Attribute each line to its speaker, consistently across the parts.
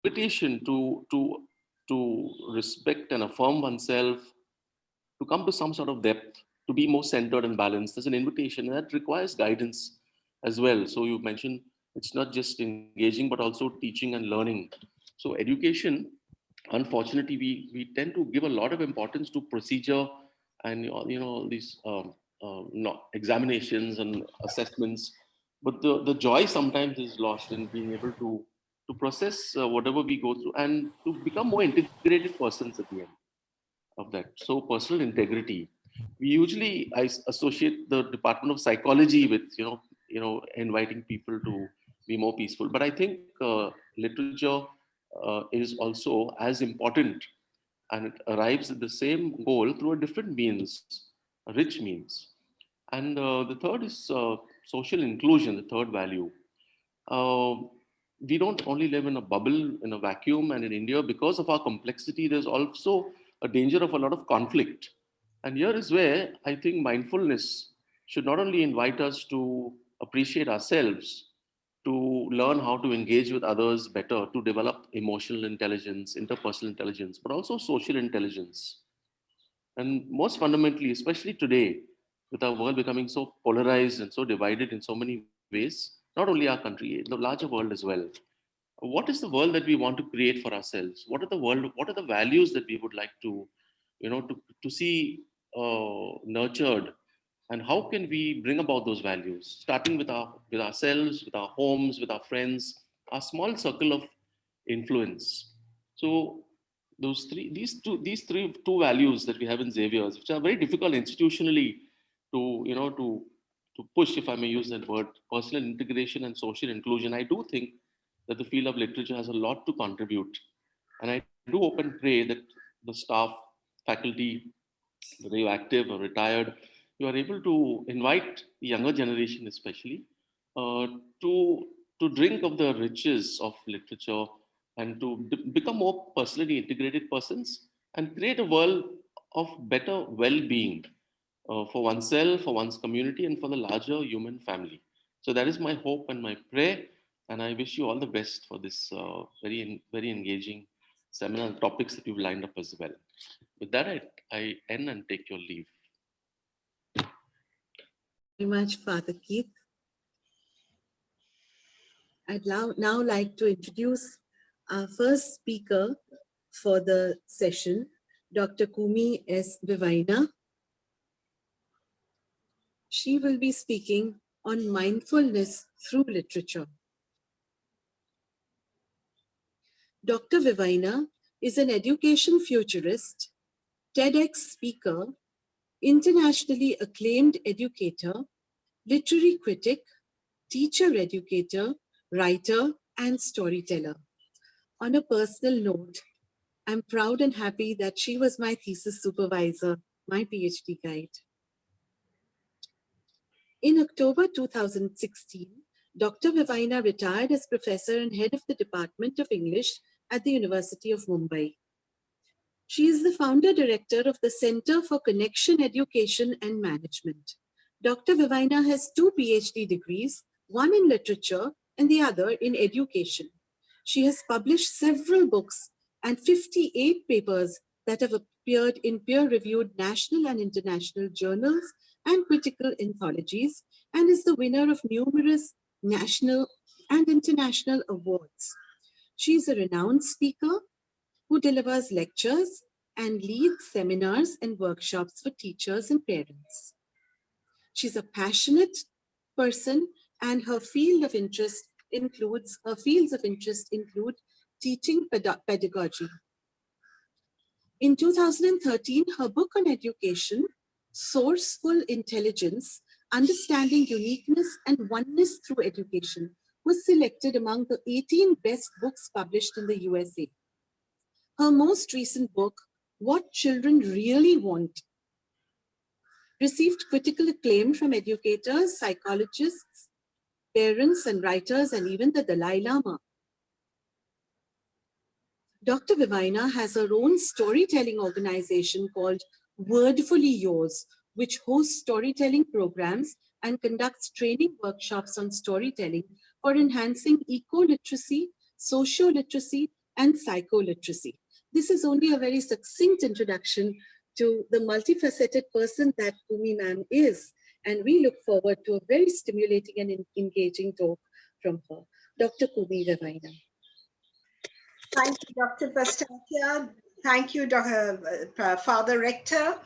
Speaker 1: invitation to respect and affirm oneself, to come to some sort of depth, to be more centered and balanced. There's an invitation that requires guidance as well. So you mentioned it's not just engaging, but also teaching and learning. So education, unfortunately, we tend to give a lot of importance to procedure and all these examinations and assessments, but the joy sometimes is lost in being able to process whatever we go through and to become more integrated persons at the end of that. So personal integrity. We usually associate the Department of Psychology with inviting people to be more peaceful. But I think literature is also as important, and it arrives at the same goal through a different means, a rich means. And the third is social inclusion. The third value. Uh, we don't only live in a bubble, in a vacuum, and in India, because of our complexity, there's also a danger of a lot of conflict. And here is where I think mindfulness should not only invite us to appreciate ourselves, to learn how to engage with others better, to develop emotional intelligence, interpersonal intelligence, but also social intelligence. And most fundamentally, especially today, with our world becoming so polarized and so divided in so many ways, not only our country, the larger world as well. What is the world that we want to create for ourselves? What are the values that we would like to see nurtured? And how can we bring about those values, starting with ourselves, with our homes, with our friends, our small circle of influence. So these two values that we have in Xavier's, which are very difficult institutionally to push, if I may use that word, personal integration and social inclusion. I do think that the field of literature has a lot to contribute, and I do hope and pray that the staff, faculty, whether you're active or retired, you are able to invite the younger generation, especially, uh, to to drink of the riches of literature and to become more personally integrated persons and create a world of better well-being for oneself, for one's community, and for the larger human family. So that is my hope and my prayer, and I wish you all the best for this very engaging seminar and topics that you've lined up as well. With that, I end and take your leave.
Speaker 2: Very much, Father Keith. I'd now like to introduce our first speaker for the session, Dr. Coomi Vevaina. She will be speaking on mindfulness through literature. Dr. Vevaina is an education futurist, TEDx speaker, internationally acclaimed educator, literary critic, teacher educator, writer, and storyteller. On a personal note, I'm proud and happy that she was my thesis supervisor, my PhD guide. In October 2016, Dr. Vevaina retired as professor and head of the Department of English at the University of Mumbai. She is the founder director of the Center for Connection Education and Management. Dr. Vevaina has 2 PhD degrees, one in literature and the other in education. She has published several books and 58 papers that have appeared in peer-reviewed national and international journals and critical anthologies, and is the winner of numerous national and international awards. She is a renowned speaker who delivers lectures and leads seminars and workshops for teachers and parents. She's a passionate person, and her fields of interest include teaching pedagogy. In 2013, her book on education, Sourceful Intelligence, Understanding Uniqueness and Oneness Through Education, was selected among the 18 best books published in the USA. Her most recent book, What Children Really Want, received critical acclaim from educators, psychologists, parents, and writers, and even the Dalai Lama. Dr. Vevaina has her own storytelling organization called Wordfully Yours, which hosts storytelling programs and conducts training workshops on storytelling for enhancing eco-literacy, socio-literacy, and psycholiteracy. This is only a very succinct introduction to the multifaceted person that Coomi ma'am is, and we look forward to a very stimulating and engaging talk from her. Dr. Coomi Vevaina.
Speaker 3: Thank you, Dr. Pastakia. Thank you, Father Rector.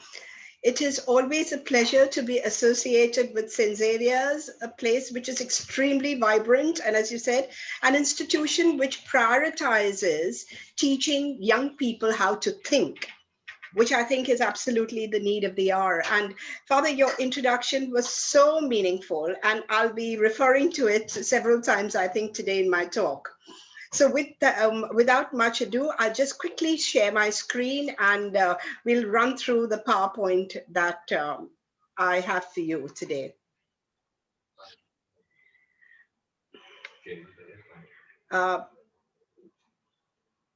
Speaker 3: It is always a pleasure to be associated with St. Xavier's, a place which is extremely vibrant, and as you said, an institution which prioritizes teaching young people how to think, which I think is absolutely the need of the hour. And Father, your introduction was so meaningful, and I'll be referring to it several times, I think, today in my talk. So without much ado, I'll just quickly share my screen, and we'll run through the PowerPoint that I have for you today.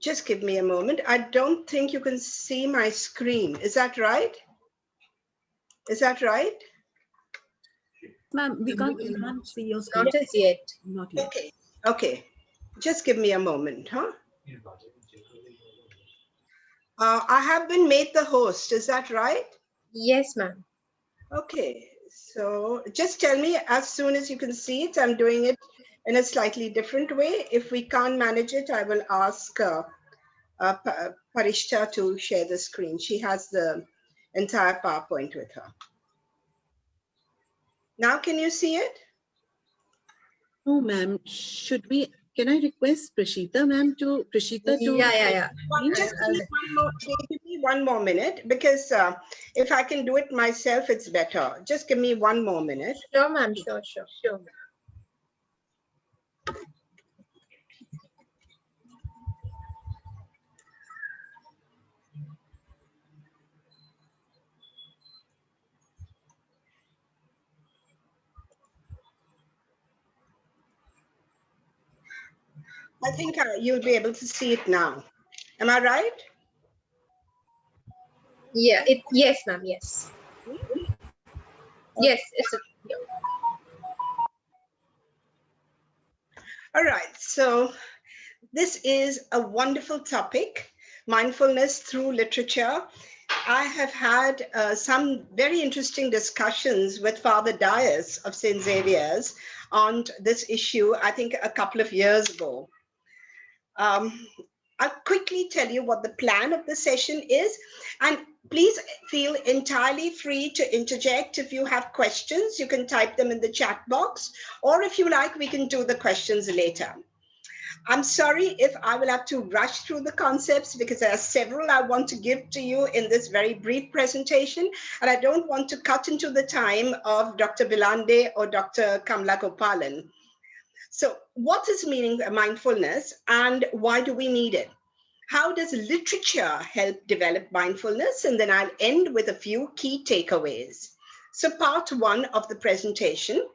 Speaker 3: Just give me a moment. I don't think you can see my screen. Is that right? Is that right?
Speaker 2: Ma'am, we can't see your screen.
Speaker 3: Not as yet.
Speaker 2: Not yet.
Speaker 3: Okay. Okay. Just give me a moment, huh? I have been made the host. Is that right?
Speaker 4: Yes, ma'am.
Speaker 3: Okay. So just tell me as soon as you can see it. I'm doing it in a slightly different way. If we can't manage it, I will ask Parishta to share the screen. She has the entire PowerPoint with her. Now, can you see it?
Speaker 2: Oh, ma'am, can I request Prashita, ma'am, to?
Speaker 4: Yeah.
Speaker 3: Well, just give me one more minute, because if I can do it myself, it's better. Just give me one more minute.
Speaker 4: Sure, ma'am. Sure.
Speaker 3: I think you'll be able to see it now. Am I right?
Speaker 4: Yeah. Yes, ma'am. Yes. Yes.
Speaker 3: All right. So this is a wonderful topic, mindfulness through literature. I have had some very interesting discussions with Father Dias of St. Xavier's on this issue, I think a couple of years ago. I'll quickly tell you what the plan of the session is, and please feel entirely free to interject. If you have questions, you can type them in the chat box, or if you like, we can do the questions later. I'm sorry if I will have to rush through the concepts, because there are several I want to give to you in this very brief presentation, and I don't want to cut into the time of Dr. Bhelande or Dr. Kamala Gopalan. So what is mindfulness, and why do we need it? How does literature help develop mindfulness? And then I'll end with a few key takeaways. So part one of the presentation,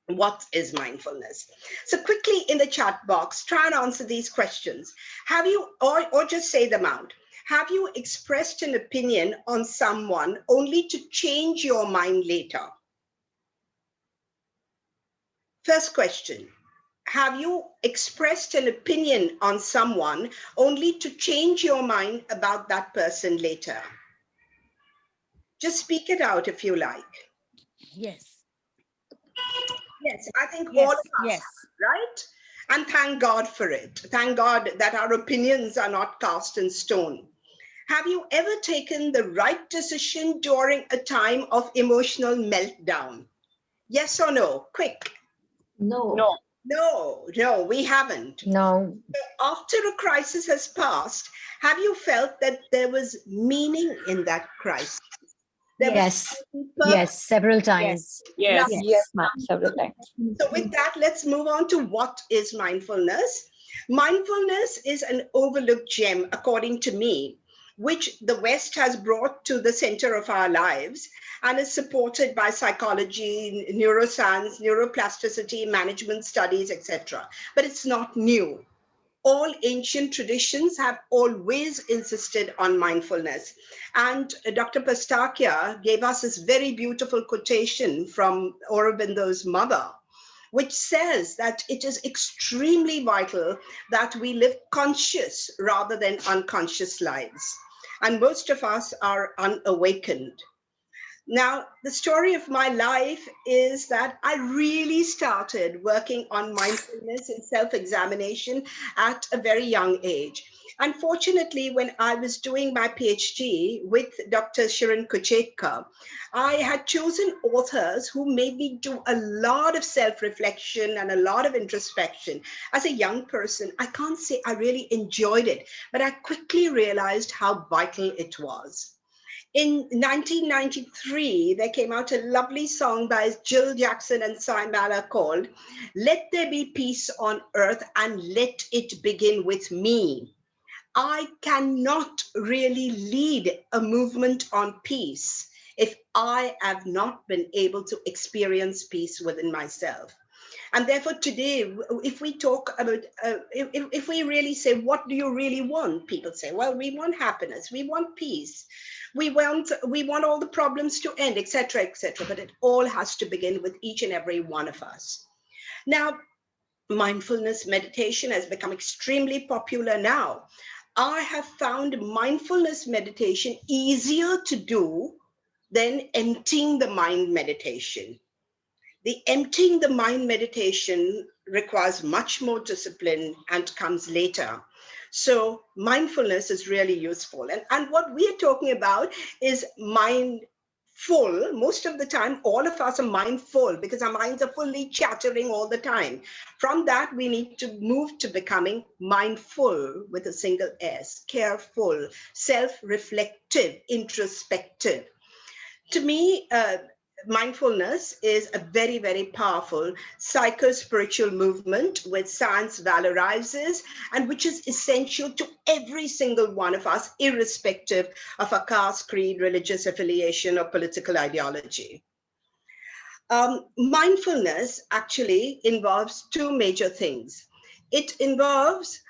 Speaker 3: what is mindfulness? So quickly in the chat box, try and answer these questions. Have you, or just say them out. Have you expressed an opinion on someone only to change your mind later? First question. Have you expressed an opinion on someone only to change your mind about that person later? Just speak it out if you like.
Speaker 5: Yes.
Speaker 3: Yes, I think all of us have, right? And thank God for it. Thank God that our opinions are not cast in stone. Have you ever taken the right decision during a time of emotional meltdown? Yes or no? Quick.
Speaker 4: No.
Speaker 3: No, we haven't.
Speaker 4: No.
Speaker 3: After a crisis has passed, have you felt that there was meaning in that crisis?
Speaker 6: Yes, several times.
Speaker 5: Yes,
Speaker 6: ma'am, several times.
Speaker 3: So with that, let's move on to what is mindfulness. Mindfulness is an overlooked gem, according to me, which the West has brought to the center of our lives and is supported by psychology, neuroscience, neuroplasticity, management studies, etc. But it's not new. All ancient traditions have always insisted on mindfulness. And Dr. Pastakia gave us this very beautiful quotation from Aurobindo's mother, which says that it is extremely vital that we live conscious rather than unconscious lives. And most of us are unawakened. Now, the story of my life is that I really started working on mindfulness and self-examination at a very young age. Unfortunately, when I was doing my PhD with Dr. Shirin Kuchetka, I had chosen authors who made me do a lot of self-reflection and a lot of introspection. As a young person, I can't say I really enjoyed it, but I quickly realized how vital it was. In 1993, there came out a lovely song by Jill Jackson and Cy Mala called "Let There Be Peace on Earth and Let It Begin With Me." I cannot really lead a movement on peace if I have not been able to experience peace within myself. And therefore today, if we talk about, if we really say, what do you really want? People say, well, we want happiness, we want peace, we want all the problems to end, etc., etc. But it all has to begin with each and every one of us. Now, mindfulness meditation has become extremely popular now. I have found mindfulness meditation easier to do than emptying the mind meditation. The emptying the mind meditation requires much more discipline and comes later. So mindfulness is really useful. And what we are talking about is mindful. Most of the time, all of us are mindful because our minds are fully chattering all the time. From that, we need to move to becoming mindful with a single S, careful, self-reflective, introspective. To me, mindfulness is a very, very powerful psycho-spiritual movement which science valorizes and which is essential to every single one of us, irrespective of our caste, creed, religious affiliation, or political ideology. Mindfulness actually involves two major things. It involves,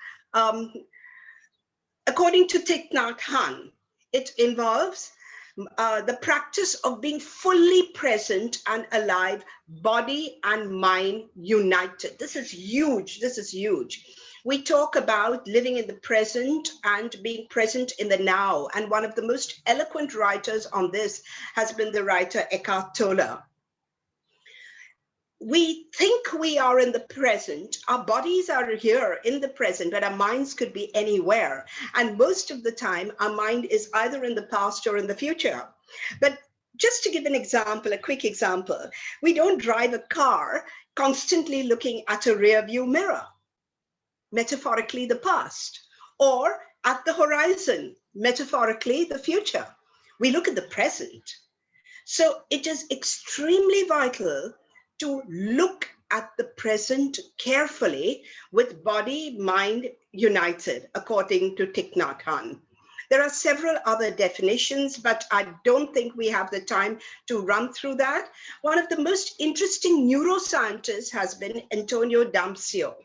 Speaker 3: according to Thich Nhat Hanh, it involves the practice of being fully present and alive, body and mind united. This is huge. This is huge. We talk about living in the present and being present in the now. And one of the most eloquent writers on this has been the writer Eckhart Tolle. We think we are in the present, our bodies are here in the present, but our minds could be anywhere. And most of the time, our mind is either in the past or in the future. But just to give an example, a quick example, we don't drive a car constantly looking at a rear view mirror, metaphorically the past, or at the horizon, metaphorically the future. We look at the present. So it is extremely vital to look at the present carefully with body, mind united, according to Thich Nhat Hanh. There are several other definitions, but I don't think we have the time to run through that. One of the most interesting neuroscientists has been Antonio Damasio.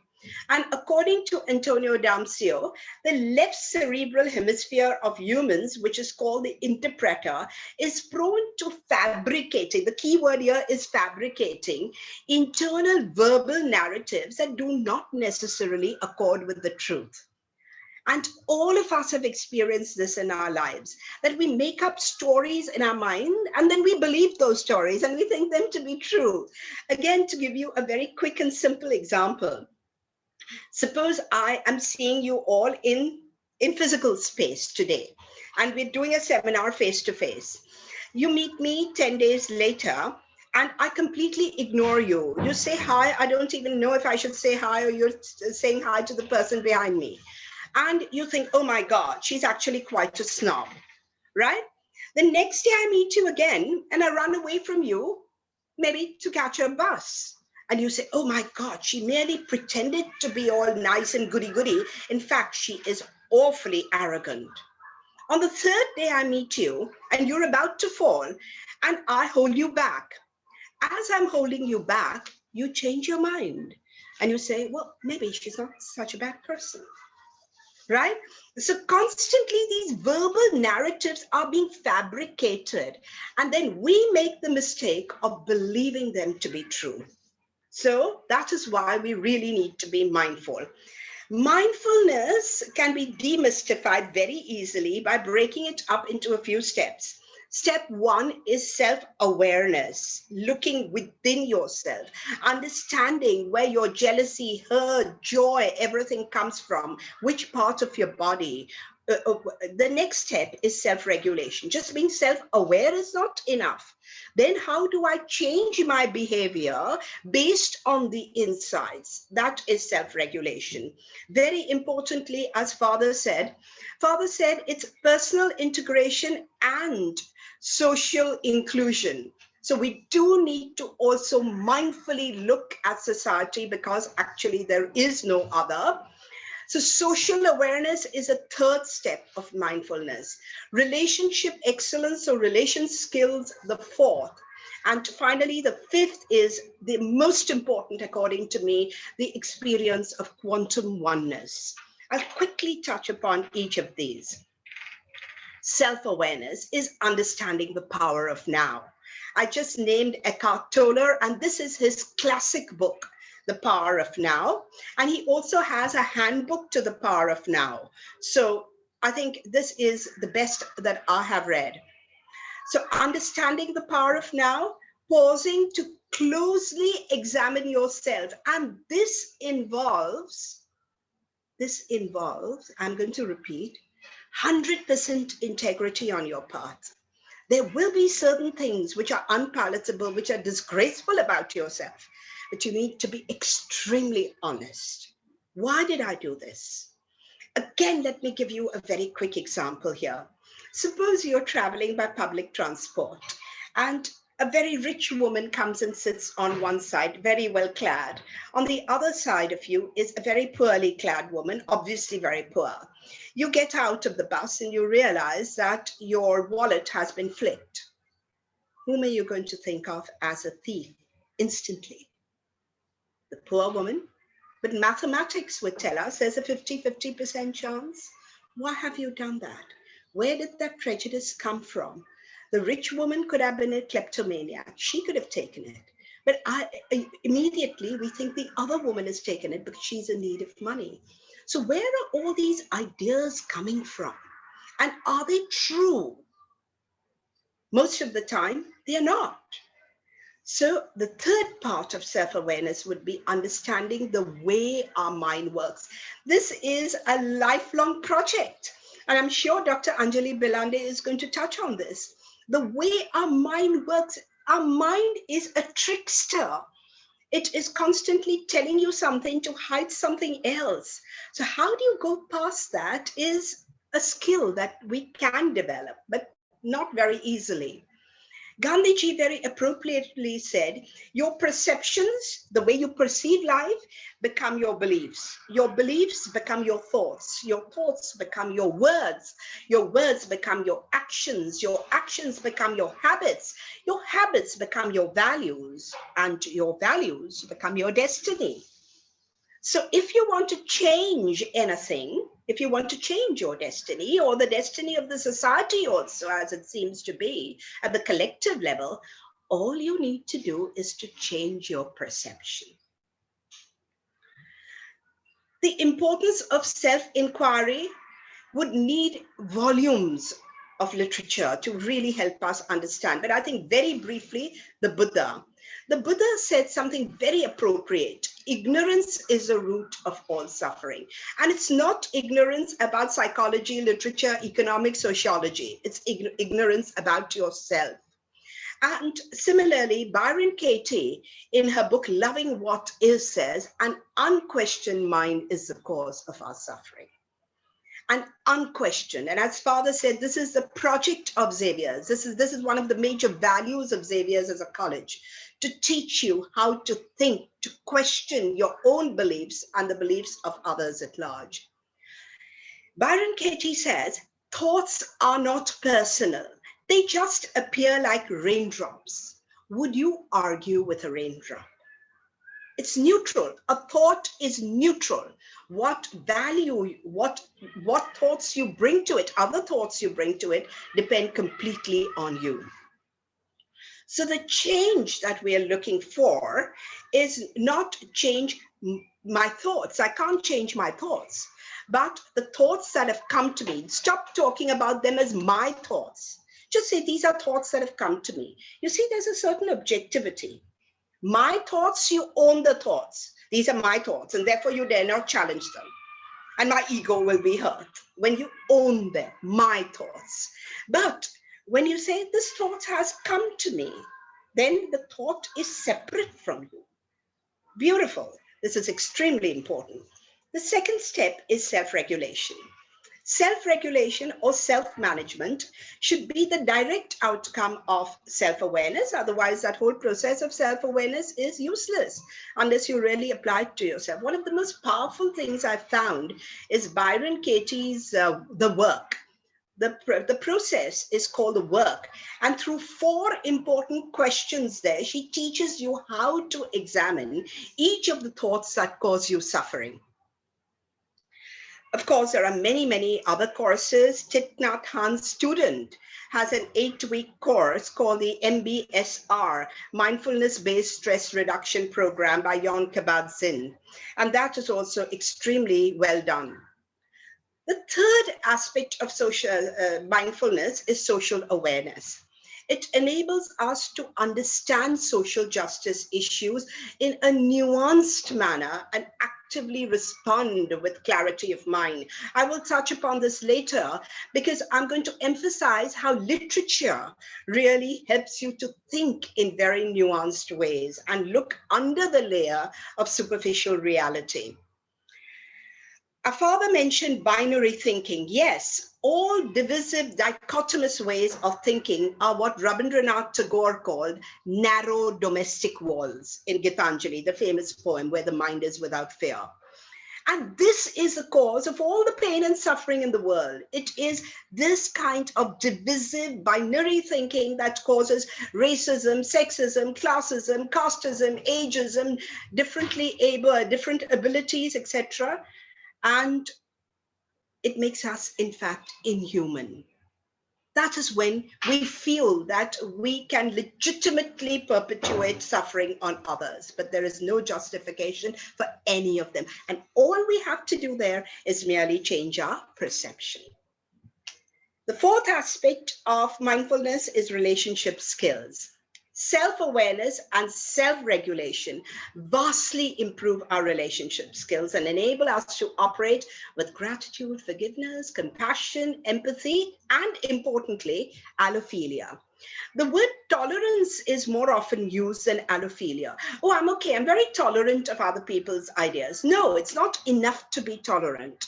Speaker 3: And according to Antonio Damasio, the left cerebral hemisphere of humans, which is called the interpreter, is prone to fabricating, the key word here is fabricating, internal verbal narratives that do not necessarily accord with the truth. And all of us have experienced this in our lives, that we make up stories in our mind and then we believe those stories and we think them to be true. Again, to give you a very quick and simple example. Suppose I am seeing you all in physical space today, and we're doing a seminar face-to-face. You meet me 10 days later, and I completely ignore you. You say hi, I don't even know if I should say hi, or you're saying hi to the person behind me. And you think, oh my God, she's actually quite a snob, right? The next day I meet you again, and I run away from you, maybe to catch a bus. And you say, oh my God, she merely pretended to be all nice and goody-goody. In fact, she is awfully arrogant. On the third day I meet you and you're about to fall and I hold you back. As I'm holding you back, you change your mind and you say, well, maybe she's not such a bad person, right? So constantly these verbal narratives are being fabricated and then we make the mistake of believing them to be true. So that is why we really need to be mindful. Mindfulness can be demystified very easily by breaking it up into a few steps. Step one is self-awareness, looking within yourself, understanding where your jealousy, hurt, joy, everything comes from, which part of your body. The next step is self-regulation. Just being self-aware is not enough. Then how do I change my behavior based on the insights? That is self-regulation. Very importantly, as Father said it's personal integration and social inclusion. So we do need to also mindfully look at society, because actually there is no other. So social awareness is a third step of mindfulness. Relationship excellence or relation skills, the fourth. And finally, the fifth is the most important, according to me, the experience of quantum oneness. I'll quickly touch upon each of these. Self-awareness is understanding the power of now. I just named Eckhart Tolle, and this is his classic book, The Power of Now. And he also has a handbook to the power of now. So I think this is the best that I have read. So understanding the power of now, pausing to closely examine yourself. And this involves, I'm going to repeat, 100% integrity on your part. There will be certain things which are unpalatable, which are disgraceful about yourself, but you need to be extremely honest. Why did I do this? Again, let me give you a very quick example here. Suppose you're traveling by public transport and a very rich woman comes and sits on one side, very well clad. On the other side of you is a very poorly clad woman, obviously very poor. You get out of the bus and you realize that your wallet has been flipped. Whom are you going to think of as a thief instantly? The poor woman? But mathematics would tell us there's a 50% chance. Why have you done that? Where did that prejudice come from? The rich woman could have been a kleptomaniac. She could have taken it. But immediately we think the other woman has taken it because she's in need of money. So where are all these ideas coming from? And are they true? Most of the time, they're not. So the third part of self-awareness would be understanding the way our mind works. This is a lifelong project. And I'm sure Dr. Anjali Bilandi is going to touch on this. The way our mind works, our mind is a trickster. It is constantly telling you something to hide something else. So how do you go past that is a skill that we can develop, but not very easily. Gandhiji very appropriately said, your perceptions, the way you perceive life, become your beliefs become your thoughts become your words become your actions become your habits become your values, and your values become your destiny. So if you want to change anything, if you want to change your destiny or the destiny of the society also, as it seems to be at the collective level, all you need to do is to change your perception. The importance of self-inquiry would need volumes of literature to really help us understand. But I think very briefly, the Buddha said something very appropriate. Ignorance is the root of all suffering. And it's not ignorance about psychology, literature, economics, sociology. It's ignorance about yourself. And similarly, Byron Katie, in her book, Loving What Is, says, an unquestioned mind is the cause of our suffering. And unquestioned. And as Father said, this is the project of Xavier's. This is one of the major values of Xavier's as a college, to teach you how to think, to question your own beliefs and the beliefs of others at large. Byron Katie says, thoughts are not personal. They just appear like raindrops. Would you argue with a raindrop? It's neutral. A thought is neutral. What value, what thoughts you bring to it, other thoughts you bring to it, depend completely on you. So the change that we are looking for is not change my thoughts. I can't change my thoughts, but the thoughts that have come to me. Stop talking about them as my thoughts. Just say, these are thoughts that have come to me. You see, there's a certain objectivity. My thoughts, you own the thoughts. These are my thoughts, and therefore you dare not challenge them. And my ego will be hurt when you own them, my thoughts. But when you say, this thought has come to me, then the thought is separate from you. Beautiful. This is extremely important. The second step is self-regulation. Self-regulation or self-management should be the direct outcome of self-awareness. Otherwise, that whole process of self-awareness is useless unless you really apply it to yourself. One of the most powerful things I've found is Byron Katie's The Work. The process is called The Work. And through 4 important questions there, she teaches you how to examine each of the thoughts that cause you suffering. Of course, there are many, many other courses. Thich Nhat Hanh's student has an 8-week course called the MBSR, Mindfulness-Based Stress Reduction Program by Jon Kabat-Zinn. And that is also extremely well done. The third aspect of social mindfulness is social awareness. It enables us to understand social justice issues in a nuanced manner and actively respond with clarity of mind. I will touch upon this later because I'm going to emphasize how literature really helps you to think in very nuanced ways and look under the layer of superficial reality. Our father mentioned binary thinking. Yes, all divisive, dichotomous ways of thinking are what Rabindranath Tagore called narrow domestic walls in Gitanjali, the famous poem where the mind is without fear. And this is the cause of all the pain and suffering in the world. It is this kind of divisive, binary thinking that causes racism, sexism, classism, casteism, ageism, different abilities, etc. And it makes us, in fact, inhuman. That is when we feel that we can legitimately perpetuate suffering on others, but there is no justification for any of them. And all we have to do there is merely change our perception. The fourth aspect of mindfulness is relationship skills. Self-awareness and self-regulation vastly improve our relationship skills and enable us to operate with gratitude, forgiveness, compassion, empathy, and importantly, allophilia. The word tolerance is more often used than allophilia. Oh, I'm okay, I'm very tolerant of other people's ideas. No, it's not enough to be tolerant.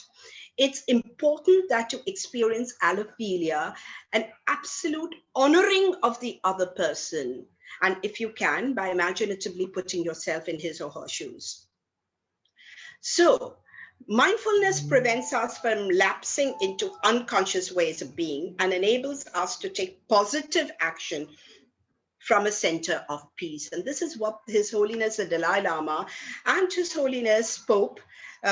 Speaker 3: It's important that you experience allophilia, an absolute honoring of the other person. And if you can, by imaginatively putting yourself in his or her shoes. So, mindfulness prevents us from lapsing into unconscious ways of being and enables us to take positive action from a center of peace. And this is what His Holiness the Dalai Lama and His Holiness Pope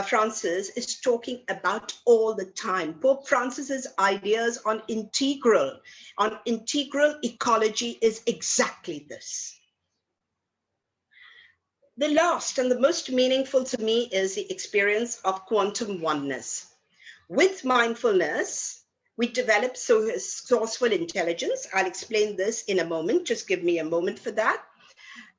Speaker 3: Francis is talking about all the time. Pope Francis's ideas on integral ecology is exactly this. The last and the most meaningful to me is the experience of quantum oneness. With mindfulness, we develop sourceful intelligence. I'll explain this in a moment. Just give me a moment for that.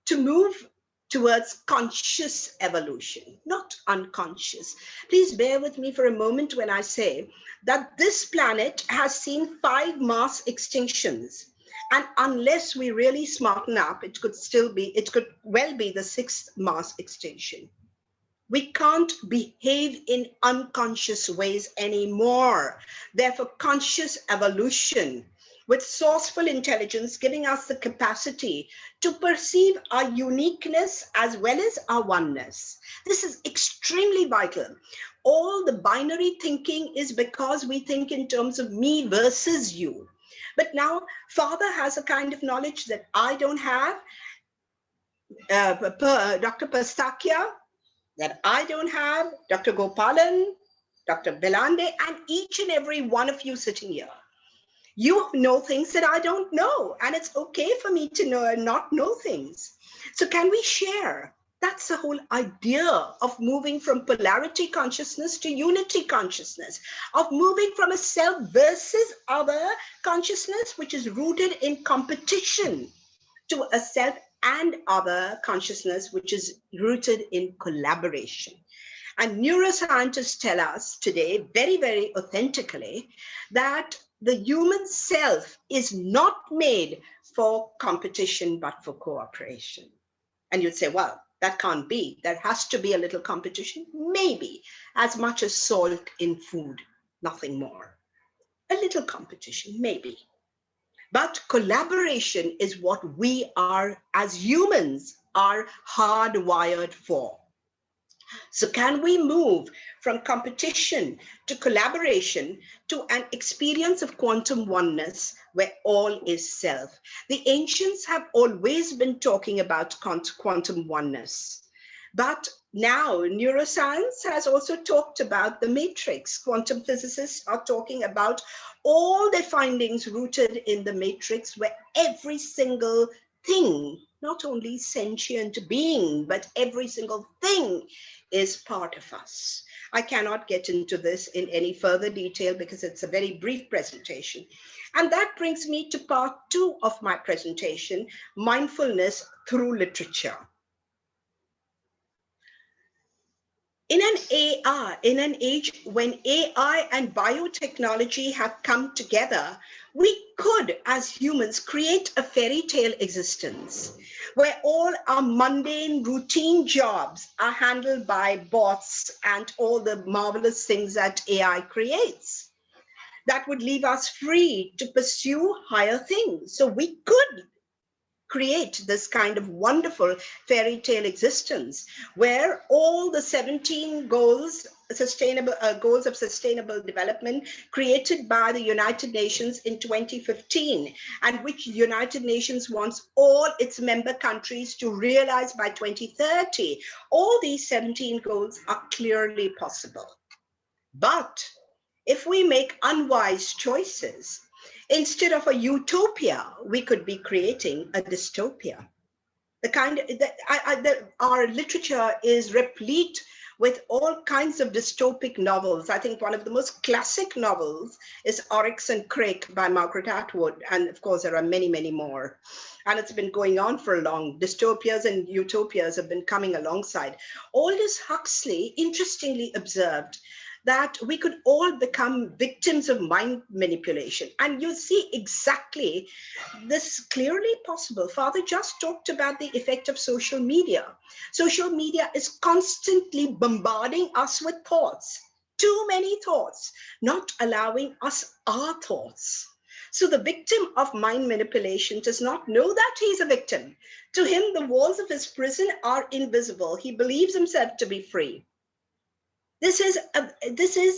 Speaker 3: To move towards conscious evolution, not unconscious. Please bear with me for a moment when I say that this planet has seen 5 mass extinctions. And unless we really smarten up, it could well be the 6th mass extinction. We can't behave in unconscious ways anymore. Therefore, conscious evolution with sourceful intelligence giving us the capacity to perceive our uniqueness as well as our oneness. This is extremely vital. All the binary thinking is because we think in terms of me versus you. But now Father has a kind of knowledge that I don't have, Dr. Pastakia, that I don't have, Dr. Gopalan, Dr. Bhelande, and each and every one of you sitting here. You know things that I don't know, and it's okay for me to know and not know things. So can we share? That's the whole idea of moving from polarity consciousness to unity consciousness, of moving from a self versus other consciousness, which is rooted in competition, to a self and other consciousness, which is rooted in collaboration. And neuroscientists tell us today, very, very authentically, that the human self is not made for competition, but for cooperation. And you'd say, well, that can't be. There has to be a little competition. Maybe as much as salt in food, nothing more. A little competition, maybe. But collaboration is what we are, as humans, are hardwired for. So can we move from competition to collaboration to an experience of quantum oneness where all is self? The ancients have always been talking about quantum oneness. But now neuroscience has also talked about the matrix. Quantum physicists are talking about all their findings rooted in the matrix, where every single thing, not only sentient being, but every single thing is part of us. I cannot get into this in any further detail because it's a very brief presentation. And that brings me to part 2 of my presentation, mindfulness through literature. In an age when AI and biotechnology have come together, we could, as humans, create a fairy tale existence where all our mundane, routine jobs are handled by bots and all the marvelous things that AI creates. That would leave us free to pursue higher things. So we could create this kind of wonderful fairy tale existence where all the 17 goals of sustainable development created by the United Nations in 2015, and which the United Nations wants all its member countries to realize by 2030, all these 17 goals are clearly possible. But if we make unwise choices, instead of a utopia, we could be creating a dystopia. Our literature is replete with all kinds of dystopic novels. I think one of the most classic novels is Oryx and Crake by Margaret Atwood. And of course, there are many, many more. And it's been going on for long. Dystopias and utopias have been coming alongside. Aldous Huxley interestingly observed that we could all become victims of mind manipulation. And you see exactly this clearly possible. Father just talked about the effect of social media. Social media is constantly bombarding us with thoughts, too many thoughts, not allowing us our thoughts. So the victim of mind manipulation does not know that he's a victim. To him, the walls of his prison are invisible. He believes himself to be free. This is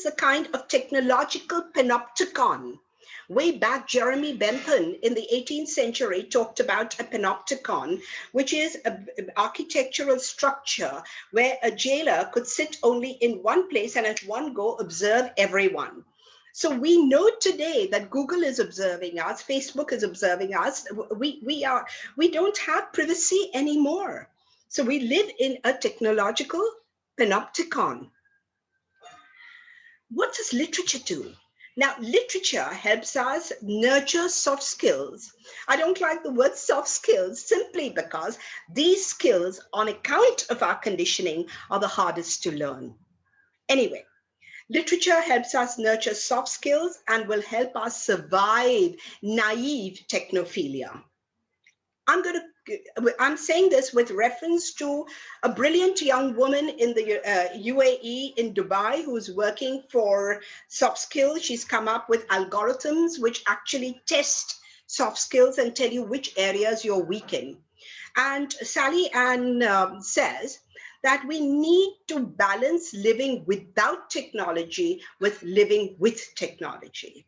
Speaker 3: the kind of technological panopticon. Way back, Jeremy Bentham in the 18th century talked about a panopticon, which is an architectural structure where a jailer could sit only in one place and at one go observe everyone. So we know today that Google is observing us, Facebook is observing us. We don't have privacy anymore. So we live in a technological panopticon. What does literature do? Now, literature helps us nurture soft skills. I don't like the word soft skills simply because these skills, on account of our conditioning, are the hardest to learn. Anyway, literature helps us nurture soft skills and will help us survive naive technophilia. I'm saying this with reference to a brilliant young woman in the UAE in Dubai who's working for soft skills. She's come up with algorithms which actually test soft skills and tell you which areas you're weak in. And Sally Ann says that we need to balance living without technology with living with technology.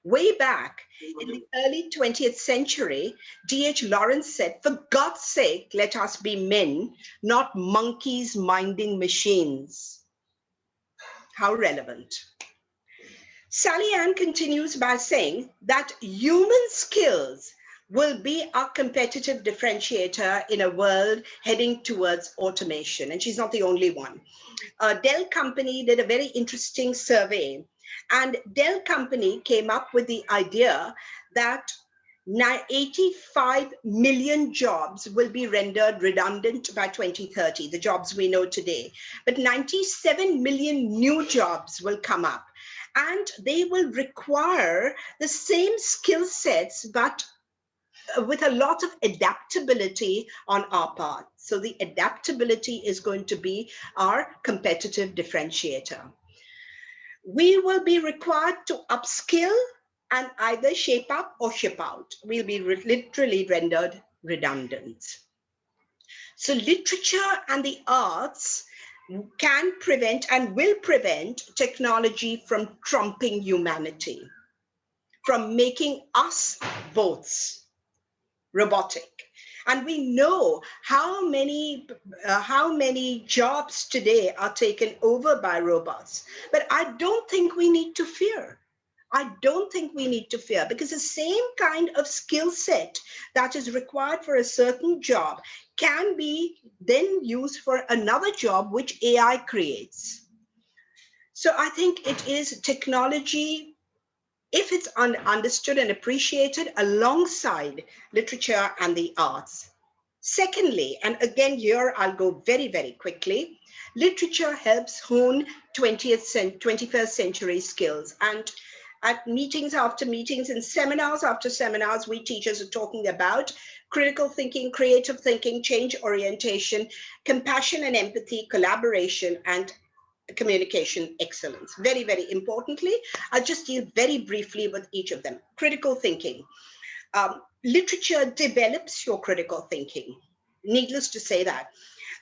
Speaker 3: Way back in the early 20th century, D.H. Lawrence said, for God's sake, let us be men, not monkeys minding machines. How relevant. Sally Ann continues by saying that human skills will be our competitive differentiator in a world heading towards automation. And she's not the only one. Dell Company did a very interesting survey, and Dell Company came up with the idea that 85 million jobs will be rendered redundant by 2030, the jobs we know today. But 97 million new jobs will come up, and they will require the same skill sets, but with a lot of adaptability on our part. So the adaptability is going to be our competitive differentiator. We will be required to upskill and either shape up or ship out. We'll be literally rendered redundant. So literature and the arts can prevent and will prevent technology from trumping humanity, from making us both robotic. And we know how many jobs today are taken over by robots. But I don't think we need to fear. I don't think we need to fear, because the same kind of skill set that is required for a certain job can be then used for another job which AI creates. So I think it is technology, if it's understood and appreciated alongside literature and the arts. Secondly, and again here I'll go very, very quickly, literature helps hone 21st century skills. And at meetings after meetings and seminars after seminars, we teachers are talking about critical thinking, creative thinking, change orientation, compassion and empathy, collaboration, and communication excellence. Very, very importantly, I'll just deal very briefly with each of them. Critical thinking. Literature develops your critical thinking. Needless to say that.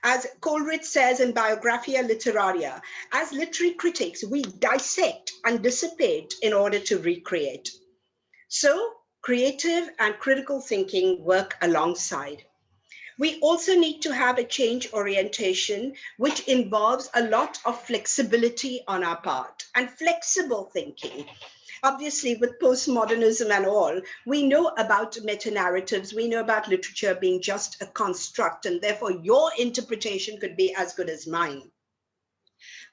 Speaker 3: As Coleridge says in Biographia Literaria, as literary critics, we dissect and dissipate in order to recreate. So creative and critical thinking work alongside. We also need to have a change orientation, which involves a lot of flexibility on our part and flexible thinking. Obviously, with postmodernism and all, we know about meta-narratives, we know about literature being just a construct, and therefore your interpretation could be as good as mine.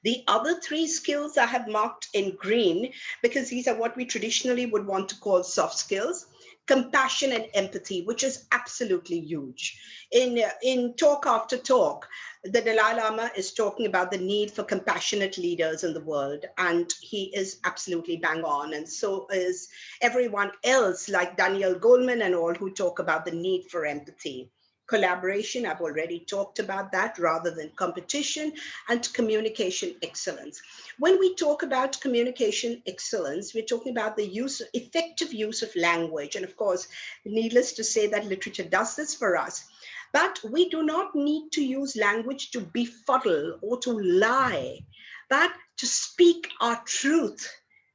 Speaker 3: The other three skills I have marked in green, because these are what we traditionally would want to call soft skills. Compassion and empathy, which is absolutely huge. In Talk After Talk, the Dalai Lama is talking about the need for compassionate leaders in the world, and he is absolutely bang on, and so is everyone else, like Daniel Goleman and all, who talk about the need for empathy. Collaboration, I've already talked about that, rather than competition, and communication excellence. When we talk about communication excellence, we're talking about the effective use of language. And of course, needless to say that literature does this for us. But we do not need to use language to befuddle or to lie, but to speak our truth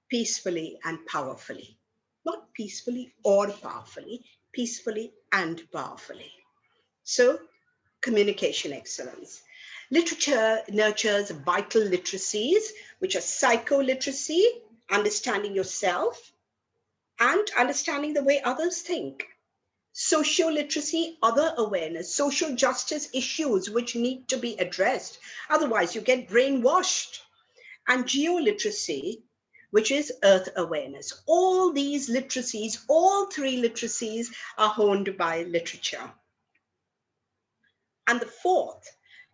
Speaker 3: peacefully and powerfully. Not peacefully or powerfully, peacefully and powerfully. So, communication excellence. Literature nurtures vital literacies, which are psycho-literacy, understanding yourself, and understanding the way others think. Social literacy, other awareness, social justice issues which need to be addressed. Otherwise, you get brainwashed. And geoliteracy, which is earth awareness. All these literacies, all three literacies, are honed by literature. And the fourth,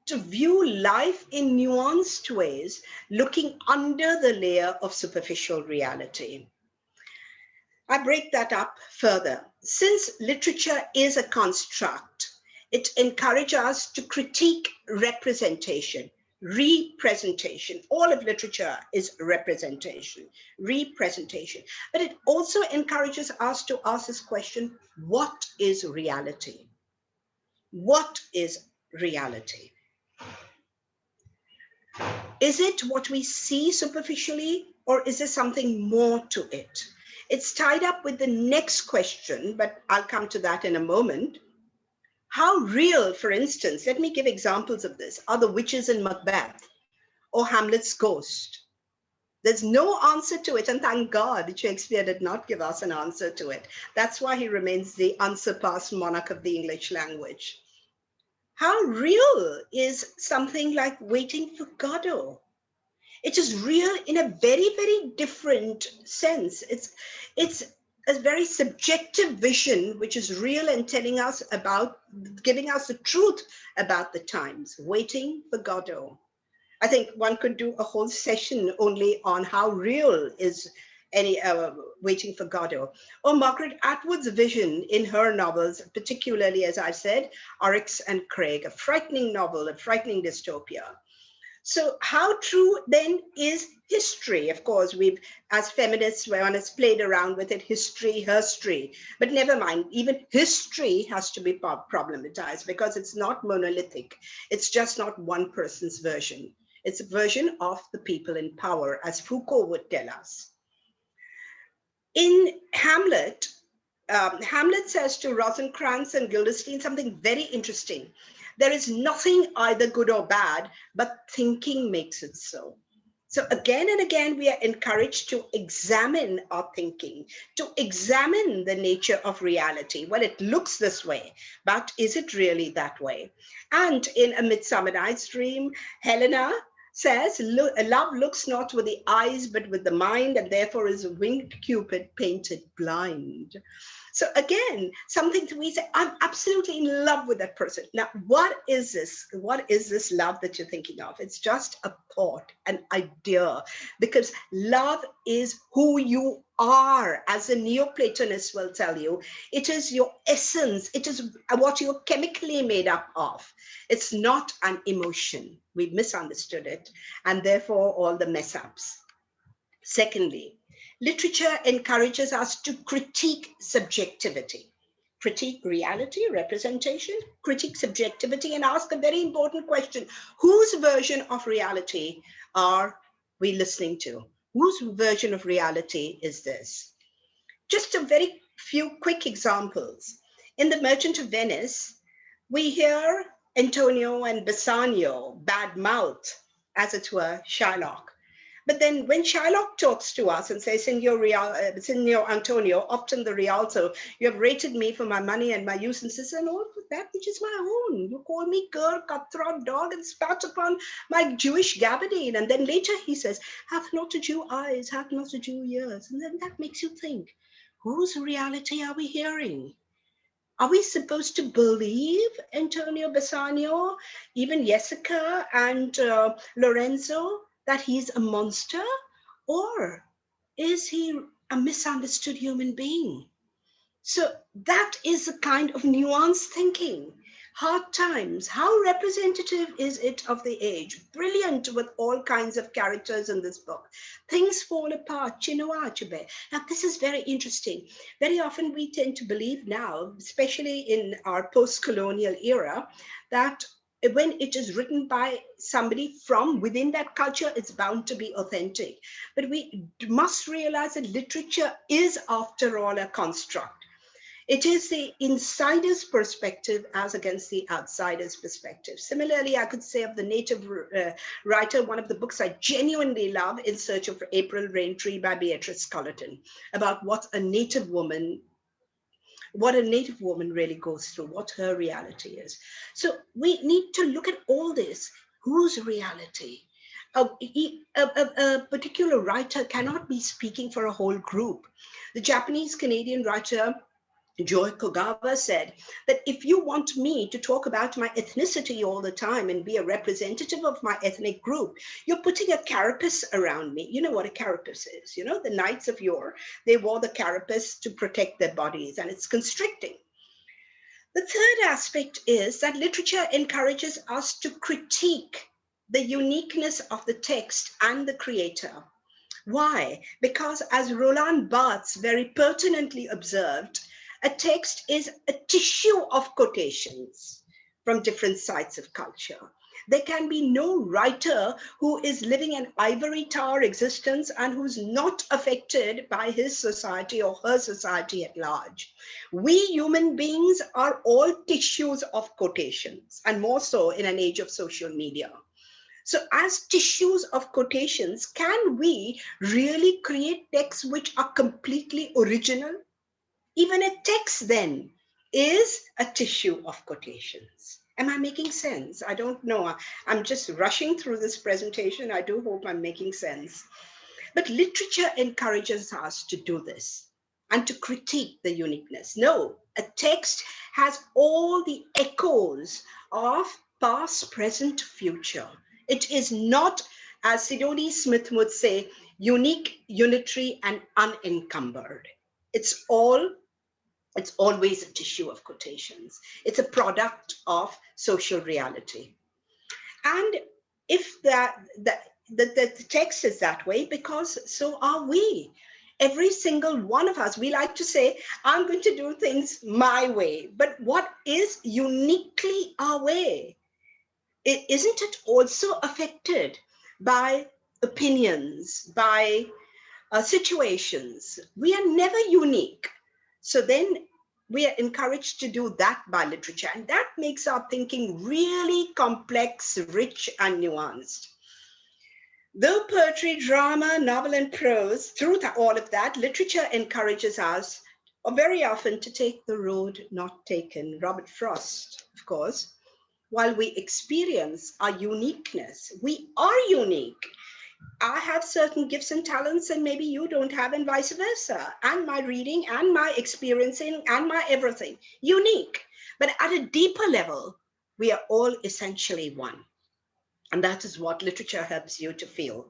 Speaker 3: to view life in nuanced ways, looking under the layer of superficial reality. I break that up further. Since literature is a construct, it encourages us to critique representation, representation. All of literature is representation, representation. But it also encourages us to ask this question, what is reality? What is reality? Is it what we see superficially, or is there something more to it? It's tied up with the next question, but I'll come to that in a moment. How real, for instance, let me give examples of this, are the witches in Macbeth or Hamlet's ghost? There's no answer to it. And thank God Shakespeare did not give us an answer to it. That's why he remains the unsurpassed monarch of the English language. How real is something like waiting for Godot? It is real in a very, very different sense. It's a very subjective vision, which is real and telling us about, giving us the truth about the times, waiting for Godot. I think one could do a whole session only on how real is any waiting for Godot. Or Margaret Atwood's vision in her novels, particularly, as I said, Oryx and Craig, a frightening novel, a frightening dystopia. So how true then is history? Of course, we've, as feminists, one has played around with it, history, herstory. But never mind, even history has to be problematized because it's not monolithic. It's just not one person's version. It's a version of the people in power, as Foucault would tell us. In Hamlet, Hamlet says to Rosencrantz and Guildenstern something very interesting. There is nothing either good or bad, but thinking makes it so. So again and again, we are encouraged to examine our thinking, to examine the nature of reality. Well, it looks this way, but is it really that way? And in A Midsummer Night's Dream, Helena says, love looks not with the eyes, but with the mind, and therefore is a winged Cupid painted blind. So again, something that we say, I'm absolutely in love with that person. Now, what is this? What is this love that you're thinking of? It's just a thought, an idea, because love is who you are, as the Neoplatonists will tell you. It is your essence. It is what you're chemically made up of. It's not an emotion. We've misunderstood it, and therefore all the mess ups. Secondly, literature encourages us to critique subjectivity, critique reality, representation, critique subjectivity, and ask a very important question. Whose version of reality are we listening to? Whose version of reality is this? Just a very few quick examples. In The Merchant of Venice, we hear Antonio and Bassanio badmouth, as it were, Shylock. But then when Shylock talks to us and says, Signor Antonio, often the Rialto, you have rated me for my money and my usances and all that which is my own. You call me cur, cutthroat, dog, and spat upon my Jewish gabardine. And then later he says, hath not a Jew eyes, hath not a Jew ears. And then that makes you think, whose reality are we hearing? Are we supposed to believe Antonio Bassanio, even Jessica and Lorenzo, that he's a monster? Or is he a misunderstood human being? So that is a kind of nuanced thinking. Hard Times, how representative is it of the age? Brilliant with all kinds of characters in this book. Things Fall Apart, Chinua Achebe. Now, this is very interesting. Very often we tend to believe now, especially in our post-colonial era, that when it is written by somebody from within that culture, it's bound to be authentic. But we must realize that literature is, after all, a construct. It is the insider's perspective as against the outsider's perspective. Similarly, I could say of the native writer, one of the books I genuinely love, In Search of April Rain Tree by Beatrice Cullerton, about what a native woman really goes through, what her reality is. So we need to look at all this. Whose reality? A particular writer cannot be speaking for a whole group. The Japanese-Canadian writer Joy Kogawa said that if you want me to talk about my ethnicity all the time and be a representative of my ethnic group, you're putting a carapace around me. You know what a carapace is. You know, the knights of yore, they wore the carapace to protect their bodies, and it's constricting. The third aspect is that literature encourages us to critique the uniqueness of the text and the creator. Why? Because as Roland Barthes very pertinently observed, a text is a tissue of quotations from different sites of culture. There can be no writer who is living an ivory tower existence and who's not affected by his society or her society at large. We human beings are all tissues of quotations, and more so in an age of social media. So as tissues of quotations, can we really create texts which are completely original? Even a text then is a tissue of quotations. Am I making sense? I don't know. I'm just rushing through this presentation. I do hope I'm making sense. But literature encourages us to do this and to critique the uniqueness. No, a text has all the echoes of past, present, future. It is not, as Sidoni Smith would say, unique, unitary, and unencumbered. It's always a tissue of quotations. It's a product of social reality. And if the text is that way, because so are we. Every single one of us, we like to say, I'm going to do things my way. But what is uniquely our way? Isn't it also affected by opinions, by situations? We are never unique. So then we are encouraged to do that by literature. And that makes our thinking really complex, rich, and nuanced. Though poetry, drama, novel, and prose, through all of that, literature encourages us very often to take the road not taken. Robert Frost, of course. While we experience our uniqueness, we are unique. I have certain gifts and talents and maybe you don't have, and vice versa. And my reading and my experiencing and my everything, unique. But at a deeper level, we are all essentially one. And that is what literature helps you to feel.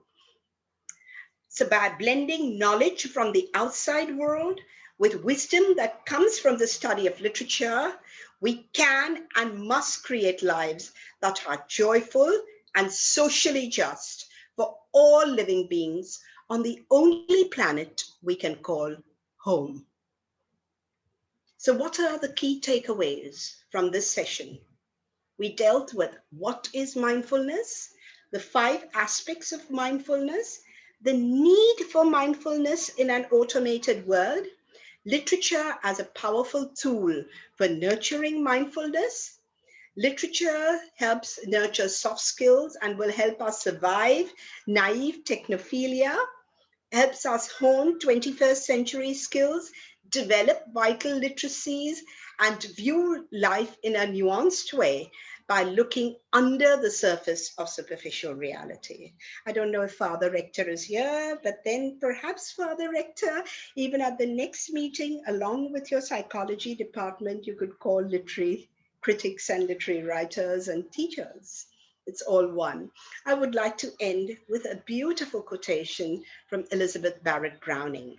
Speaker 3: So by blending knowledge from the outside world with wisdom that comes from the study of literature, we can and must create lives that are joyful and socially just for all living beings on the only planet we can call home. So what are the key takeaways from this session? We dealt with what is mindfulness, the 5 aspects of mindfulness, the need for mindfulness in an automated world, literature as a powerful tool for nurturing mindfulness. Literature helps nurture soft skills and will help us survive naive technophilia, helps us hone 21st century skills, develop vital literacies, and view life in a nuanced way by looking under the surface of superficial reality. I don't know if Father Rector is here, but then perhaps Father Rector, even at the next meeting, along with your psychology department, you could call literary critics and literary writers and teachers. It's all one. I would like to end with a beautiful quotation from Elizabeth Barrett Browning.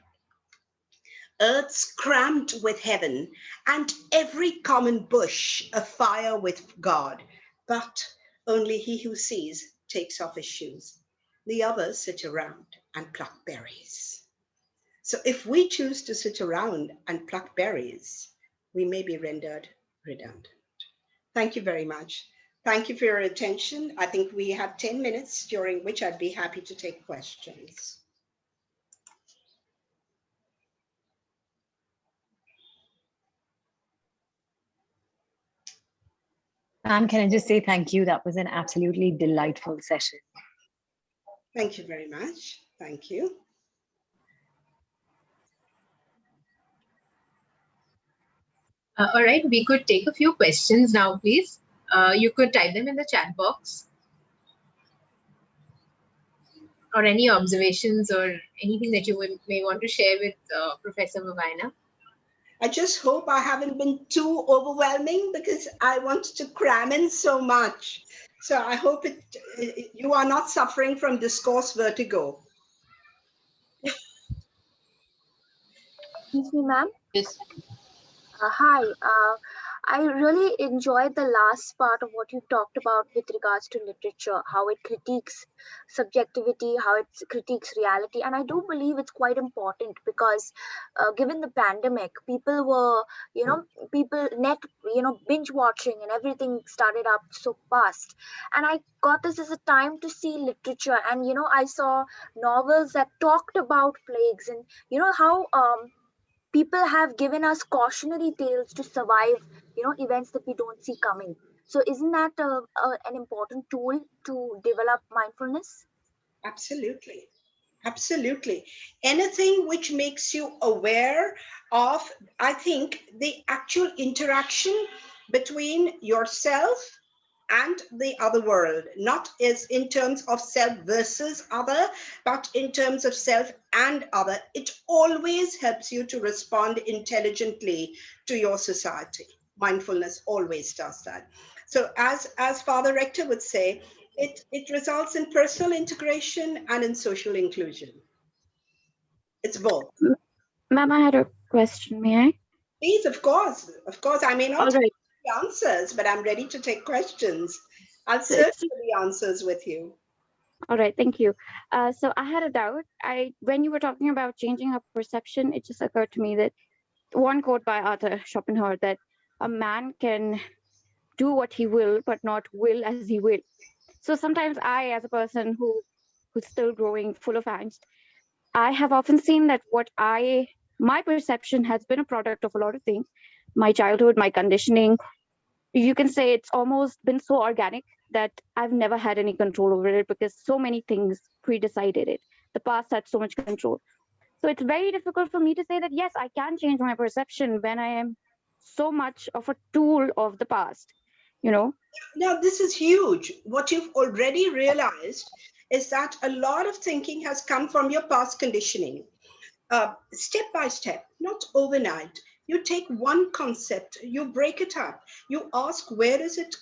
Speaker 3: Earth's crammed with heaven, and every common bush afire with God, but only he who sees takes off his shoes. The others sit around and pluck berries. So if we choose to sit around and pluck berries, we may be rendered redundant. Thank you very much. Thank you for your attention. I think we have 10 minutes during which I'd be happy to take questions.
Speaker 6: Ma'am, can I just say thank you? That was an absolutely delightful session.
Speaker 3: Thank you very much. Thank you.
Speaker 4: All right, we could take a few questions now, please. You could type them in the chat box. Or any observations or anything that you may want to share with Professor Vevaina.
Speaker 3: I just hope I haven't been too overwhelming because I wanted to cram in so much. So I hope you are not suffering from discourse vertigo.
Speaker 5: Excuse me, ma'am.
Speaker 1: Yes.
Speaker 5: Hi. I really enjoyed the last part of what you talked about with regards to literature, how it critiques subjectivity, how it critiques reality. And I do believe it's quite important because given the pandemic, people were, binge watching and everything started up so fast. And I got this as a time to see literature. And, I saw novels that talked about plagues and, how people have given us cautionary tales to survive events that we don't see coming. So isn't that an important tool to develop mindfulness?
Speaker 3: Absolutely. Absolutely. Anything which makes you aware of, I think, the actual interaction between yourself and the other world, not as in terms of self versus other, but in terms of self and other. It always helps you to respond intelligently to your society. Mindfulness always does that. So as Father Rector would say, it results in personal integration and in social inclusion. It's both.
Speaker 7: Ma'am, I had a question. May I?
Speaker 3: Please, of course. Of course, I may
Speaker 7: All
Speaker 3: not have
Speaker 7: right.
Speaker 3: the answers, but I'm ready to take questions. I'll
Speaker 7: So
Speaker 3: search
Speaker 7: it's
Speaker 3: for the answers with you.
Speaker 7: all right. Thank you. So I had a doubt. When you were talking about changing our perception, it just occurred to me that one quote by Arthur Schopenhauer that a man can do what he will, but not will as he will. So sometimes I, as a person who's still growing, full of angst, I have often seen that my perception has been a product of a lot of things, my childhood, my conditioning. You can say it's almost been so organic that I've never had any control over it because so many things pre-decided it. The past had so much control. So it's very difficult for me to say that, yes, I can change my perception when I am so much of a tool of the past, you know?
Speaker 3: Now, this is huge. What you've already realized is that a lot of thinking has come from your past conditioning. Step by step, not overnight. You take one concept, you break it up, you ask where is it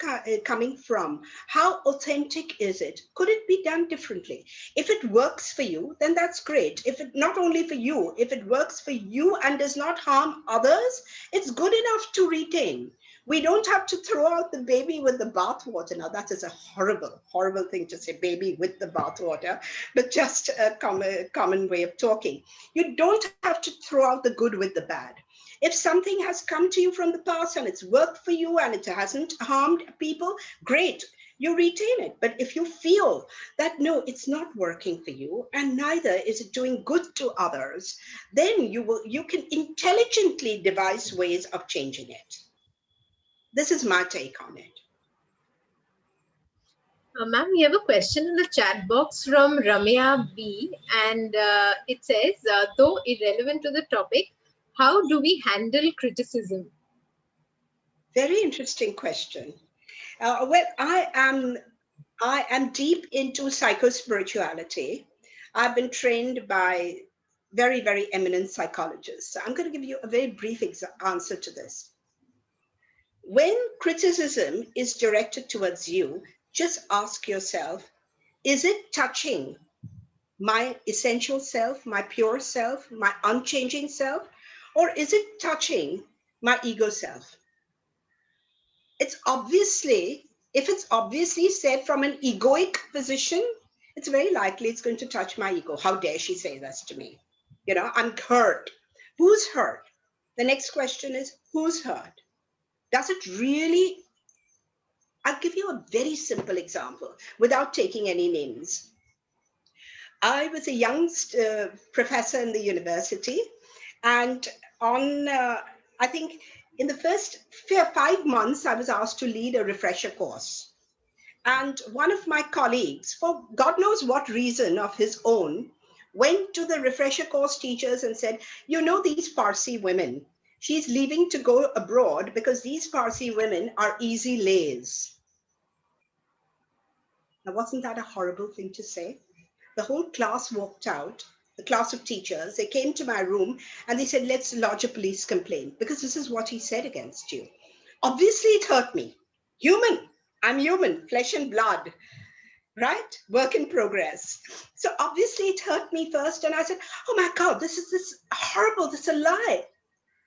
Speaker 3: coming from? How authentic is it? Could it be done differently? If it works for you, then that's great. If it not only for you, if it works for you and does not harm others, it's good enough to retain. We don't have to throw out the baby with the bathwater. Now, that is a horrible, horrible thing to say, baby with the bathwater, but just a common way of talking. You don't have to throw out the good with the bad. If something has come to you from the past and it's worked for you and it hasn't harmed people, great, you retain it. But if you feel that no, it's not working for you and neither is it doing good to others, then you can intelligently devise ways of changing it. This is my take on it.
Speaker 4: Ma'am, we have a question in the chat box from Ramya B. And it says, though irrelevant to the topic, how do we handle criticism?
Speaker 3: Very interesting question. Well, I am deep into psychospirituality. I've been trained by very, very eminent psychologists. So I'm going to give you a very brief answer to this. When criticism is directed towards you, just ask yourself, is it touching my essential self, my pure self, my unchanging self, or is it touching my ego self? It's obviously, if it's obviously said from an egoic position, it's very likely it's going to touch my ego. How dare she say this to me? You know, I'm hurt. Who's hurt? The next question is, who's hurt? Does it really? I'll give you a very simple example without taking any names. I was a young professor in the university, and I think in the first 5 months, I was asked to lead a refresher course. And one of my colleagues, for God knows what reason of his own, went to the refresher course teachers and said, you know, these Parsi women, she's leaving to go abroad because these Parsi women are easy lays. Now, wasn't that a horrible thing to say? The whole class walked out, the class of teachers. They came to my room and they said, let's lodge a police complaint because this is what he said against you. Obviously, it hurt me. Human. I'm human, flesh and blood, right? Work in progress. So obviously it hurt me first. And I said, oh my God, this is horrible. This is a lie.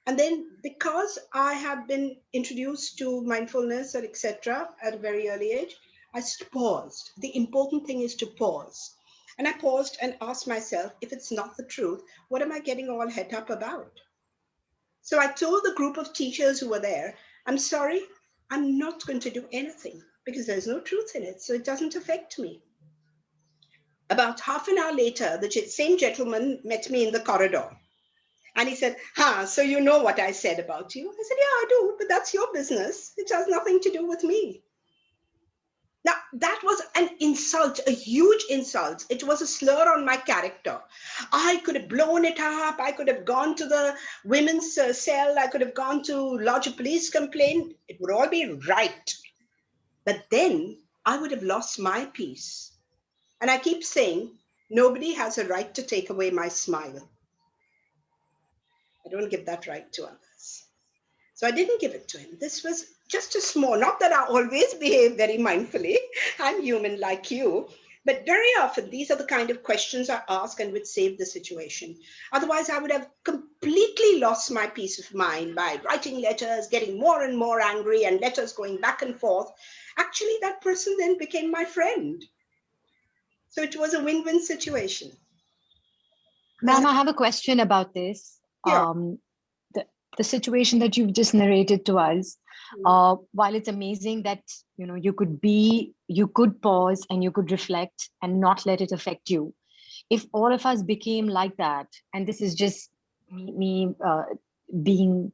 Speaker 3: And then because I have been introduced to mindfulness or etc. at a very early age, I paused. The important thing is to pause. And I paused and asked myself, if it's not the truth, what am I getting all het up about? So I told the group of teachers who were there, I'm sorry, I'm not going to do anything because there's no truth in it. So it doesn't affect me. About half an hour later, the same gentleman met me in the corridor. And he said, so you know what I said about you? I said, yeah, I do, but that's your business. It has nothing to do with me. That was an insult, a huge insult. It was a slur on my character. I could have blown it up. I could have gone to the women's cell. I could have gone to lodge a police complaint. It would all be right. But then I would have lost my peace. And I keep saying, nobody has a right to take away my smile. I don't give that right to others. So I didn't give it to him. This was just a small, not that I always behave very mindfully. I'm human like you. But very often, these are the kind of questions I ask and would save the situation. Otherwise, I would have completely lost my peace of mind by writing letters, getting more and more angry, and letters going back and forth. Actually, that person then became my friend. So it was a win-win situation.
Speaker 6: Ma'am, I have a question about this.
Speaker 3: Yeah.
Speaker 6: The situation that you've just narrated to us, while it's amazing that you could pause and you could reflect and not let it affect you. If all of us became like that, and this is just me being,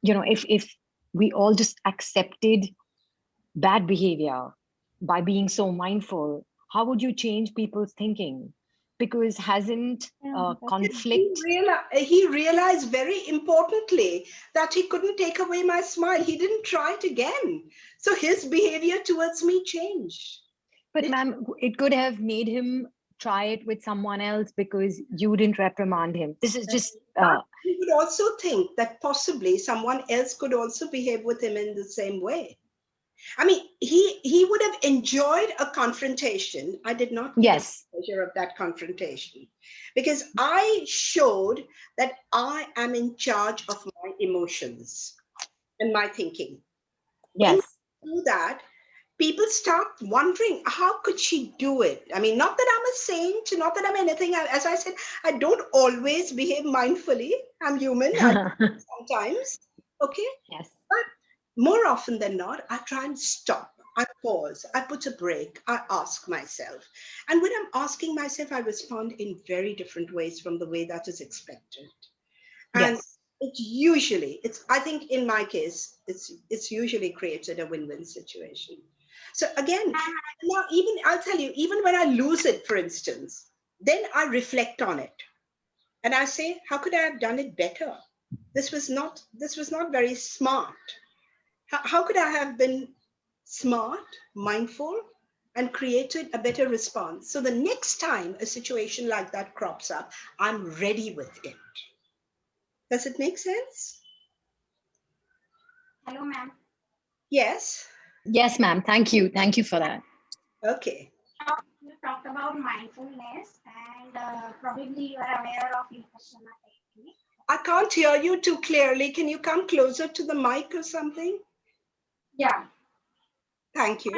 Speaker 6: if we all just accepted bad behavior by being so mindful, how would you change people's thinking? Because hasn't conflict...
Speaker 3: He realized very importantly that he couldn't take away my smile. He didn't try it again. So his behavior towards me changed.
Speaker 6: But ma'am, it could have made him try it with someone else because you didn't reprimand him. This is just...
Speaker 3: He would also think that possibly someone else could also behave with him in the same way. I mean, he would have enjoyed a confrontation. I did not get the pleasure of that confrontation because I showed that I am in charge of my emotions and my thinking.
Speaker 6: Yes.
Speaker 3: When you do that, people start wondering, how could she do it? I mean, not that I'm a saint, not that I'm anything. As I said, I don't always behave mindfully. I'm human. Sometimes. Okay.
Speaker 6: Yes.
Speaker 3: But more often than not, I try and stop. I pause. I put a break. I ask myself. And when I'm asking myself, I respond in very different ways from the way that is expected. And I think in my case, it's usually created a win-win situation. So again, now I'll tell you, even when I lose it, for instance, then I reflect on it. And I say, how could I have done it better? This was not very smart. How could I have been smart, mindful, and created a better response? So the next time a situation like that crops up, I'm ready with it. Does it make sense?
Speaker 8: Hello, ma'am.
Speaker 3: Yes.
Speaker 6: Yes, ma'am. Thank you. Thank you for that.
Speaker 3: Okay.
Speaker 8: You talked about mindfulness and probably you are aware of Vipassana technique.
Speaker 3: I can't hear you too clearly. Can you come closer to the mic or something?
Speaker 8: Yeah.
Speaker 3: Thank you.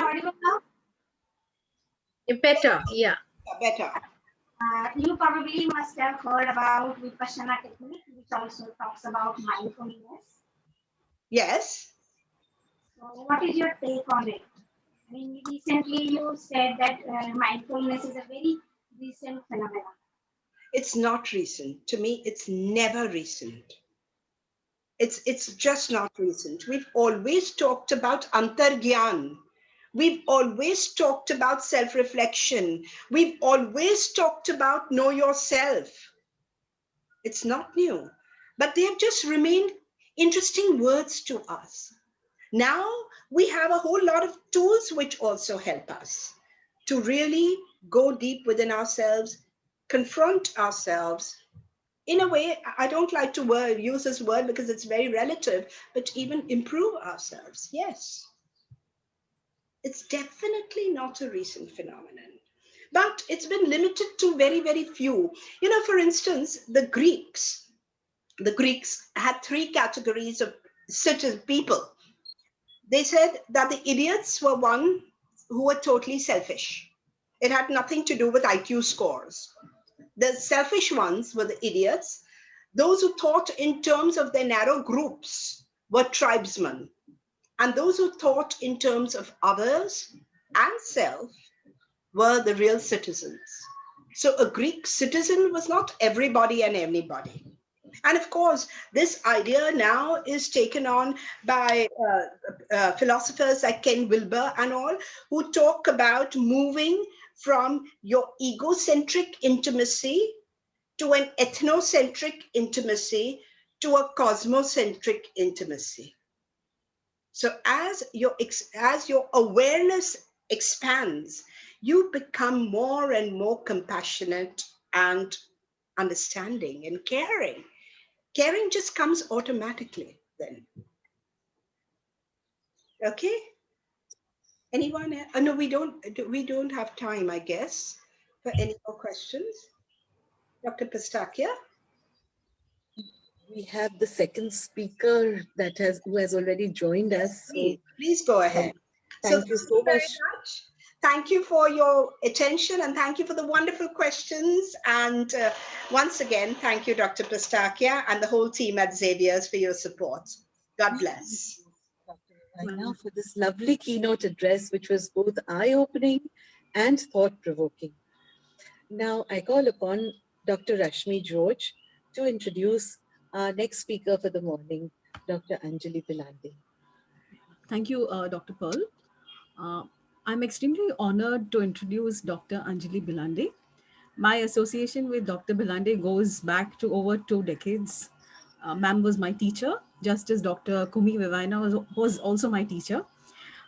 Speaker 4: Better, yeah.
Speaker 3: Better.
Speaker 8: You probably must have heard about Vipassana technique, which also talks about mindfulness.
Speaker 3: Yes.
Speaker 8: So what is your take on it? I mean, recently you said that mindfulness is a very recent phenomenon.
Speaker 3: It's not recent. To me, it's never recent. It's just not recent. We've always talked about antargyan. We've always talked about self-reflection. We've always talked about know yourself. It's not new, but they have just remained interesting words to us. Now we have a whole lot of tools which also help us to really go deep within ourselves, confront ourselves. In a way, I don't like to use this word because it's very relative, but even improve ourselves. Yes. It's definitely not a recent phenomenon, but it's been limited to very, very few. For instance, the Greeks had three categories of people. They said that the idiots were one who were totally selfish. It had nothing to do with IQ scores. The selfish ones were the idiots. Those who thought in terms of their narrow groups were tribesmen. And those who thought in terms of others and self were the real citizens. So a Greek citizen was not everybody and anybody. And of course, this idea now is taken on by philosophers like Ken Wilber and all, who talk about moving from your egocentric intimacy to an ethnocentric intimacy to a cosmocentric intimacy. So as your awareness expands, you become more and more compassionate and understanding and caring. Caring just comes automatically then. Okay? Anyone? No, we don't have time, I guess, for any more questions. Dr. Pastakia?
Speaker 2: We have the second speaker who has already joined us. So,
Speaker 3: please go ahead.
Speaker 2: Thank you so
Speaker 3: very
Speaker 2: much.
Speaker 3: Thank you for your attention and thank you for the wonderful questions. And once again, thank you, Dr. Pastakia and the whole team at Xavier's for your support. God bless.
Speaker 2: Now for this lovely keynote address, which was both eye-opening and thought-provoking. Now I call upon Dr. Rashmi George to introduce our next speaker for the morning, Dr. Anjali Bilandi.
Speaker 9: Thank you, Dr. Pearl. I'm extremely honored to introduce Dr. Anjali Bilandi. My association with Dr. Bilandi goes back to over 2 decades. Ma'am was my teacher, just as Dr. Coomi Vevaina was also my teacher.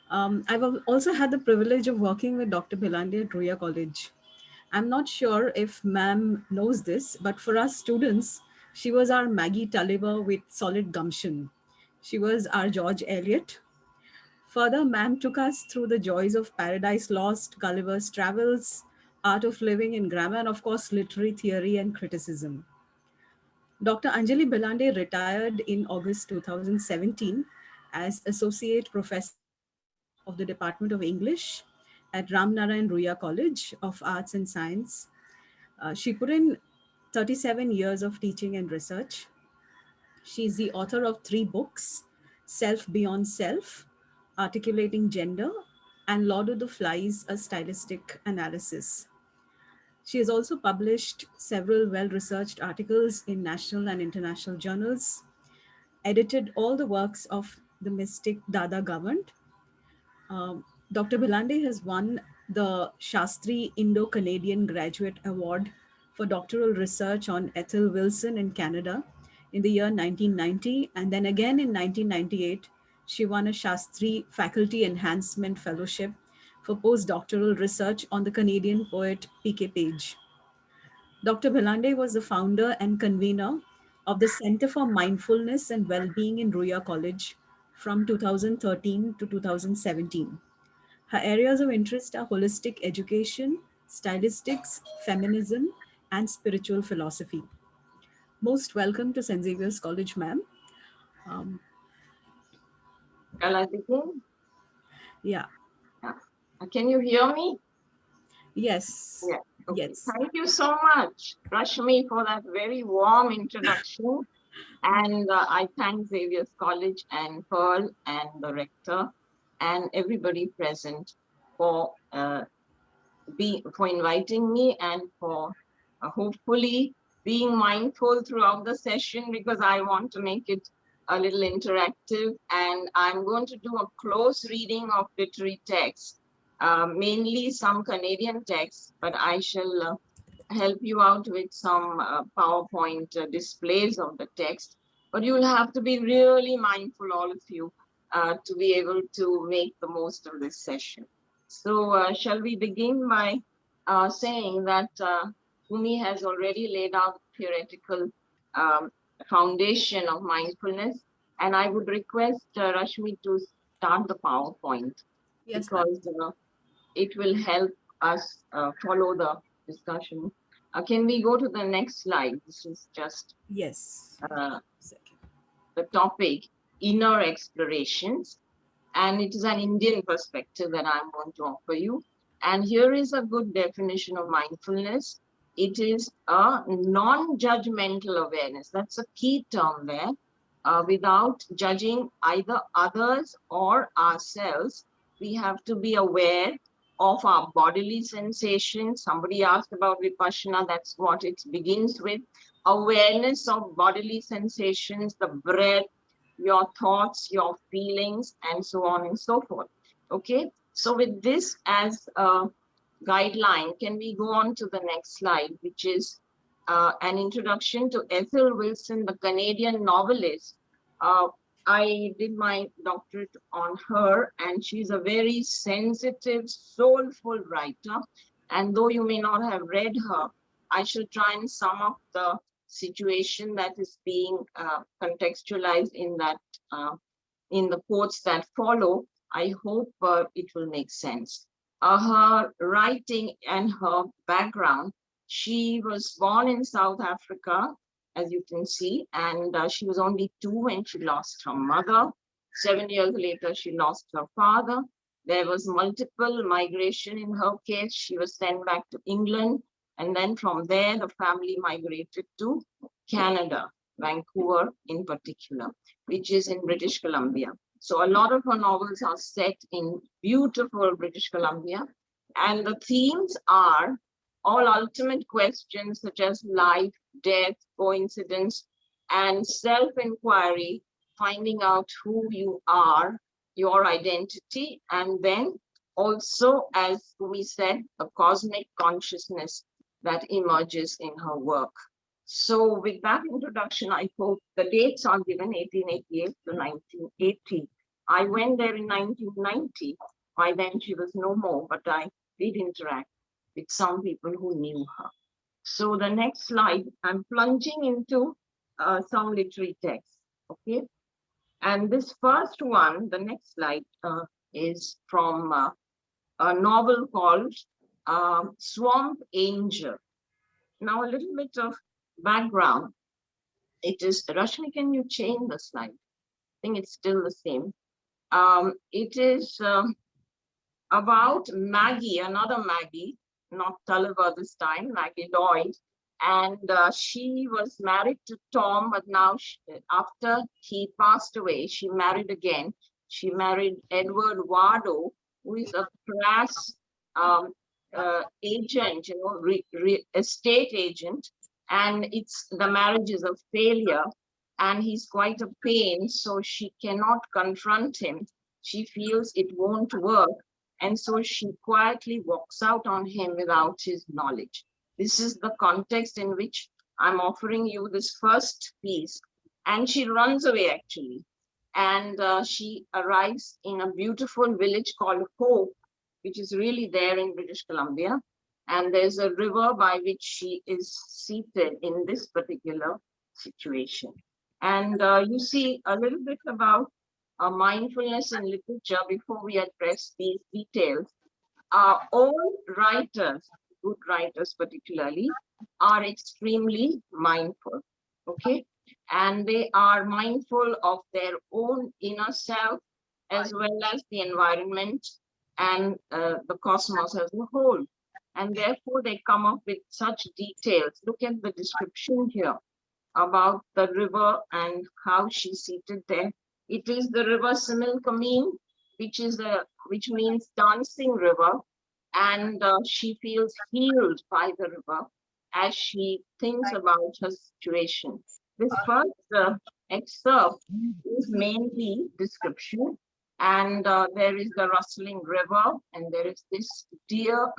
Speaker 9: I've also had the privilege of working with Dr. Bilandi at RUSA College. I'm not sure if ma'am knows this, but for us students, she was our Maggie Tulliver with solid gumption. She was our George Eliot. Further, ma'am took us through the joys of Paradise Lost, Gulliver's Travels, Art of Living in Grammar, and of course, literary theory and criticism. Dr. Anjali Bhelande retired in August 2017 as Associate Professor of the Department of English at Ramnarayan Ruya College of Arts and Science. She put in 37 years of teaching and research. She's the author of 3 books, Self Beyond Self, Articulating Gender, and Lord of the Flies, a Stylistic Analysis. She has also published several well-researched articles in national and international journals, edited all the works of the mystic Dada Governed. Dr. Bhelande has won the Shastri Indo-Canadian Graduate Award for doctoral research on Ethel Wilson in Canada in the year 1990, and then again in 1998, she won a Shastri Faculty Enhancement Fellowship for postdoctoral research on the Canadian poet P.K. Page. Dr. Bhelande was the founder and convener of the Center for Mindfulness and Wellbeing in RUSA College from 2013 to 2017. Her areas of interest are holistic education, stylistics, feminism, and spiritual philosophy. Most welcome to St. Xavier's College, ma'am.
Speaker 10: Shall I begin?
Speaker 9: Yeah.
Speaker 10: Can you hear me?
Speaker 9: Yes.
Speaker 10: Yeah. Okay.
Speaker 9: Yes.
Speaker 10: Thank you so much, Rashmi, for that very warm introduction. And I thank Xavier's College and Pearl and the rector and everybody present for inviting me and for hopefully being mindful throughout the session, because I want to make it a little interactive. And I'm going to do a close reading of literary texts, mainly some Canadian texts, but I shall help you out with some PowerPoint displays of the text. But you'll have to be really mindful, all of you, to be able to make the most of this session. So shall we begin by saying that Coomi has already laid out theoretical foundation of mindfulness, and I would request Rashmi to start the PowerPoint, yes, because it will help us follow the discussion. Can we go to the next slide? This is just
Speaker 9: yes.
Speaker 10: The topic, inner explorations, and it is an Indian perspective that I'm going to offer you. And here is a good definition of mindfulness. It is a non-judgmental awareness. That's a key term there. Without judging either others or ourselves, we have to be aware of our bodily sensations. Somebody asked about Vipassana, that's what it begins with. awareness of bodily sensations, the breath, your thoughts, your feelings, and so on and so forth. Okay, so with this as a guideline, can we go on to the next slide, which is an introduction to Ethel Wilson, the Canadian novelist. I did my doctorate on her, and she's a very sensitive, soulful writer. And though you may not have read her, I shall try and sum up the situation that is being contextualized in that in the quotes that follow. I hope it will make sense. Her writing and her background: she was born in South Africa, as you can see, and she was only 2 when she lost her mother. 7 years later, she lost her father. There was multiple migration in her case. She was sent back to England, and then from there, the family migrated to Canada, Vancouver in particular, which is in British Columbia. So a lot of her novels are set in beautiful British Columbia, and the themes are all ultimate questions such as life, death, coincidence, and self-inquiry, finding out who you are, your identity, and then also, as we said, a cosmic consciousness that emerges in her work. So with that introduction, I hope the dates are given 1888 to 1980. I went there in 1990. By then she was no more, but I did interact with some people who knew her. So the next slide, I'm plunging into some literary texts, okay? And this first one, the next slide, is from a novel called Swamp Angel. Now a little bit of background. It is, Rashmi, can you change the slide? I think it's still the same. It is about Maggie, another Maggie, not Tulliver this time, Maggie Lloyd. And she was married to Tom, but now after he passed away, she married again. She married Edward Wardo, who is a crass agent, you know, estate agent. And the marriage is a failure, and he's quite a pain, so she cannot confront him. She feels it won't work, and so she quietly walks out on him without his knowledge. This is the context in which I'm offering you this first piece. And she runs away, actually. And she arrives in a beautiful village called Hope, which is really there in British Columbia. And there's a river by which she is seated in this particular situation. And you see a little bit about mindfulness in literature before we address these details. All writers, good writers particularly, are extremely mindful, okay? And they are mindful of their own inner self, as well as the environment and the cosmos as a whole. And therefore, they come up with such details. Look at the description here about the river and how she's seated there. It is the river Similkameen, which means dancing river. And she feels healed by the river as she thinks about her situation. This first excerpt is mainly description. And there is the rustling river, and there is this deer,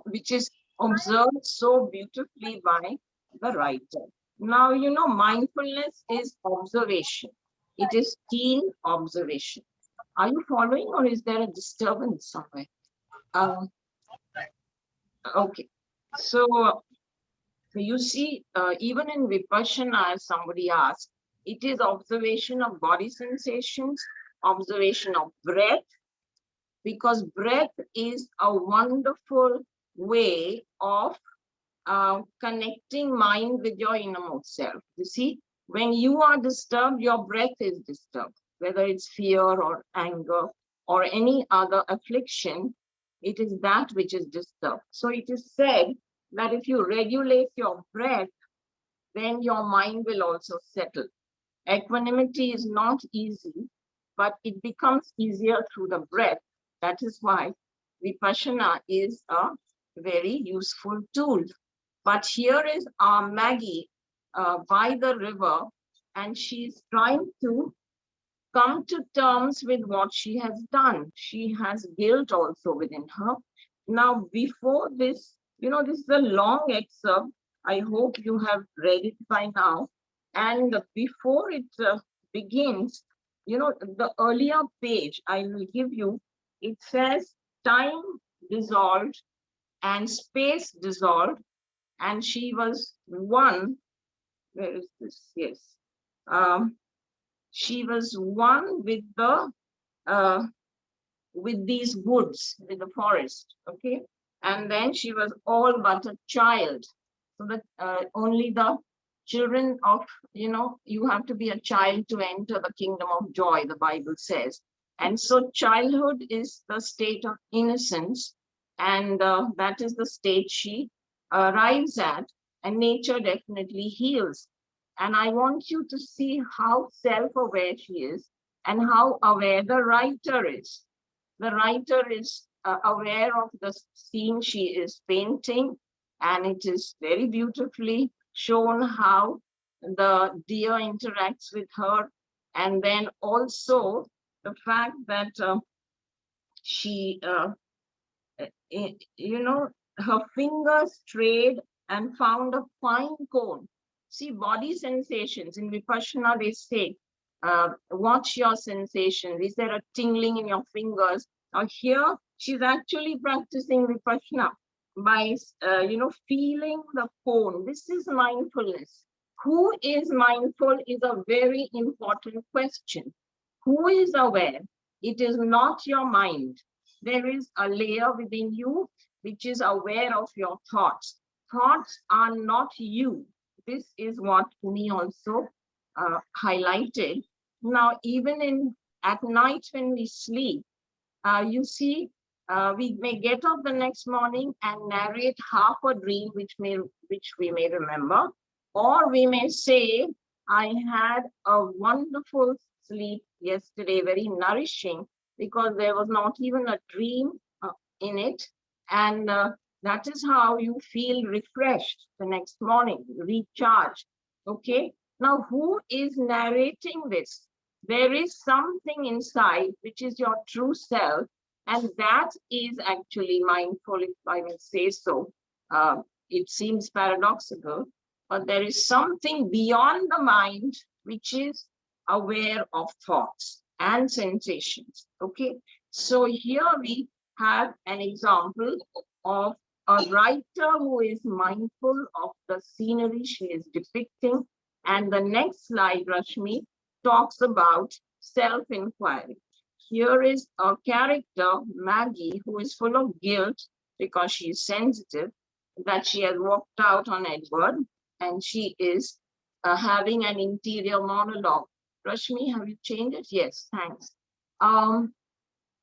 Speaker 10: which is observed so beautifully by the writer. Now, you know, mindfulness is observation. It is keen observation. Are you following, or is there a disturbance somewhere? Okay, so you see, even in Vipassana, as somebody asked, it is observation of body sensations, observation of breath, because breath is a wonderful way of connecting mind with your innermost self. You see, when you are disturbed, your breath is disturbed, whether it's fear or anger or any other affliction, it is that which is disturbed. So it is said that if you regulate your breath, then your mind will also settle. Equanimity is not easy, but it becomes easier through the breath. That is why Vipassana is a very useful tool. But here is our Maggie, by the river, and she's trying to come to terms with what she has done. She has guilt also within her. Now, before this, this is a long excerpt. I hope you have read it by now. And before it begins, the earlier page I will give you, it says time dissolved and space dissolved, and she was one. Where is this? Yes. She was one with these woods, with the forest, okay? And then she was all but a child. So that only the children of, you have to be a child to enter the kingdom of joy, the Bible says. And so childhood is the state of innocence, and that is the state she arrives at, and nature definitely heals. And I want you to see how self-aware she is and how aware the writer is. The writer is aware of the scene she is painting, and it is very beautifully shown how the deer interacts with her. And then also the fact that she, her fingers strayed and found a pine cone. See, body sensations in Vipassana, they say, watch your sensations. Is there a tingling in your fingers? Now here, she's actually practicing Vipassana by, feeling the cone. This is mindfulness. Who is mindful is a very important question. Who is aware? It is not your mind. There is a layer within you which is aware of your thoughts. Thoughts are not you. This is what Coomi also highlighted. Now, even at night when we sleep, you see, we may get up the next morning and narrate half a dream which we may remember, or we may say, I had a wonderful sleep yesterday, very nourishing, because there was not even a dream in it, and that is how you feel refreshed the next morning, recharged. Okay, now who is narrating this? There is something inside which is your true self, and that is actually mindful, if I may say so. It seems paradoxical, but there is something beyond the mind which is aware of thoughts and sensations. Okay, so here we have an example of a writer who is mindful of the scenery she is depicting. And the next slide, Rashmi, talks about self-inquiry. Here is a character, Maggie, who is full of guilt because she is sensitive, that she has walked out on Edward, and she is having an interior monologue. Rashmi, have you changed it? Yes, thanks.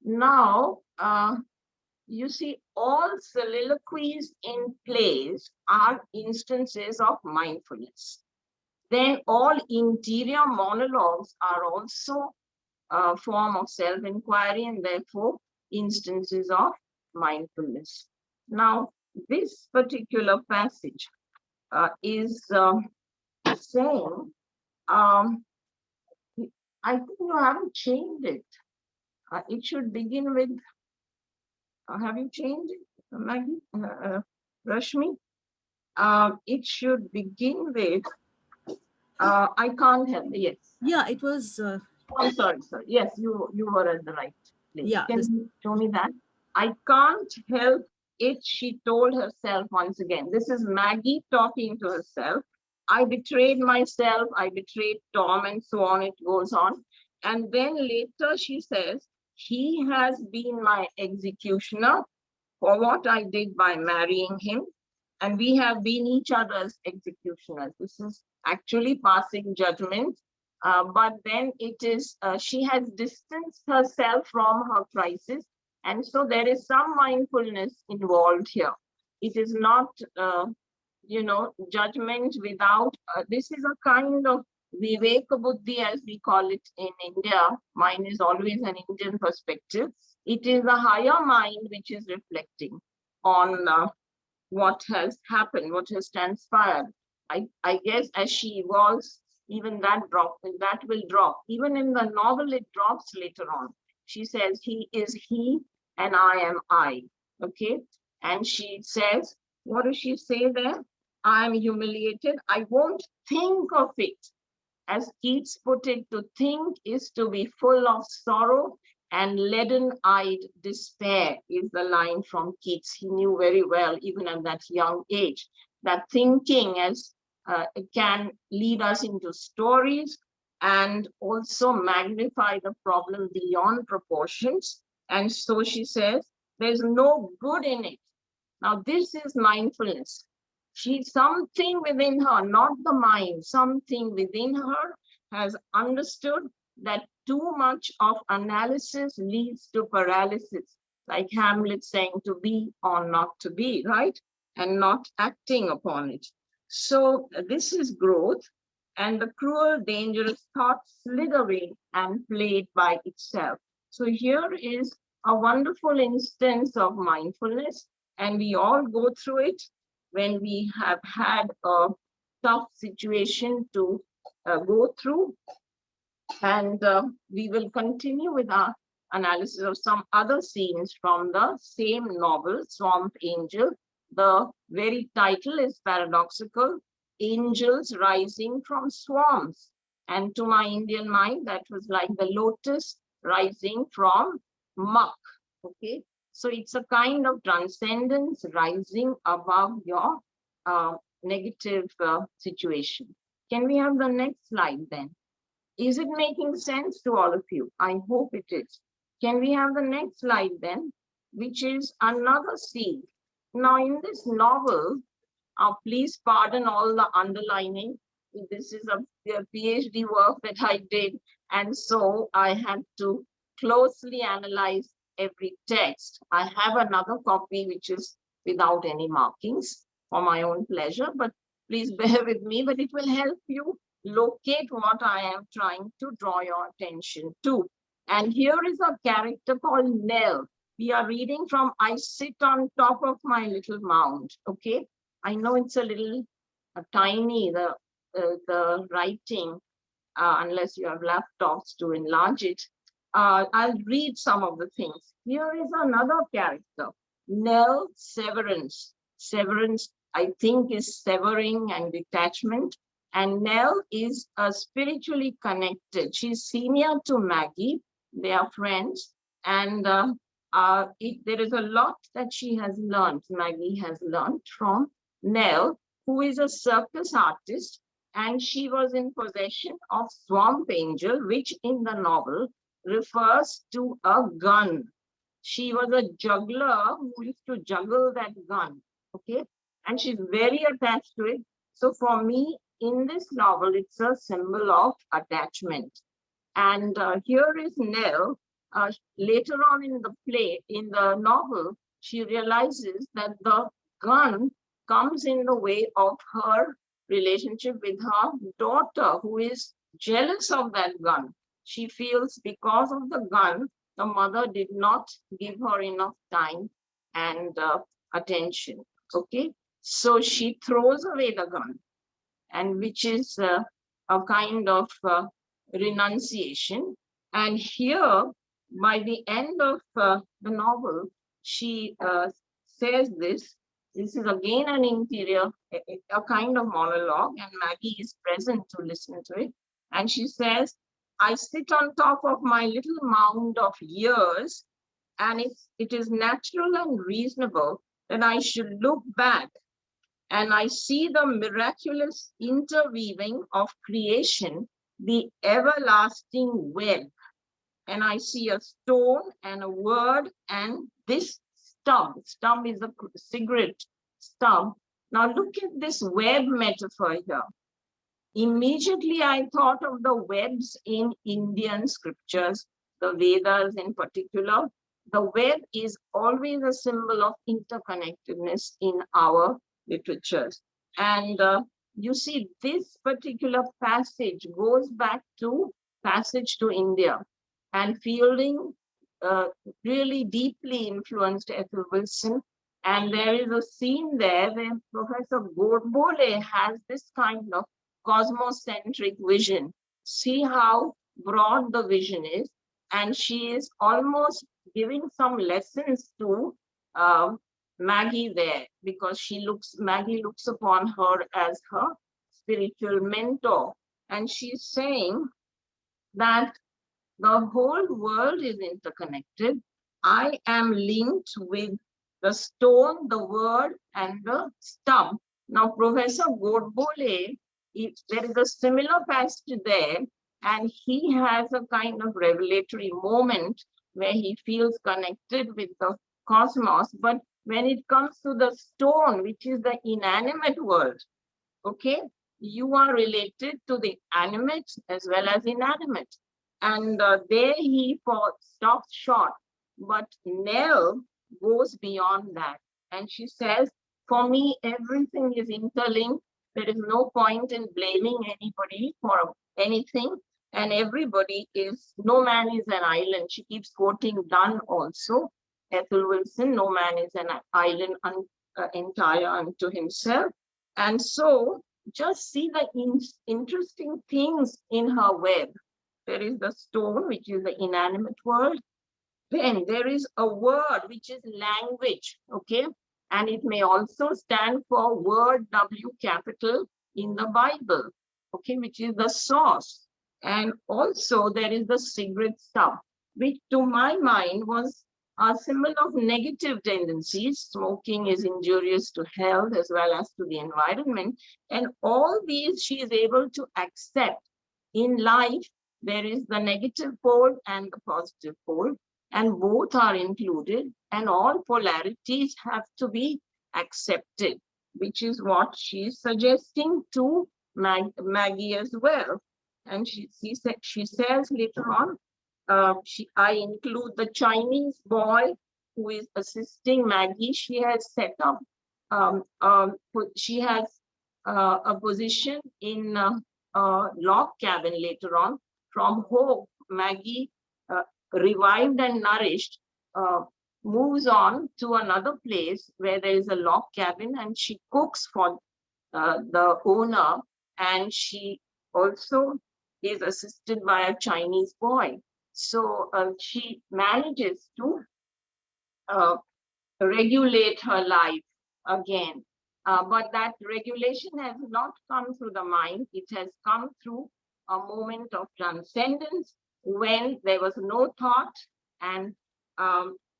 Speaker 10: Now, you see, all soliloquies in plays are instances of mindfulness. Then all interior monologues are also a form of self-inquiry, and therefore instances of mindfulness. Now, this particular passage is saying, I think you haven't changed it. It should begin with, have you changed it, Maggie? Rashmi? It should begin with, I can't help, yes.
Speaker 9: Yeah, it was.
Speaker 10: I'm sorry. Yes, you were at the right place.
Speaker 9: Yeah,
Speaker 10: Can you show me that? I can't help it, she told herself once again. This is Maggie talking to herself. I betrayed myself, I betrayed Tom, and so on, it goes on. And then later she says, he has been my executioner for what I did by marrying him, and we have been each other's executioners. This is actually passing judgment, but then it is, she has distanced herself from her crisis, and so there is some mindfulness involved here. It is not, judgment without, this is a kind of Viveka Buddhi, as we call it in India. Mine is always an Indian perspective. It is a higher mind which is reflecting on what has happened, what has transpired. I guess as she evolves, even that will drop. Even in the novel, it drops later on. She says, he is he and I am I. Okay. And she says, what does she say there? I am humiliated. I won't think of it. As Keats put it, to think is to be full of sorrow and leaden-eyed despair is the line from Keats. He knew very well, even at that young age, that thinking can lead us into stories and also magnify the problem beyond proportions. And so she says, there's no good in it. Now, this is mindfulness. Something within her, not the mind, something within her has understood that too much of analysis leads to paralysis, like Hamlet saying to be or not to be, right? And not acting upon it. So this is growth, and the cruel, dangerous thought slid away and played by itself. So here is a wonderful instance of mindfulness, and we all go through it when we have had a tough situation to go through. And we will continue with our analysis of some other scenes from the same novel, Swamp Angel. The very title is paradoxical, angels rising from swamps. And to my Indian mind, that was like the lotus rising from muck. Okay. So it's a kind of transcendence rising above your negative situation. Can we have the next slide then? Is it making sense to all of you? I hope it is. Can we have the next slide then, which is another scene. Now in this novel, please pardon all the underlining. This is a PhD work that I did. And so I had to closely analyze every text. I have another copy which is without any markings for my own pleasure, but please bear with me, but it will help you locate what I am trying to draw your attention to. And here is a character called Nell. We are reading from I Sit on Top of My Little Mound. Okay, I know it's a little tiny, the writing, unless you have laptops to enlarge it. I'll read some of the things. Here is another character, Nell Severance. Severance, I think, is severing and detachment. And Nell is spiritually connected. She's senior to Maggie. They are friends. And there is a lot that she has learned, Maggie has learned from Nell, who is a circus artist. And she was in possession of Swamp Angel, which in the novel refers to a gun. She was a juggler who used to juggle that gun. Okay. And she's very attached to it. So for me, in this novel, it's a symbol of attachment. And here is Nell. Later on in the play, in the novel, she realizes that the gun comes in the way of her relationship with her daughter, who is jealous of that gun. She feels because of the gun, the mother did not give her enough time and attention. Okay, so she throws away the gun, and which is a kind of renunciation. And here, by the end of the novel, she says this. This is again an interior, a kind of monologue, and Maggie is present to listen to it. And she says, I sit on top of my little mound of years, and it is natural and reasonable that I should look back and I see the miraculous interweaving of creation, the everlasting web. And I see a stone and a word and this stub. Stub is a cigarette stub. Now look at this web metaphor here. Immediately I thought of the webs in Indian scriptures, the Vedas in particular. The web is always a symbol of interconnectedness in our literatures. And you see, this particular passage goes back to Passage to India. And Fielding really deeply influenced Ethel Wilson. And there is a scene there where Professor Godot has this kind of cosmocentric vision. See how broad the vision is. And she is almost giving some lessons to Maggie there, because Maggie looks upon her as her spiritual mentor. And she's saying that the whole world is interconnected. I am linked with the stone, the word, and the stump. Now, Professor Godot, there is a similar passage there, and he has a kind of revelatory moment where he feels connected with the cosmos. But when it comes to the stone, which is the inanimate world, okay, you are related to the animate as well as inanimate. And there he stops short. But Nell goes beyond that. And she says, for me, everything is interlinked. There is no point in blaming anybody for anything. And everybody is, no man is an island. She keeps quoting Dunn also. Ethel Wilson, no man is an island entire unto himself. And so just see the interesting things in her web. There is the stone, which is the inanimate world. Then there is a word, which is language, okay? And it may also stand for word W capital in the Bible, okay, which is the source. And also there is the cigarette stub, which to my mind was a symbol of negative tendencies. Smoking is injurious to health as well as to the environment. And all these she is able to accept. In life, there is the negative pole and the positive pole, and both are included, and all polarities have to be accepted, which is what she's suggesting to Maggie as well. And she says later on, I include the Chinese boy who is assisting Maggie. She has set up, she has a position in a log cabin later on. From hope, Maggie, revived and nourished, moves on to another place where there is a log cabin, and she cooks for the owner, and she also is assisted by a Chinese boy. So she manages to regulate her life again. But that regulation has not come through the mind. It has come through a moment of transcendence when there was no thought. And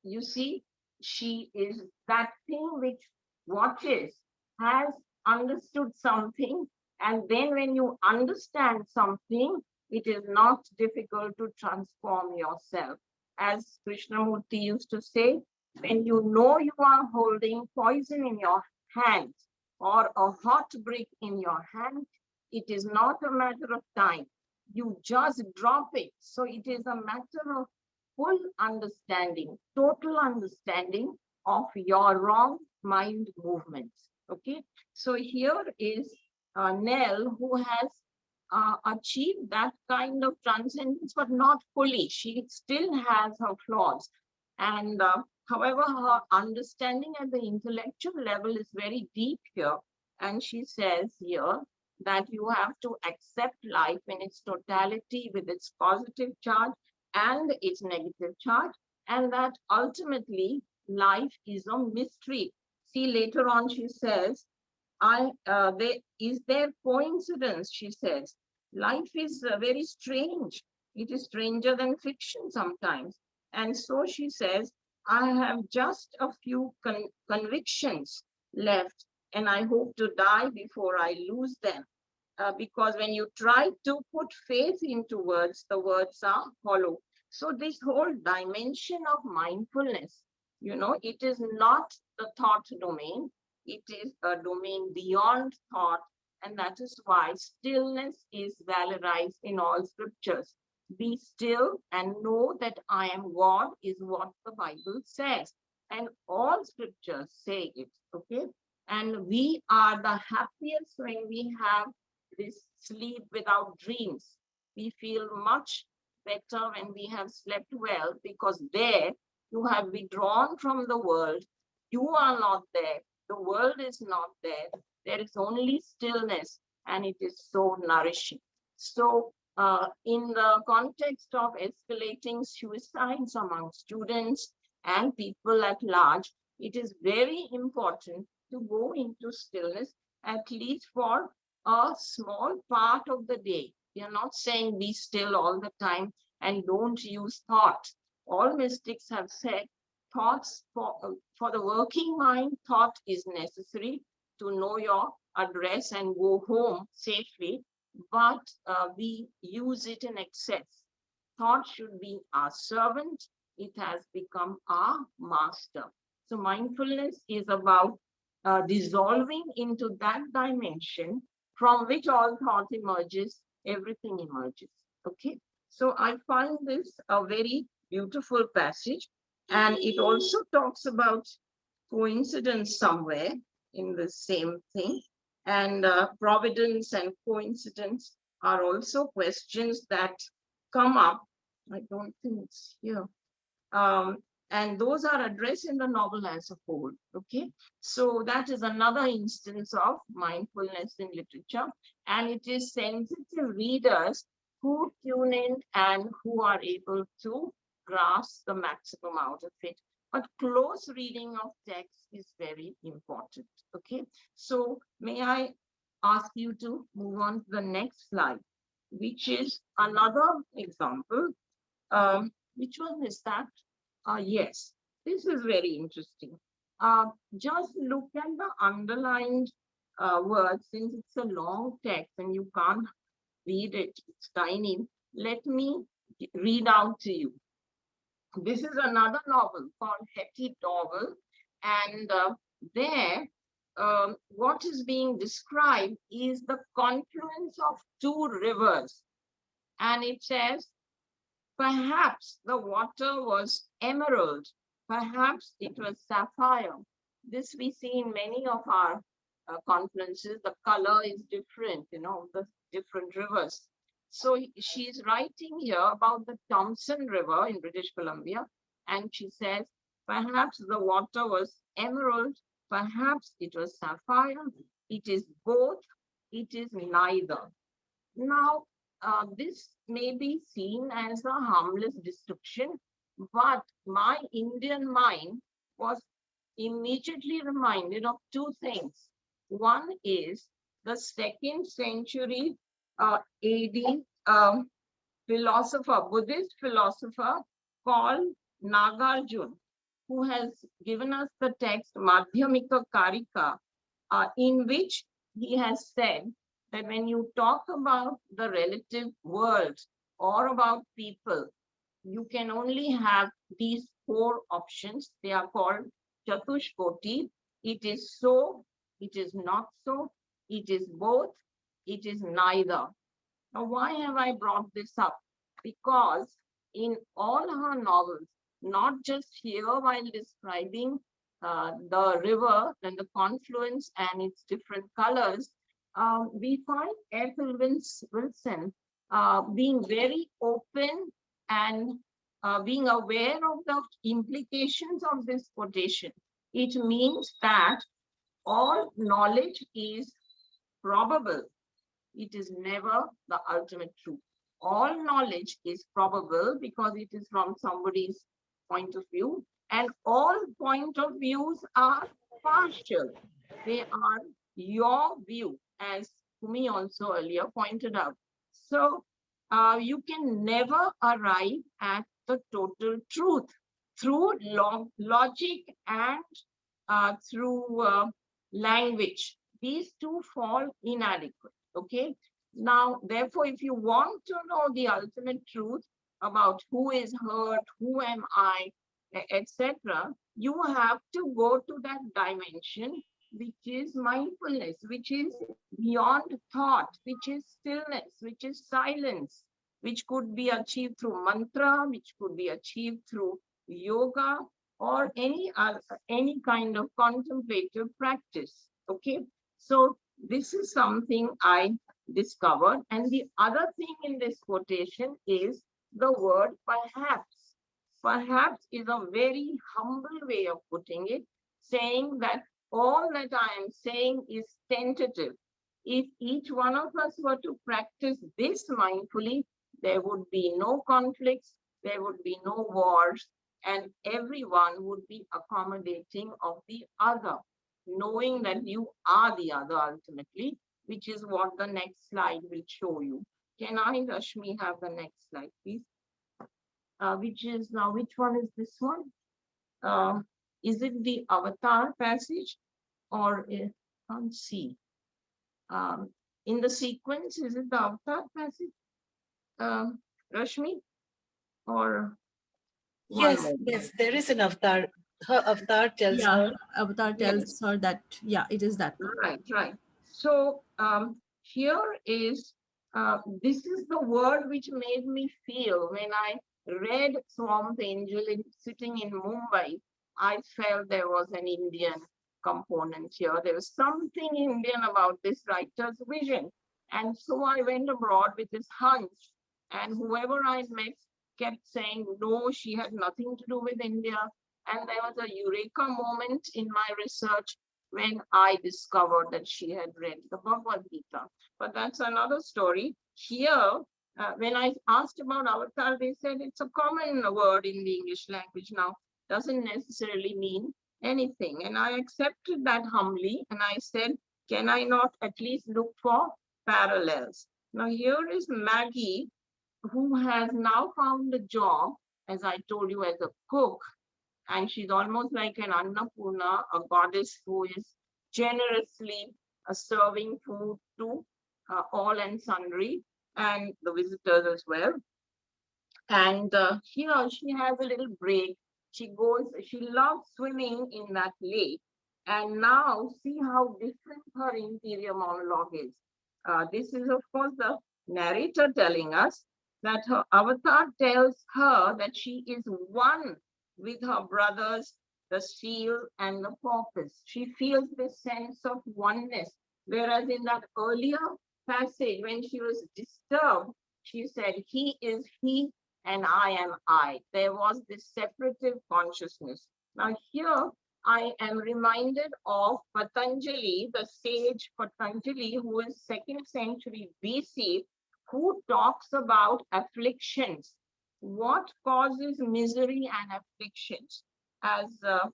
Speaker 10: you see, she is that thing which watches, has understood something. And then when you understand something, it is not difficult to transform yourself. As Krishnamurti used to say, when you know you are holding poison in your hand or a hot brick in your hand, it is not a matter of time. You just drop it. So it is a matter of full understanding, total understanding of your wrong mind movements. Okay. So here is Nell, who has achieved that kind of transcendence, but not fully. She still has her flaws. And however, her understanding at the intellectual level is very deep here. And she says here that you have to accept life in its totality with its positive charge and its negative charge, and that ultimately life is a mystery. See, later on she says, is there coincidence? She says, life is very strange. It is stranger than fiction sometimes. And so she says, I have just a few convictions left, and I hope to die before I lose them. Because when you try to put faith into words, the words are hollow. So this whole dimension of mindfulness, it is not the thought domain. It is a domain beyond thought. And that is why stillness is valorized in all scriptures. Be still and know that I am God is what the Bible says. And all scriptures say it, okay? And we are the happiest when we have this sleep without dreams. We feel much better when we have slept well, because there you have withdrawn from the world You are not there. The world is not there. There is only stillness, and it is so nourishing. So, in the context of escalating suicides among students and people at large, it is very important to go into stillness, at least for a small part of the day. We are not saying be still all the time and don't use thought. All mystics have said thoughts for the working mind, thought is necessary to know your address and go home safely, but we use it in excess. Thought should be our servant. It has become our master. So mindfulness is about dissolving into that dimension from which all thought emerges, everything emerges. Okay. So I find this a very beautiful passage. And it also talks about coincidence somewhere in the same thing. And providence and coincidence are also questions that come up. I don't think it's here. And those are addressed in the novel as a whole. Okay, so that is another instance of mindfulness in literature, and it is sensitive readers who tune in and who are able to grasp the maximum out of it. But close reading of text is very important. Okay, so may I ask you to move on to the next slide, which is another example. Which one is that? Yes, this is very interesting. Just look at the underlined words, since it's a long text and you can't read it, it's tiny. Let me read out to you. This is another novel called Hetty Novel, and there what is being described is the confluence of two rivers, and it says, perhaps the water was emerald, perhaps it was sapphire. This we see in many of our confluences. The color is different, the different rivers. So she's writing here about the Thompson River in British Columbia, and she says, perhaps the water was emerald, perhaps it was sapphire, it is both, it is neither. Now, this may be seen as a harmless description, but my Indian mind was immediately reminded of two things. One is the 2nd century AD philosopher, Buddhist philosopher called Nagarjuna, who has given us the text Madhyamika Karika, in which he has said that when you talk about the relative world or about people, you can only have these 4 options. They are called Chatushkoti. It is so, it is not so, it is both, it is neither. Now, why have I brought this up? Because in all her novels, not just here while describing the river and the confluence and its different colors, we find Ethel Wilson being very open and being aware of the implications of this quotation. It means that all knowledge is probable. It is never the ultimate truth. All knowledge is probable because it is from somebody's point of view, and all point of views are partial. They are your view, as Coomi also earlier pointed out. So you can never arrive at the total truth through logic and through language. These two fall inadequate. Okay. Now, therefore, if you want to know the ultimate truth about who is hurt, who am I, etc., you have to go to that dimension which is mindfulness, which is beyond thought, which is stillness, which is silence, which could be achieved through mantra, which could be achieved through yoga or any kind of contemplative practice. Okay, so this is something I discovered. And the other thing in this quotation is the word perhaps. Perhaps is a very humble way of putting it, saying that all that I am saying is tentative. If each one of us were to practice this mindfully, there would be no conflicts, there would be no wars, and everyone would be accommodating of the other, knowing that you are the other ultimately, which is what the next slide will show you. Can I, Rashmi, have the next slide, please? Which is now, which one is this one? Is it the avatar passage or I can't see? In the sequence, is it the avatar passage, Rashmi? Or
Speaker 2: Yes, yes, there is an avatar. Her avatar tells
Speaker 9: Yeah,
Speaker 2: her.
Speaker 9: Avatar tells her that, yeah, it is that one.
Speaker 10: Right, right. So here is, this is the word which made me feel when I read Swamp Angel sitting in Mumbai. I felt there was an Indian component here. There was something Indian about this writer's vision. And so I went abroad with this hunch, and whoever I met kept saying, no, she had nothing to do with India. And there was a eureka moment in my research when I discovered that she had read the Bhagavad Gita. But that's another story. Here, when I asked about avatar, they said it's a common word in the English language now, doesn't necessarily mean anything. And I accepted that humbly, and I said, can I not at least look for parallels? Now here is Maggie, who has now found a job, as I told you, as a cook. And she's almost like an Annapurna, a goddess who is generously serving food to all and sundry, and the visitors as well. And here she has a little break. She loves swimming in that lake. And now see how different her interior monologue is. This is, of course, the narrator telling us that her avatar tells her that she is one with her brothers, the seal and the porpoise. She feels this sense of oneness. Whereas in that earlier passage, when she was disturbed, she said, he is he and I am I. There was this separative consciousness. Now here, I am reminded of Patanjali, the sage Patanjali, who is 2nd century BC, who talks about afflictions. What causes misery and afflictions? As the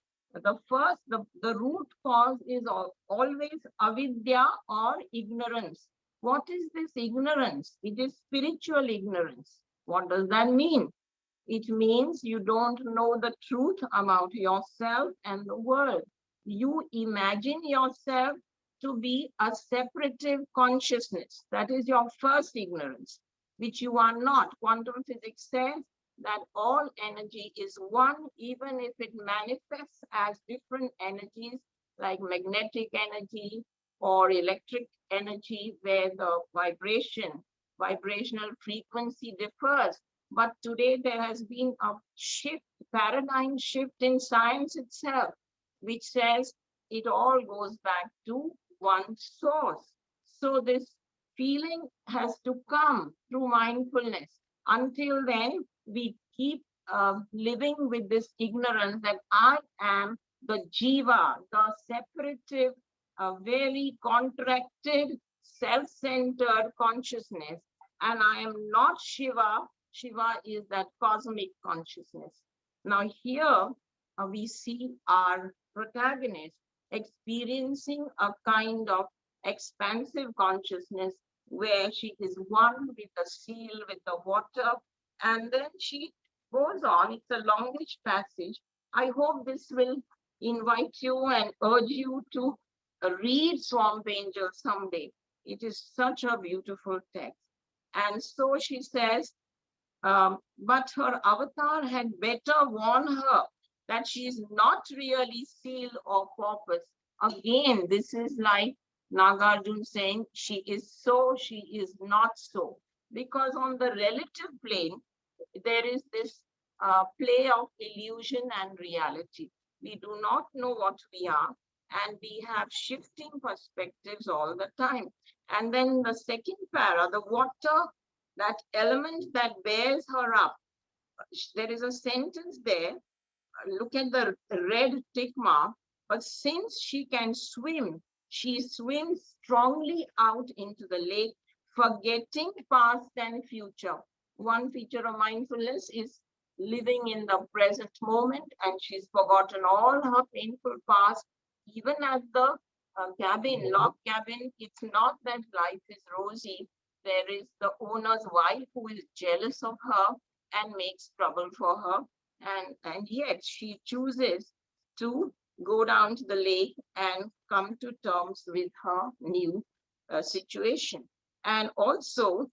Speaker 10: root cause is always avidya or ignorance. What is this ignorance? It is spiritual ignorance. What does that mean? It means you don't know the truth about yourself and the world. You imagine yourself to be a separative consciousness. That is your first ignorance, which you are not. Quantum physics says that all energy is one, even if it manifests as different energies like magnetic energy or electric energy, where the vibrational frequency differs. But today there has been a shift, paradigm shift in science itself, which says it all goes back to one source. So this feeling has to come through mindfulness. Until then, we keep living with this ignorance that I am the jiva, the separative, very contracted, self-centered consciousness. And I am not Shiva. Shiva is that cosmic consciousness. Now here we see our protagonist experiencing a kind of expansive consciousness where she is one with the seal, with the water, and then she goes on. It's a longish passage. I hope this will invite you and urge you to read Swamp Angel someday. It is such a beautiful text. And so she says, but her avatar had better warn her that she is not really seal or porpoise. Again, this is like Nagarjuna saying she is so, she is not so. Because on the relative plane, there is this play of illusion and reality. We do not know what we are, and we have shifting perspectives all the time. And then the second para, the water, that element that bears her up, there is a sentence there. Look at the red tick mark. But since she can swim, she swims strongly out into the lake, forgetting past and future. One feature of mindfulness is living in the present moment, and she's forgotten all her painful past. Even at the log cabin, it's not that life is rosy. There is the owner's wife who is jealous of her and makes trouble for her. And yet she chooses to go down to the lake and come to terms with her new situation. And also,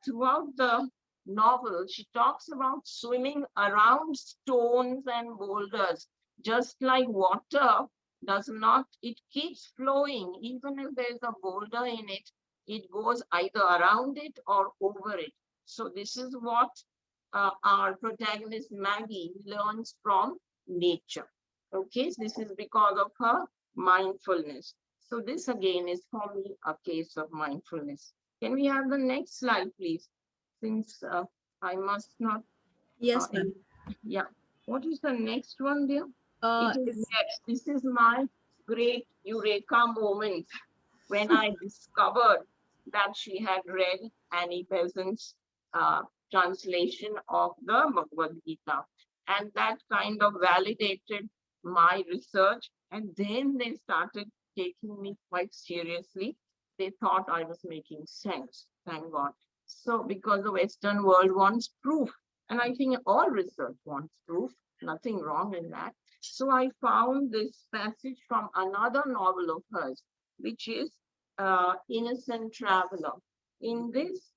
Speaker 10: throughout the novel, she talks about swimming around stones and boulders, just like water does not, it keeps flowing. Even if there's a boulder in it, it goes either around it or over it. So this is what our protagonist Maggie learns from nature. Okay, so this is because of her mindfulness. So this again is for me a case of mindfulness. Can we have the next slide, please? Since I must not.
Speaker 9: Yes, ma'am.
Speaker 10: Yeah. What is the next one, dear? It is
Speaker 9: It's
Speaker 10: next. This is my great eureka moment when I discovered that she had read Annie Besant's translation of the Bhagavad Gita. And that kind of validated my research. And then they started taking me quite seriously. They thought I was making sense, thank God. So, because the Western world wants proof, and I think all research wants proof, nothing wrong in that. So, I found this passage from another novel of hers, which is Innocent Traveler. In this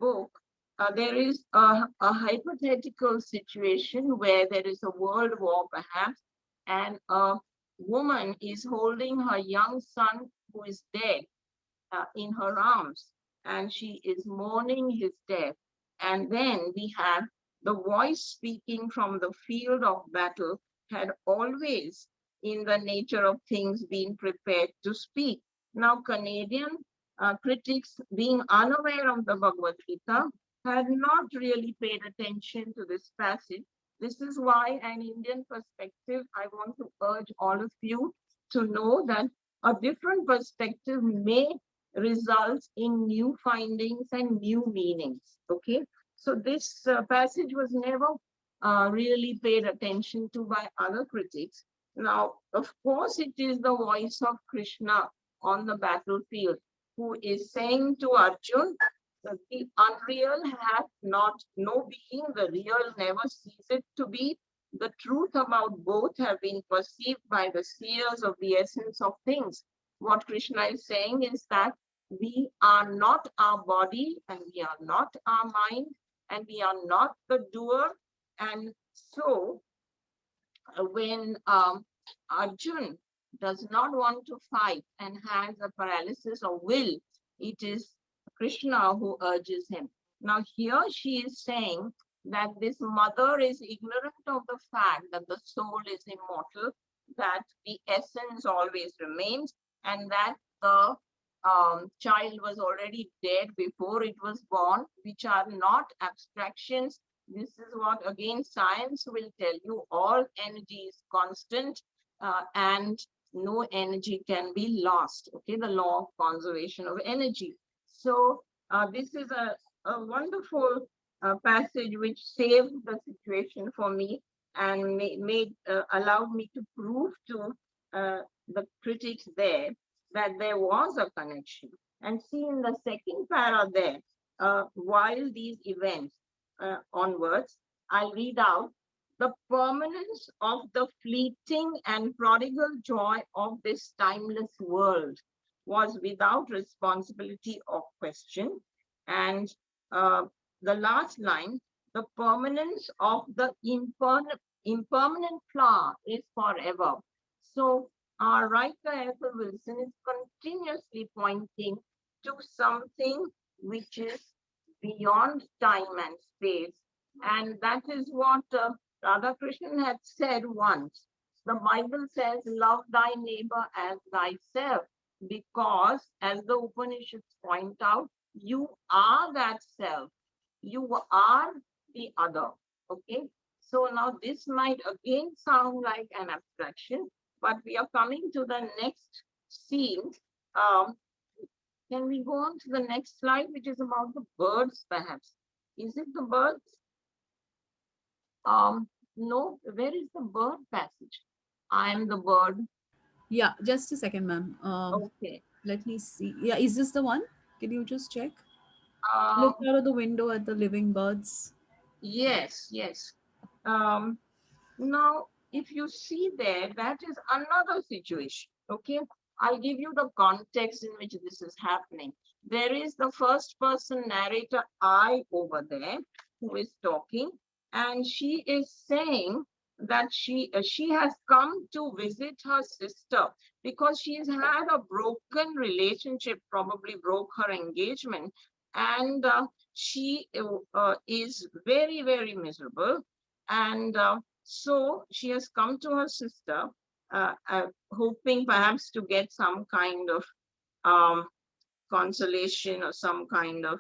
Speaker 10: book, there is a hypothetical situation where there is a world war, perhaps, and a woman is holding her young son who is dead in her arms, and she is mourning his death. And then we have the voice speaking from the field of battle had always, in the nature of things, been prepared to speak. Now, Canadian critics, being unaware of the Bhagavad Gita, had not really paid attention to this passage. This is why, an Indian perspective, I want to urge all of you to know that a different perspective may result in new findings and new meanings. Okay, so this passage was never really paid attention to by other critics. Now, of course, it is the voice of Krishna on the battlefield who is saying to Arjun that the unreal hath not no being, the real never ceases to be. The truth about both have been perceived by the seers of the essence of things. What Krishna is saying is that we are not our body and we are not our mind and we are not the doer. And so when Arjun does not want to fight and has a paralysis of will, it is Krishna who urges him. Now here she is saying that this mother is ignorant of the fact that the soul is immortal, that the essence always remains, and that the child was already dead before it was born, which are not abstractions. This is what, again, science will tell you. All energy is constant and no energy can be lost. Okay, the law of conservation of energy. So this is a wonderful passage which saved the situation for me and allowed me to prove to the critics there that there was a connection. And see in the second para there, while these events onwards, I'll read out the permanence of the fleeting and prodigal joy of this timeless world was without responsibility or question. And the last line, the permanence of the impermanent flower is forever. So our writer Ethel Wilson is continuously pointing to something which is beyond time and space. And that is what Radhakrishnan had said once. The Bible says, love thy neighbor as thyself, because, as the Upanishads point out, you are that self. You are the other. Okay. So now this might again sound like an abstraction, but we are coming to the next scene. Um, can we go on to the next slide, which is about the birds, perhaps? Is it the birds? No, where is the bird passage? I am the bird.
Speaker 9: Yeah, just a second, ma'am.
Speaker 10: Okay.
Speaker 9: Let me see. Yeah, is this the one? Can you just check?
Speaker 10: Um,
Speaker 9: Look out of the window at the living birds.
Speaker 10: yes, yes. Um, Now, if you see there, that is another situation. Okay, I'll give you the context in which this is happening. There is the first person narrator, I, over there, who is talking, and she is saying that she has come to visit her sister because she has had a broken relationship, probably broke her engagement, and she is very, very miserable. And so she has come to her sister, hoping perhaps to get some kind of um, consolation or some kind of,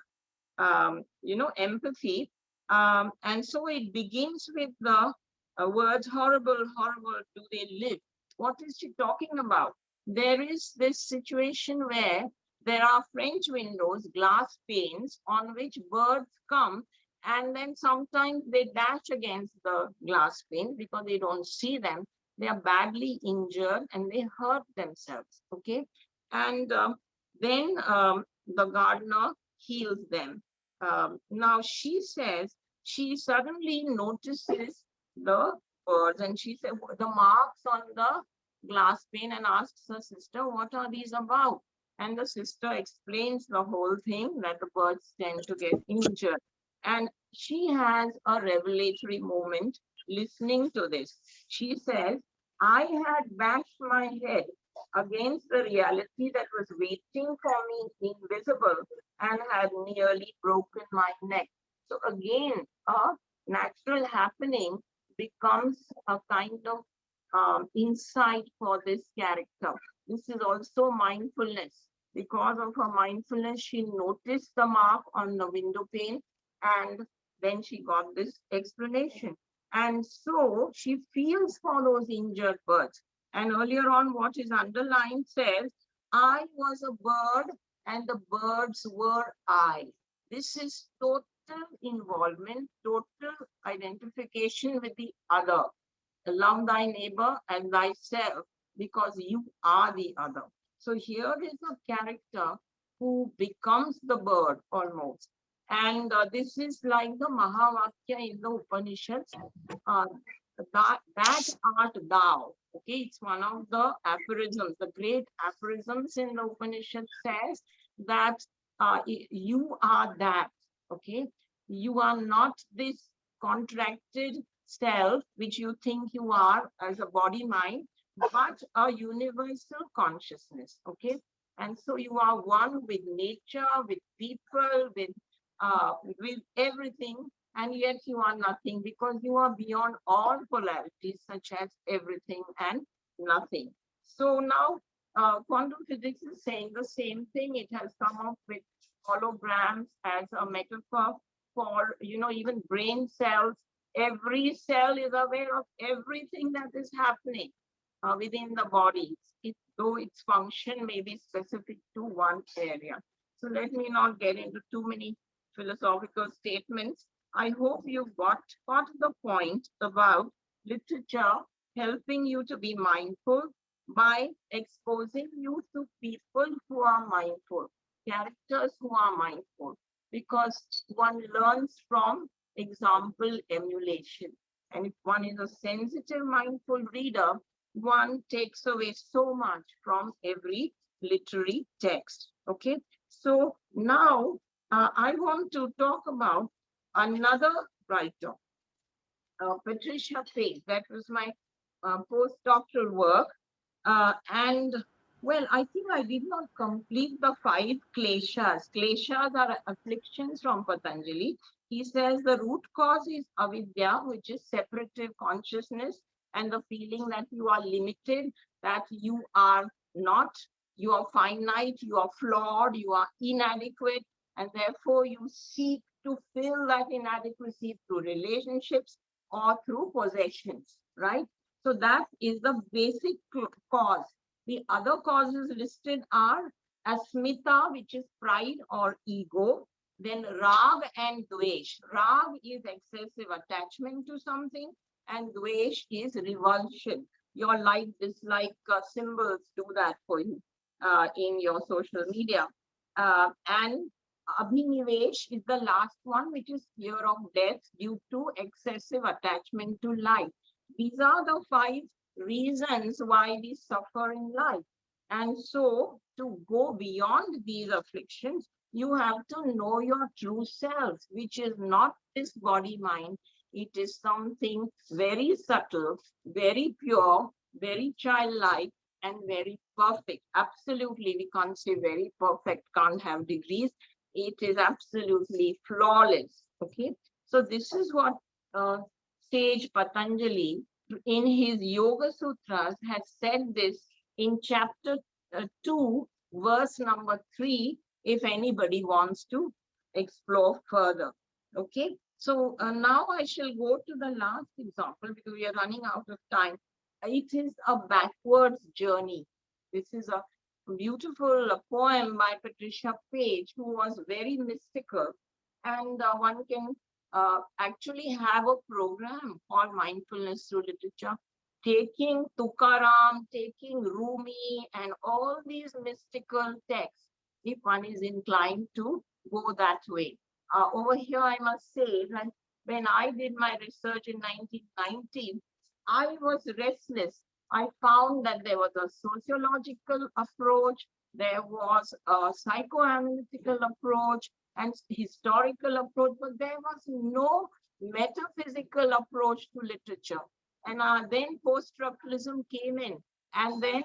Speaker 10: empathy. And so it begins with the words, horrible, horrible, do they live? What is she talking about? There is this situation where there are French windows, glass panes, on which birds come, and then sometimes they dash against the glass pane because they don't see them. They are badly injured and they hurt themselves. Okay. And then the gardener heals them. Now she says she suddenly notices the birds, and she said the marks on the glass pane, and asks her sister, what are these about? And the sister explains the whole thing, that the birds tend to get injured. And she has a revelatory moment listening to this. She says, I had bashed my head against the reality that was waiting for me invisible and had nearly broken my neck. So again, a natural happening becomes a kind of insight for this character. This is also mindfulness. Because of her mindfulness, she noticed the mark on the window pane, and then she got this explanation. And so she feels for those injured birds. And earlier on, what is underlined says, I was a bird and the birds were I. This is total involvement, total identification with the other. Love thy neighbor as thyself, because you are the other. So here is a character who becomes the bird almost. And this is like the Mahavakya in the Upanishads. Uh, that art thou. Okay, it's one of the aphorisms. The great aphorisms in the Upanishad says that you are that. Okay, you are not this contracted self which you think you are as a body mind, but a universal consciousness. Okay, and so you are one with nature, with people, with everything, and yet you are nothing because you are beyond all polarities, such as everything and nothing. So now quantum physics is saying the same thing. It has come up with holograms as a metaphor for, even brain cells. Every cell is aware of everything that is happening within the body, though its function may be specific to one area. So let me not get into too many philosophical statements. I hope you've got the point about literature helping you to be mindful by exposing you to people who are mindful, characters who are mindful, because one learns from example emulation. And if one is a sensitive, mindful reader, one takes away so much from every literary text. Okay, so now I want to talk about another writer, Patricia Faith. That was my postdoctoral work. And well, I think I did not complete the 5 kleshas. Kleshas are afflictions from Patanjali. He says the root cause is avidya, which is separative consciousness, and the feeling that you are limited, that you are not, you are finite, you are flawed, you are inadequate, and therefore you seek to fill that inadequacy through relationships, or through possessions, right? So that is the basic cause. The other causes listed are asmita, which is pride or ego, then rag and dvesh. Rag is excessive attachment to something, and dvesh is revulsion. Your like, dislike symbols do that for you in your social media. And abhinivesh is the last one, which is fear of death due to excessive attachment to life. These are the 5 reasons why we suffer in life. And so to go beyond these afflictions, you have to know your true self, which is not this body mind. It is something very subtle, very pure, very childlike, and very perfect. Absolutely, we can't say very perfect, can't have degrees. It is absolutely flawless. Okay, so this is what sage Patanjali in his Yoga Sutras has said this in chapter 2, verse number 3, if anybody wants to explore further. Okay, so now I shall go to the last example because we are running out of time. It is a backwards journey. This is a beautiful poem by Patricia Page, who was very mystical, and one can actually have a program called Mindfulness Through Literature, taking Tukaram, taking Rumi, and all these mystical texts, if one is inclined to go that way. Over here, I must say that when I did my research in 1990, I was restless. I found that there was a sociological approach, there was a psychoanalytical approach, and historical approach, but there was no metaphysical approach to literature. And then post-structuralism came in, and then,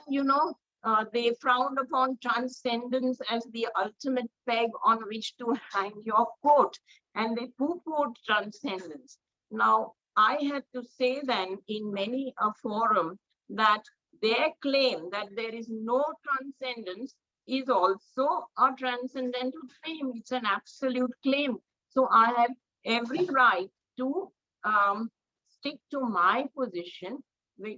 Speaker 10: they frowned upon transcendence as the ultimate peg on which to hang your coat, and they poo-pooed transcendence. Now, I had to say then in many a forum that their claim that there is no transcendence is also a transcendental claim. It's an absolute claim. So I have every right to stick to my position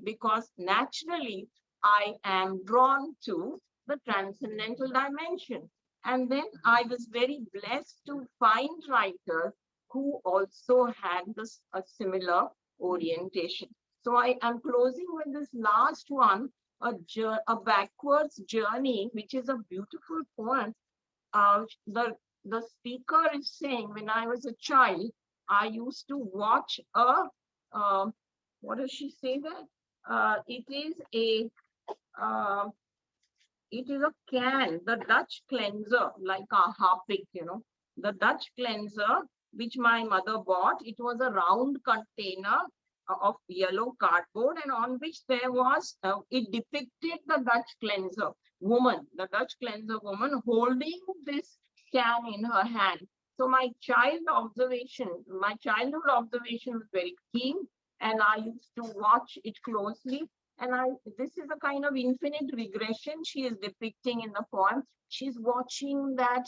Speaker 10: because naturally I am drawn to the transcendental dimension. And then I was very blessed to find writers who also had this a similar orientation. So I am closing with this last one, a backwards journey, which is a beautiful poem. The speaker is saying, when I was a child, I used to watch what does she say that? It is a can, the Dutch cleanser, like a Harpic, the Dutch cleanser, which my mother bought. It was a round container of yellow cardboard, and on which there was, it depicted the Dutch cleanser woman, the Dutch cleanser woman holding this can in her hand. So my childhood observation was very keen, and I used to watch it closely. And this is a kind of infinite regression she is depicting in the poem. She's watching that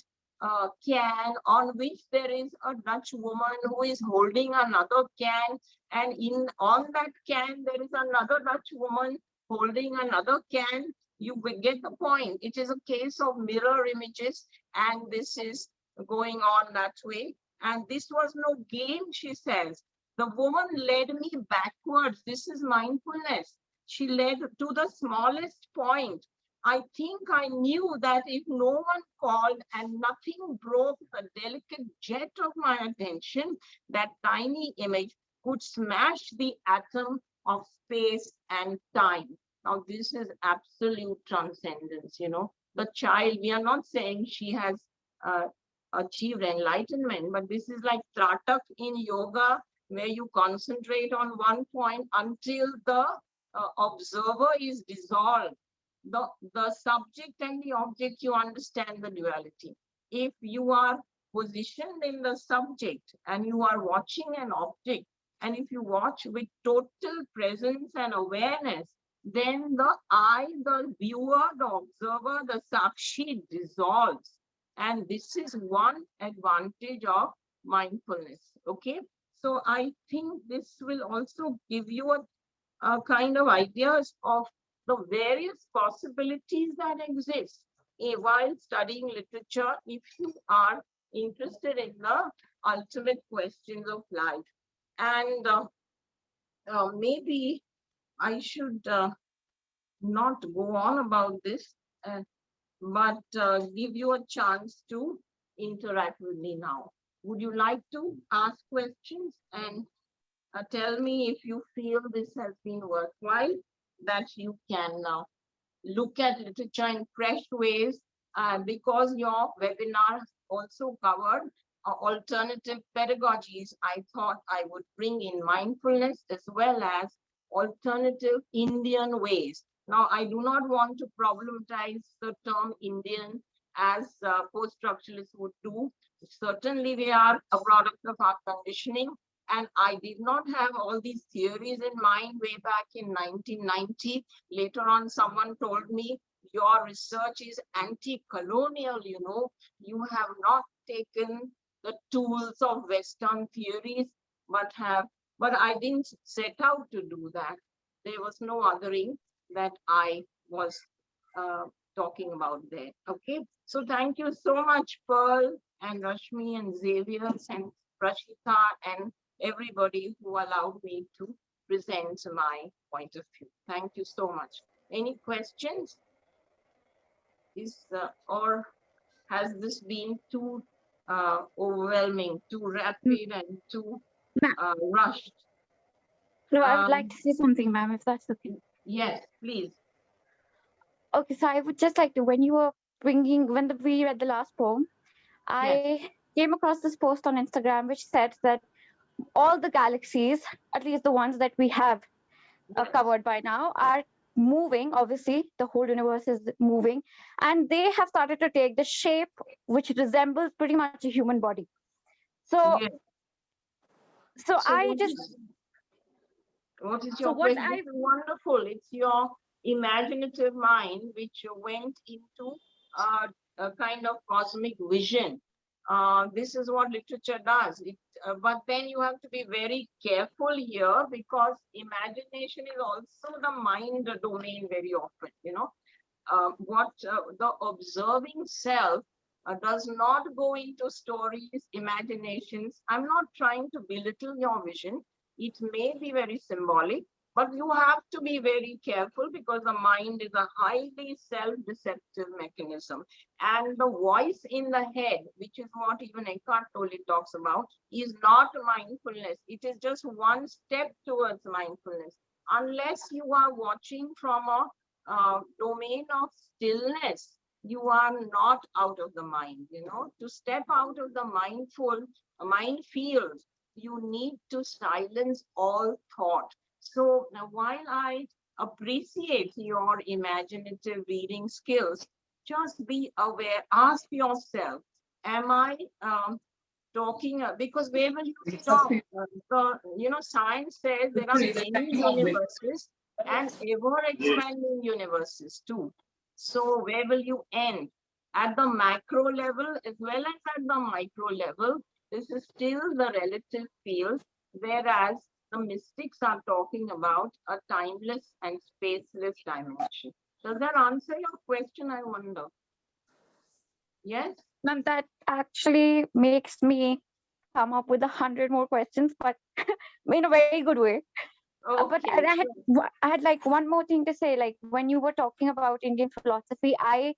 Speaker 10: can on which there is a Dutch woman who is holding another can, and on that can there is another Dutch woman holding another can. You get the point. It is a case of mirror images, and this is going on that way. And this was no game, she says. The woman led me backwards. This is mindfulness. She led to the smallest point. I think I knew that if no one called and nothing broke the delicate jet of my attention, that tiny image could smash the atom of space and time. Now, this is absolute transcendence, The child, we are not saying she has achieved enlightenment, but this is like Tratak in yoga, where you concentrate on one point until the observer is dissolved. The subject and the object, you understand the duality. If you are positioned in the subject and you are watching an object, and if you watch with total presence and awareness, then the I, the viewer, the observer, the sakshi dissolves. And this is one advantage of mindfulness. Okay. So I think this will also give you a kind of ideas of the various possibilities that exist while studying literature if you are interested in the ultimate questions of life. And maybe I should not go on about this, but give you a chance to interact with me now. Would you like to ask questions and tell me if you feel this has been worthwhile, that you can now look at literature in fresh ways, because your webinar also covered alternative pedagogies. I thought I would bring in mindfulness as well as alternative Indian ways. Now, I do not want to problematize the term Indian as post-structuralists would do. Certainly, we are a product of our conditioning, and I did not have all these theories in mind way back in 1990. Later on, someone told me, your research is anti-colonial, you know. You have not taken the tools of Western theories, but I didn't set out to do that. There was no othering that I was talking about there. Okay, so thank you so much, Pearl and Rashmi and Xavier and Rashita and everybody who allowed me to present my point of view. Thank you so much. Any questions? Or has this been too overwhelming, too rapid, and too rushed?
Speaker 7: No, I would like to say something, ma'am, if that's okay.
Speaker 10: Yes, please.
Speaker 7: Okay, so I would just like to, when you were we read the last poem, I came across this post on Instagram which said that all the galaxies, at least the ones that we have covered by now, are moving. Obviously, the whole universe is moving, and they have started to take the shape which resembles pretty much a human body. So,
Speaker 10: What is your question? It's wonderful. It's your imaginative mind which went into a kind of cosmic vision. This is what literature does. But then you have to be very careful here, because imagination is also the mind domain very often. You know, the observing self does not go into stories, imaginations. I'm not trying to belittle your vision. It may be very symbolic, but you have to be very careful, because the mind is a highly self-deceptive mechanism. And the voice in the head, which is what even Eckhart Tolle talks about, is not mindfulness. It is just one step towards mindfulness. Unless you are watching from a domain of stillness, you are not out of the mind. You know, to step out of the mind field, you need to silence all thought. So now, while I appreciate your imaginative reading skills, just be aware, ask yourself, am I talking, because where will you stop? Science says there are many universes and ever expanding universes too. So where will you end? At the macro level as well as at the micro level, this is still the relative field, whereas the mystics are talking about a timeless and spaceless dimension. Does that answer your question, I wonder? Yes?
Speaker 7: Ma'am, that actually makes me come up with 100 more questions, but in a very good way.
Speaker 10: Okay,
Speaker 7: but I had like one more thing to say. Like, when you were talking about Indian philosophy, I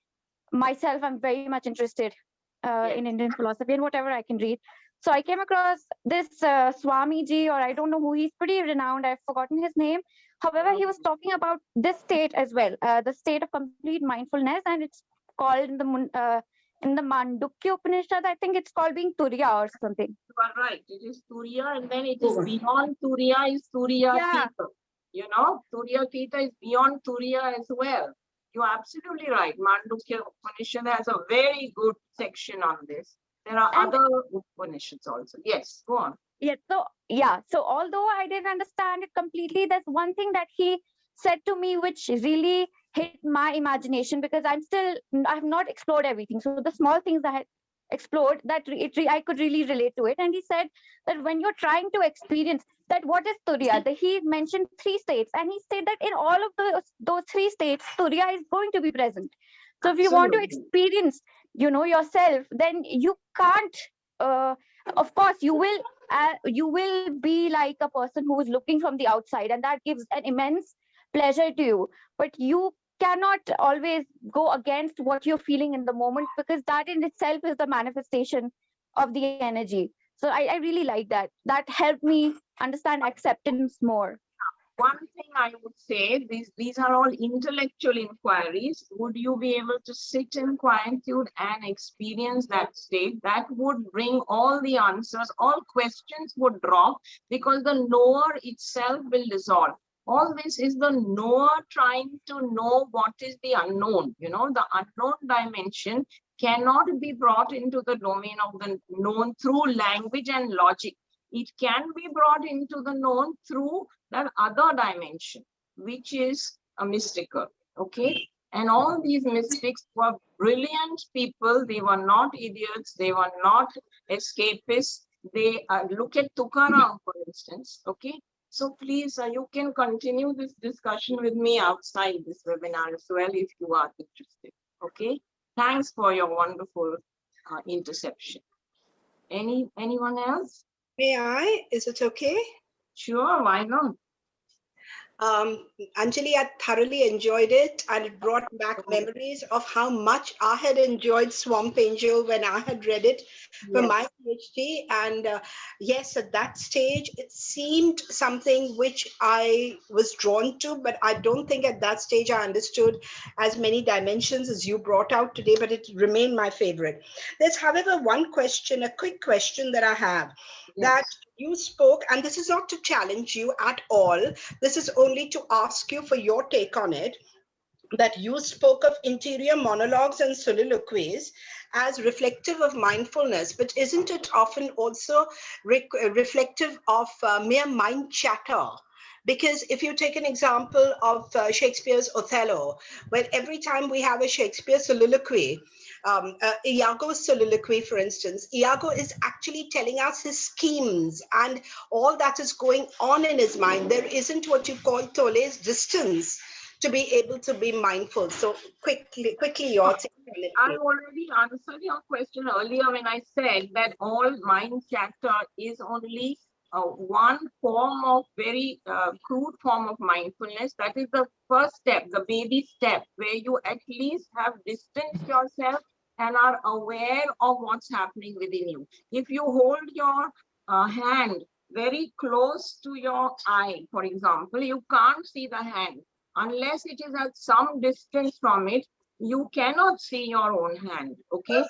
Speaker 7: myself am very much interested in Indian philosophy and whatever I can read. So I came across this Swamiji, or I don't know who, he's pretty renowned. I've forgotten his name. However, he was talking about this state as well, the state of complete mindfulness, and it's called in the Mandukya Upanishad, I think it's called being Turiya or something.
Speaker 10: You are right. It is Turiya, and then it is beyond Turiya is Turiya Tita. You know, Turiya Tita is beyond Turiya as well. You're absolutely right. Mandukya Upanishad has a very good section on this. There are other Upanishads also. Yes, go on.
Speaker 7: So although I didn't understand it completely, there's one thing that he said to me which really hit my imagination, because I have not explored everything. So the small things that explored that I could really relate to it. And he said that when you're trying to experience that, what is Turiya? He mentioned 3 states, and he said that in all of those 3 states, Turiya is going to be present. So if you want to
Speaker 10: Absolutely.
Speaker 7: experience, yourself, then you can't. Of course, you will be like a person who is looking from the outside, and that gives an immense pleasure to you. But you cannot always go against what you're feeling in the moment, because that in itself is the manifestation of the energy. So I really like that. That helped me understand acceptance more.
Speaker 10: One thing I would say, these are all intellectual inquiries. Would you be able to sit in quietude and experience that state? That would bring all the answers, all questions would drop, because the knower itself will dissolve. All this is the knower trying to know what is the unknown. The unknown dimension cannot be brought into the domain of the known through language and logic. It can be brought into the known through that other dimension, which is a mystical, okay? And all these mystics were brilliant people. They were not idiots. They were not escapists. They look at Tukaram, for instance, okay? So please, you can continue this discussion with me outside this webinar as well, if you are interested, okay? Thanks for your wonderful interception. Anyone else?
Speaker 3: May I? Is it okay?
Speaker 10: Sure, why not?
Speaker 3: Anjali, I thoroughly enjoyed it, and it brought back memories of how much I had enjoyed Swamp Angel when I had read it for my PhD. And yes, at that stage, it seemed something which I was drawn to, but I don't think at that stage I understood as many dimensions as you brought out today, but it remained my favorite. There's, however, one question, a quick question that I have, that you spoke, and this is not to challenge you at all, this is only to ask you for your take on it, that you spoke of interior monologues and soliloquies as reflective of mindfulness, but isn't it often also reflective of mere mind chatter? Because if you take an example of Shakespeare's Othello, where every time we have a Shakespeare soliloquy, Iago's soliloquy, for instance, Iago is actually telling us his schemes and all that is going on in his mind. There isn't what you call Tolle's distance to be able to be mindful. So quickly, your take on it.
Speaker 10: I already answered your question earlier when I said that all mind chatter is only one form of very crude form of mindfulness. That is the first step, the baby step, where you at least have distanced yourself and are aware of what's happening within you. If you hold your hand very close to your eye, for example, you can't see the hand. Unless it is at some distance from it, you cannot see your own hand, okay?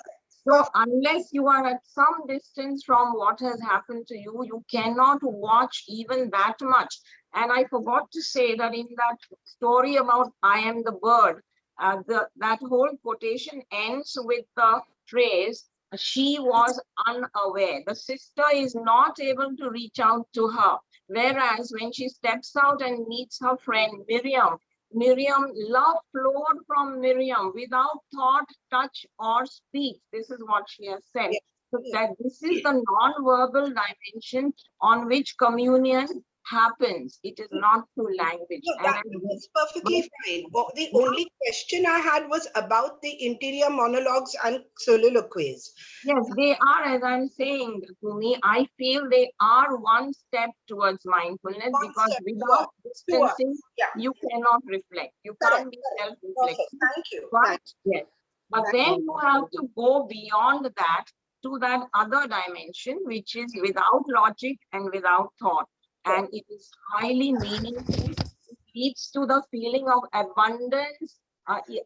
Speaker 10: So unless you are at some distance from what has happened to you, you cannot watch even that much. And I forgot to say that in that story about I am the bird, that whole quotation ends with the phrase, she was unaware. The sister is not able to reach out to her. Whereas when she steps out and meets her friend Miriam, love flowed from Miriam without thought, touch, or speech. This is what she has said. So that this is the non-verbal dimension on which communion happens. It is not through language.
Speaker 3: No, that's perfectly fine. The only question I had was about the interior monologues and soliloquies.
Speaker 10: Yes, they are, as I'm saying, Coomi, I feel they are one step towards mindfulness, because without distancing, you cannot reflect. You can't be self-reflective.
Speaker 3: Thank you.
Speaker 10: But then you have to go beyond that to that other dimension, which is without logic and without thought. And it is highly meaningful. It leads to the feeling of abundance,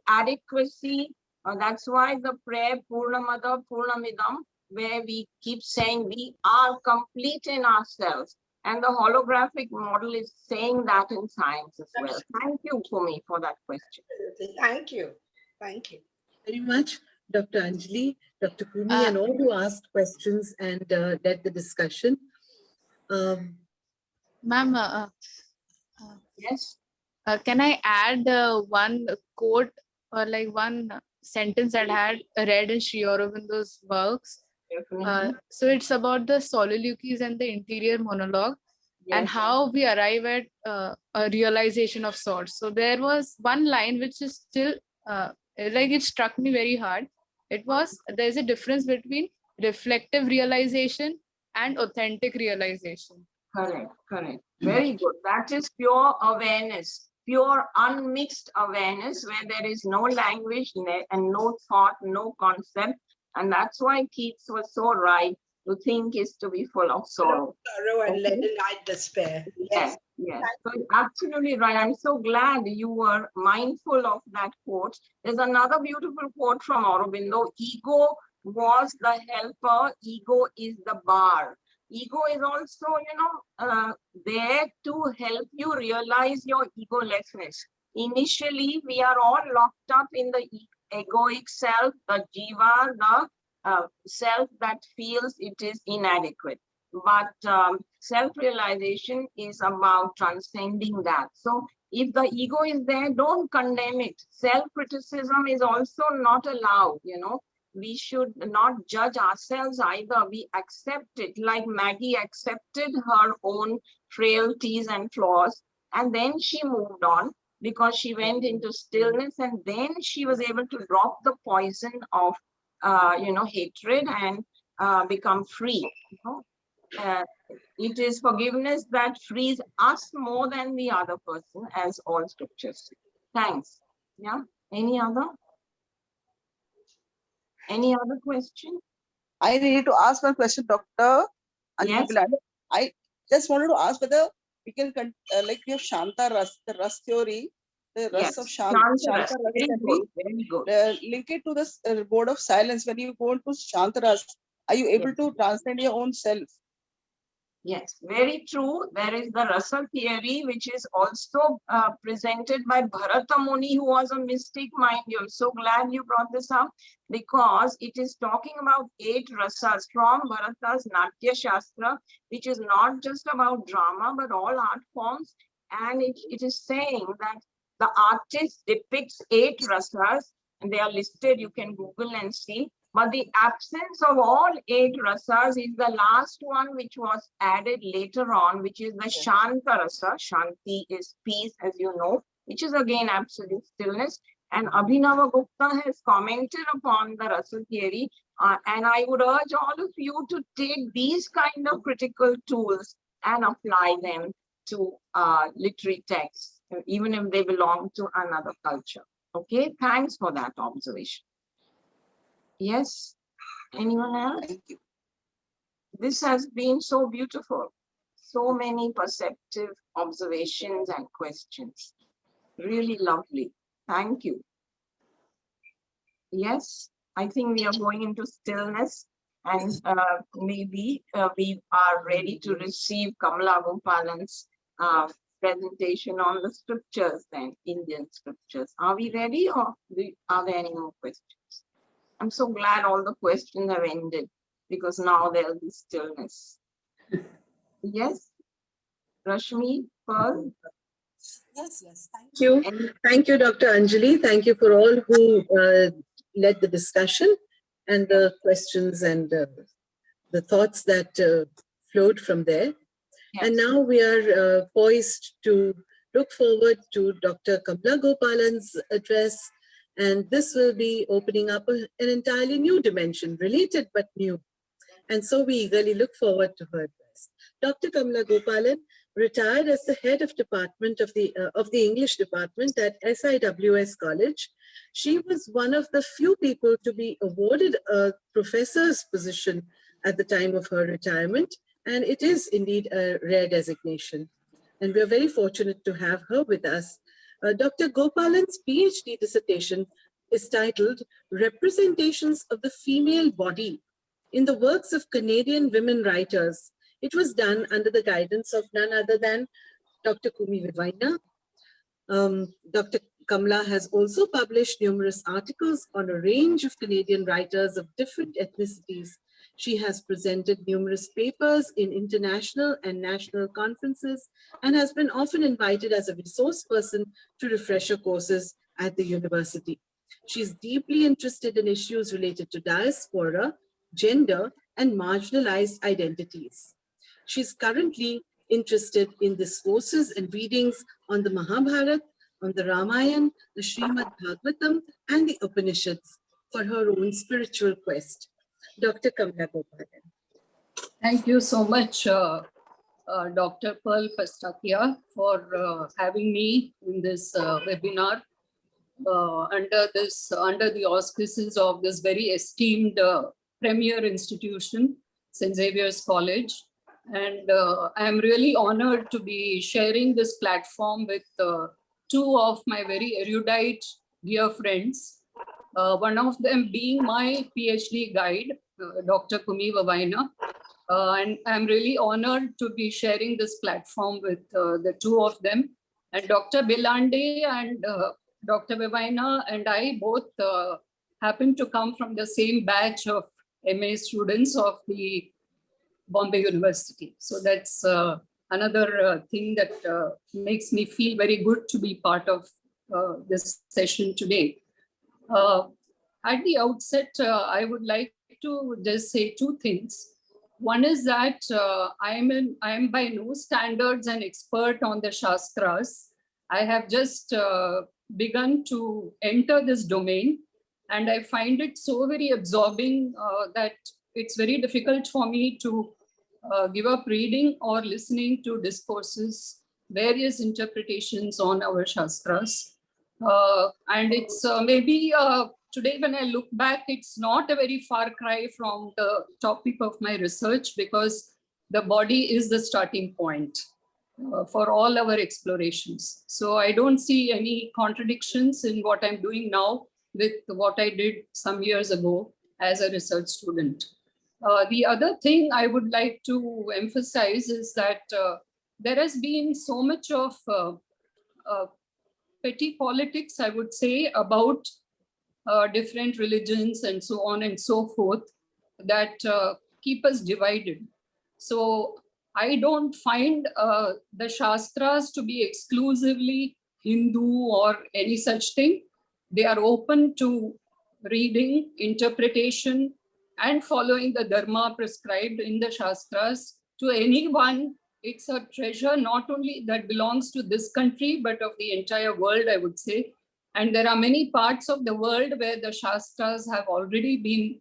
Speaker 10: adequacy. That's why the prayer Purnamada Purnamidam, where we keep saying we are complete in ourselves. And the holographic model is saying that in science as well. Thank you, Coomi, for that question.
Speaker 3: Thank you. Thank you
Speaker 2: very much, Dr. Anjali, Dr. Coomi, and all who asked questions and led the discussion.
Speaker 11: Ma'am,
Speaker 10: yes.
Speaker 11: Can I add one quote or like one sentence that I had read in Sri Aurobindo's works.
Speaker 10: Definitely.
Speaker 11: So it's about the soliloquies and the interior monologue, and
Speaker 10: Yes.
Speaker 11: how we arrive at a realization of sorts. So there was one line which is still like it struck me very hard. It was, there's a difference between reflective realization and authentic realization.
Speaker 10: Correct, correct. Very good. That is pure awareness, pure unmixed awareness where there is no language and no thought, no concept. And that's why Keats was so right. To think is to be full of sorrow.
Speaker 3: Sorrow and let light despair.
Speaker 10: Yes, yes. So absolutely right. I'm so glad you were mindful of that quote. There's another beautiful quote from Aurobindo. Ego was the helper. Ego is the bar. Ego is also, there to help you realize your egolessness. Initially, we are all locked up in the egoic self, the jiva, the self that feels it is inadequate. But self-realization is about transcending that. So if the ego is there, don't condemn it. Self-criticism is also not allowed, We should not judge ourselves either. We accept it, like Maggie accepted her own frailties and flaws. And then she moved on because she went into stillness, and then she was able to drop the poison of hatred and become free. It is forgiveness that frees us more than the other person, as all scriptures say. Thanks. Yeah. Any other question?
Speaker 12: I need to ask one question, Dr. Anjali Bilandi. I just wanted to ask whether we can, we have Shanta Ras, the Ras theory, the Ras of Shanta Ras theory.
Speaker 10: Very good.
Speaker 12: Link it to this board of silence. When you go into Shanta Ras, are you able to transcend your own self?
Speaker 10: Yes, very true. There is the RUSA theory, which is also presented by Bharata Muni, who was a mystic mind. I'm so glad you brought this up, because it is talking about 8 rasas from Bharata's Natya Shastra, which is not just about drama, but all art forms. And it is saying that the artist depicts 8 rasas, and they are listed. You can Google and see. But the absence of all 8 rasas is the last one, which was added later on, which is the Shanta rasa. Shanti is peace, as you know, which is again absolute stillness. And Abhinava Gupta has commented upon the rasa theory. And I would urge all of you to take these kind of critical tools and apply them to literary texts, even if they belong to another culture. Okay, thanks for that observation. Yes, anyone else?
Speaker 12: Thank you.
Speaker 10: This has been so beautiful. So many perceptive observations and questions. Really lovely. Thank you. Yes, I think we are going into stillness, and maybe we are ready to receive Kamala Gopalan's presentation on the scriptures, then Indian scriptures. Are we ready, or are there any more questions? I'm so glad all the questions have ended, because now there'll be stillness. Yes, Rashmi, Pearl?
Speaker 2: Yes. Thank you. Thank you, Dr. Anjali. Thank you for all who led the discussion and the questions and the thoughts that flowed from there. Yes. And now we are poised to look forward to Dr. Kamala Gopalan's address. And this will be opening up an entirely new dimension, related but new. And so we eagerly look forward to her address. Dr. Kamala Gopalan retired as the head of department of the English department at SIWS College. She was one of the few people to be awarded a professor's position at the time of her retirement. And it is indeed a rare designation. And we're very fortunate to have her with us. Dr. Gopalan's PhD dissertation is titled Representations of the Female Body in the Works of Canadian Women Writers. It was done under the guidance of none other than Dr. Coomi Vevaina. Dr. Kamala has also published numerous articles on a range of Canadian writers of different ethnicities. She has presented numerous papers in international and national conferences and has been often invited as a resource person to refresher courses at the university. She's deeply interested in issues related to diaspora, gender, and marginalized identities. She's currently interested in discourses and readings on the Mahabharata, on the Ramayana, the Srimad Bhagavatam, and the Upanishads for her own spiritual quest. Dr. Kamala Gopalan.
Speaker 13: Thank you so much, Dr. Pearl Pastakia, for having me in this webinar under the auspices of this very esteemed premier institution, St. Xavier's College. And I'm really honored to be sharing this platform with two of my very erudite dear friends. One of them being my PhD guide, Dr. Coomi Vevaina. And I'm really honored to be sharing this platform with the two of them. And Dr. Bilandi and Dr. Vevaina and I both happen to come from the same batch of MA students of the Bombay University. So that's another thing that makes me feel very good to be part of this session today. At the outset, I would like to just say two things. One is that I am by no standards an expert on the Shastras. I have just begun to enter this domain, and I find it so very absorbing that it's very difficult for me to give up reading or listening to discourses, various interpretations on our Shastras. And it's maybe today when I look back, it's not a very far cry from the topic of my research, because the body is the starting point for all our explorations. So I don't see any contradictions in what I'm doing now with what I did some years ago as a research student. The other thing I would like to emphasize is that there has been so much of petty politics, I would say, about different religions and so on and so forth that keep us divided. So I don't find the Shastras to be exclusively Hindu or any such thing. They are open to reading, interpretation, and following the dharma prescribed in the Shastras. To anyone, it's a treasure not only that belongs to this country, but of the entire world, I would say. And there are many parts of the world where the Shastras have already been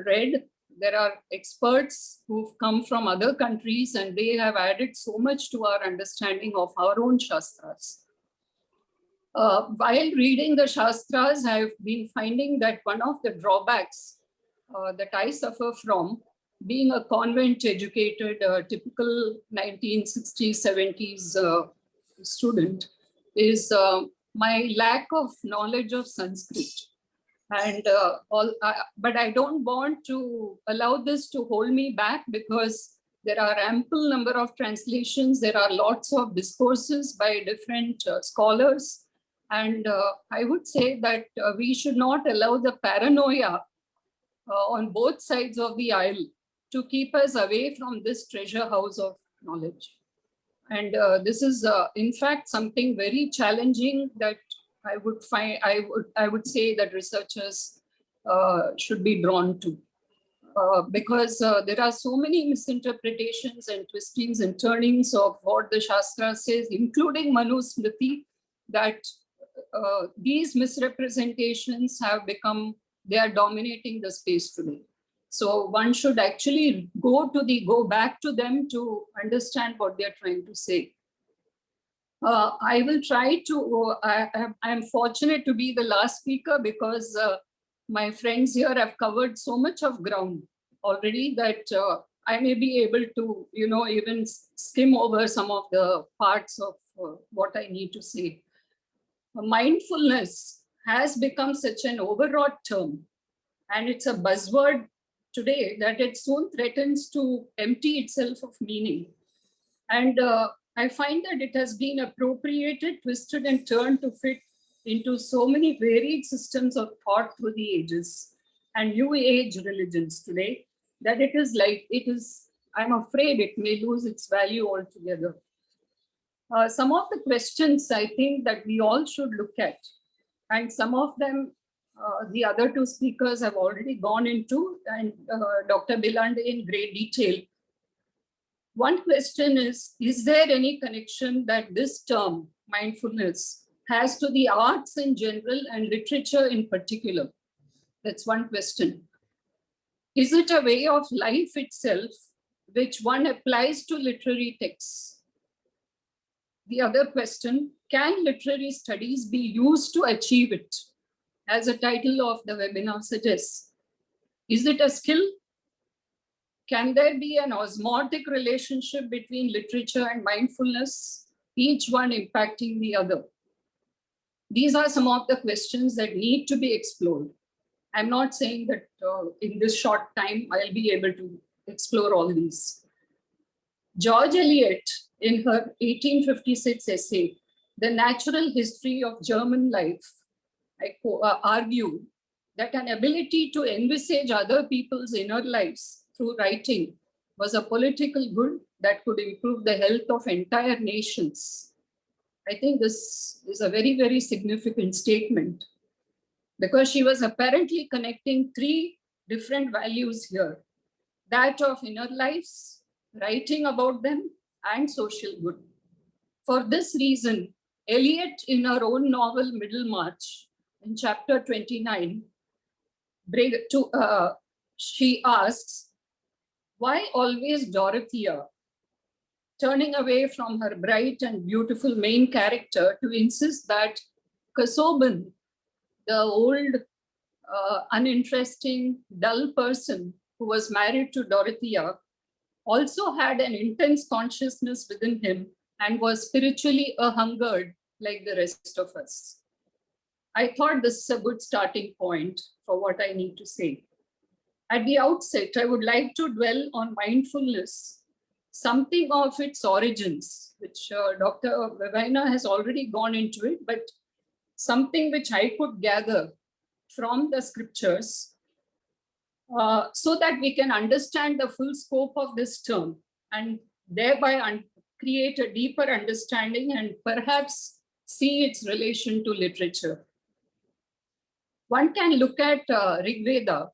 Speaker 13: read. There are experts who've come from other countries, and they have added so much to our understanding of our own Shastras. While reading the Shastras, I've been finding that one of the drawbacks that I suffer from, being a convent-educated, typical 1960s, 70s student, is my lack of knowledge of Sanskrit. And but I don't want to allow this to hold me back, because there are ample number of translations. There are lots of discourses by different scholars. And I would say that we should not allow the paranoia on both sides of the aisle to keep us away from this treasure house of knowledge. And this is, in fact, something very challenging that I would find. I would say that researchers should be drawn to, because there are so many misinterpretations and twistings and turnings of what the Shastra says, including Manusmriti, that these misrepresentations have become, they are dominating the space today. So one should actually go back to them to understand what they're trying to say. I will try to, I'm fortunate to be the last speaker, because my friends here have covered so much of ground already that I may be able to, even skim over some of the parts of what I need to say. Mindfulness has become such an overwrought term, and it's a buzzword today that it soon threatens to empty itself of meaning. And I find that it has been appropriated, twisted, and turned to fit into so many varied systems of thought through the ages and new age religions today, that I'm afraid it may lose its value altogether. Some of the questions I think that we all should look at And some of them, the other two speakers have already gone into, and Dr. Bilandi in great detail. One question is there any connection that this term, mindfulness, has to the arts in general and literature in particular? That's one question. Is it a way of life itself, which one applies to literary texts? The other question, can literary studies be used to achieve it? As the title of the webinar suggests, is it a skill? Can there be an osmotic relationship between literature and mindfulness, each one impacting the other? These are some of the questions that need to be explored. I'm not saying that in this short time, I'll be able to explore all these. George Eliot, in her 1856 essay, The Natural History of German Life, argued that an ability to envisage other people's inner lives through writing was a political good that could improve the health of entire nations. I think this is a very, very significant statement, because she was apparently connecting three different values here: that of inner lives, writing about them, and social good. For this reason, Eliot, in her own novel Middlemarch, in chapter 29, she asks, why always Dorothea, turning away from her bright and beautiful main character to insist that Casaubon, the old, uninteresting, dull person who was married to Dorothea, also had an intense consciousness within him and was spiritually a-hungered like the rest of us. I thought this is a good starting point for what I need to say. At the outset, I would like to dwell on mindfulness, something of its origins, which Dr. Vevaina has already gone into it, but something which I could gather from the scriptures so that we can understand the full scope of this term and thereby create a deeper understanding and perhaps see its relation to literature. One can look at Rig Veda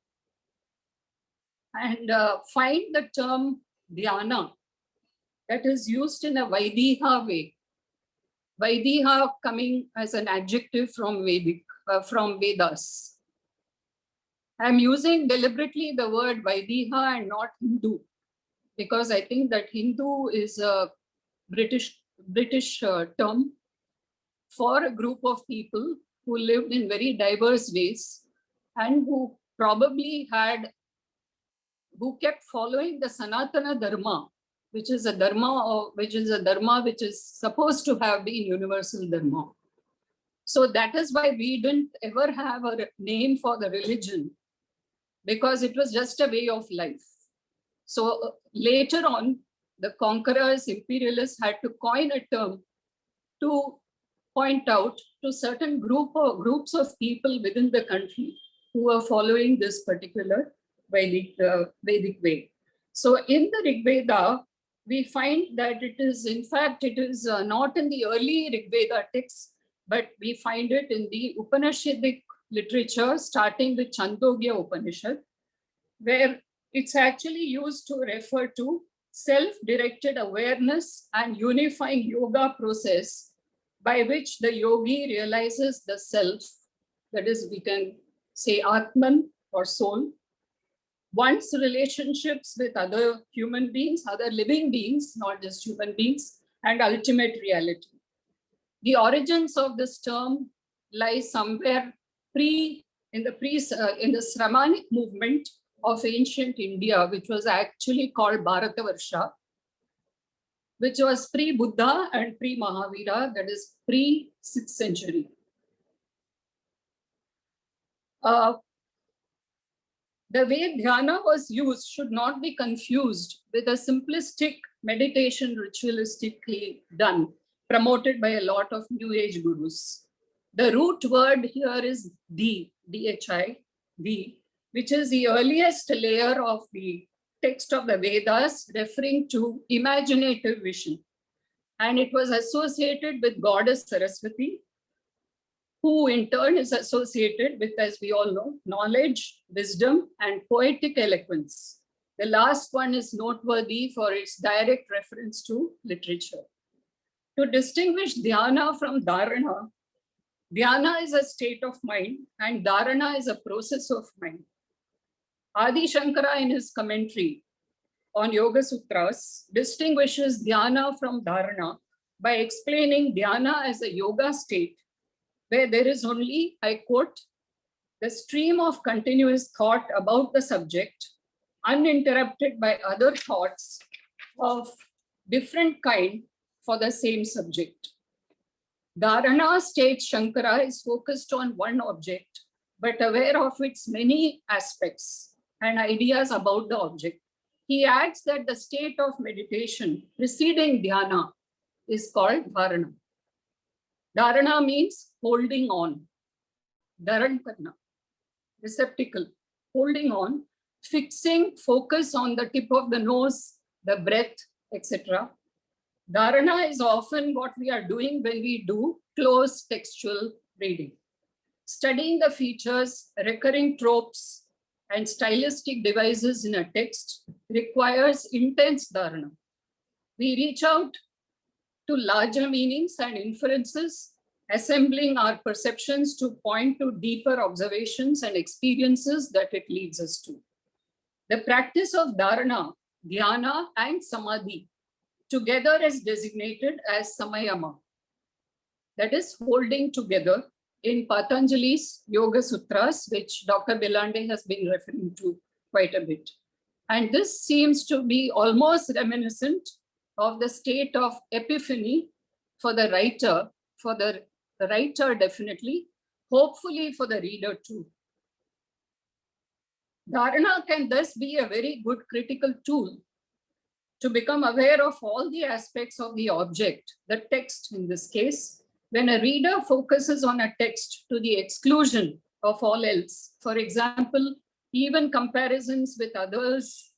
Speaker 13: and find the term dhyana that is used in a Vaidiha way. Vaidiha coming as an adjective from Vedas. I'm using deliberately the word Vaidiha and not Hindu, because I think that Hindu is a British term for a group of people who lived in very diverse ways and who probably who kept following the Sanatana Dharma, which is a dharma which is supposed to have been universal dharma. So that is why we didn't ever have a name for the religion, because it was just a way of life. So later on, the conquerors, imperialists had to coin a term to point out to certain groups of people within the country who were following this particular Vedic way. So in the Rig Veda, we find that it is not in the early Rig Veda texts, but we find it in the Upanishadic literature, starting with Chandogya Upanishad, where it's actually used to refer to self-directed awareness and unifying yoga process by which the yogi realizes the self, that is, we can say Atman or soul, one's relationships with other human beings, other living beings, not just human beings, and ultimate reality. The origins of this term lie somewhere in the Sramanic movement of ancient India, which was actually called Bharatavarsha, which was pre-Buddha and pre-Mahavira, that is pre-6th century. The way dhyana was used should not be confused with a simplistic meditation ritualistically done, promoted by a lot of New Age gurus. The root word here is D-H-I, which is the earliest layer of the text of the Vedas, referring to imaginative vision. And it was associated with goddess Saraswati, who in turn is associated with, as we all know, knowledge, wisdom, and poetic eloquence. The last one is noteworthy for its direct reference to literature. To distinguish dhyana from dharana, dhyana is a state of mind and dharana is a process of mind. Adi Shankara in his commentary on Yoga Sutras distinguishes dhyana from dharana by explaining dhyana as a yoga state where there is only, I quote, the stream of continuous thought about the subject, uninterrupted by other thoughts of different kind for the same subject. Dharana, states Shankara, is focused on one object, but aware of its many aspects and ideas about the object. He adds that the state of meditation preceding dhyana is called dharana. Dharana means holding on. Dharan karna, receptacle, holding on, fixing focus on the tip of the nose, the breath, etc. Dharana is often what we are doing when we do close textual reading. Studying the features, recurring tropes, and stylistic devices in a text requires intense dharana. We reach out to larger meanings and inferences, assembling our perceptions to point to deeper observations and experiences that it leads us to. The practice of dharana, dhyana, and samadhi together is designated as samayama, that is holding together in Patanjali's Yoga Sutras, which Dr. Bhelande has been referring to quite a bit. And this seems to be almost reminiscent of the state of epiphany for the writer, definitely, hopefully for the reader too. Dharana can thus be a very good critical tool to become aware of all the aspects of the object, the text in this case. When a reader focuses on a text to the exclusion of all else, for example, even comparisons with others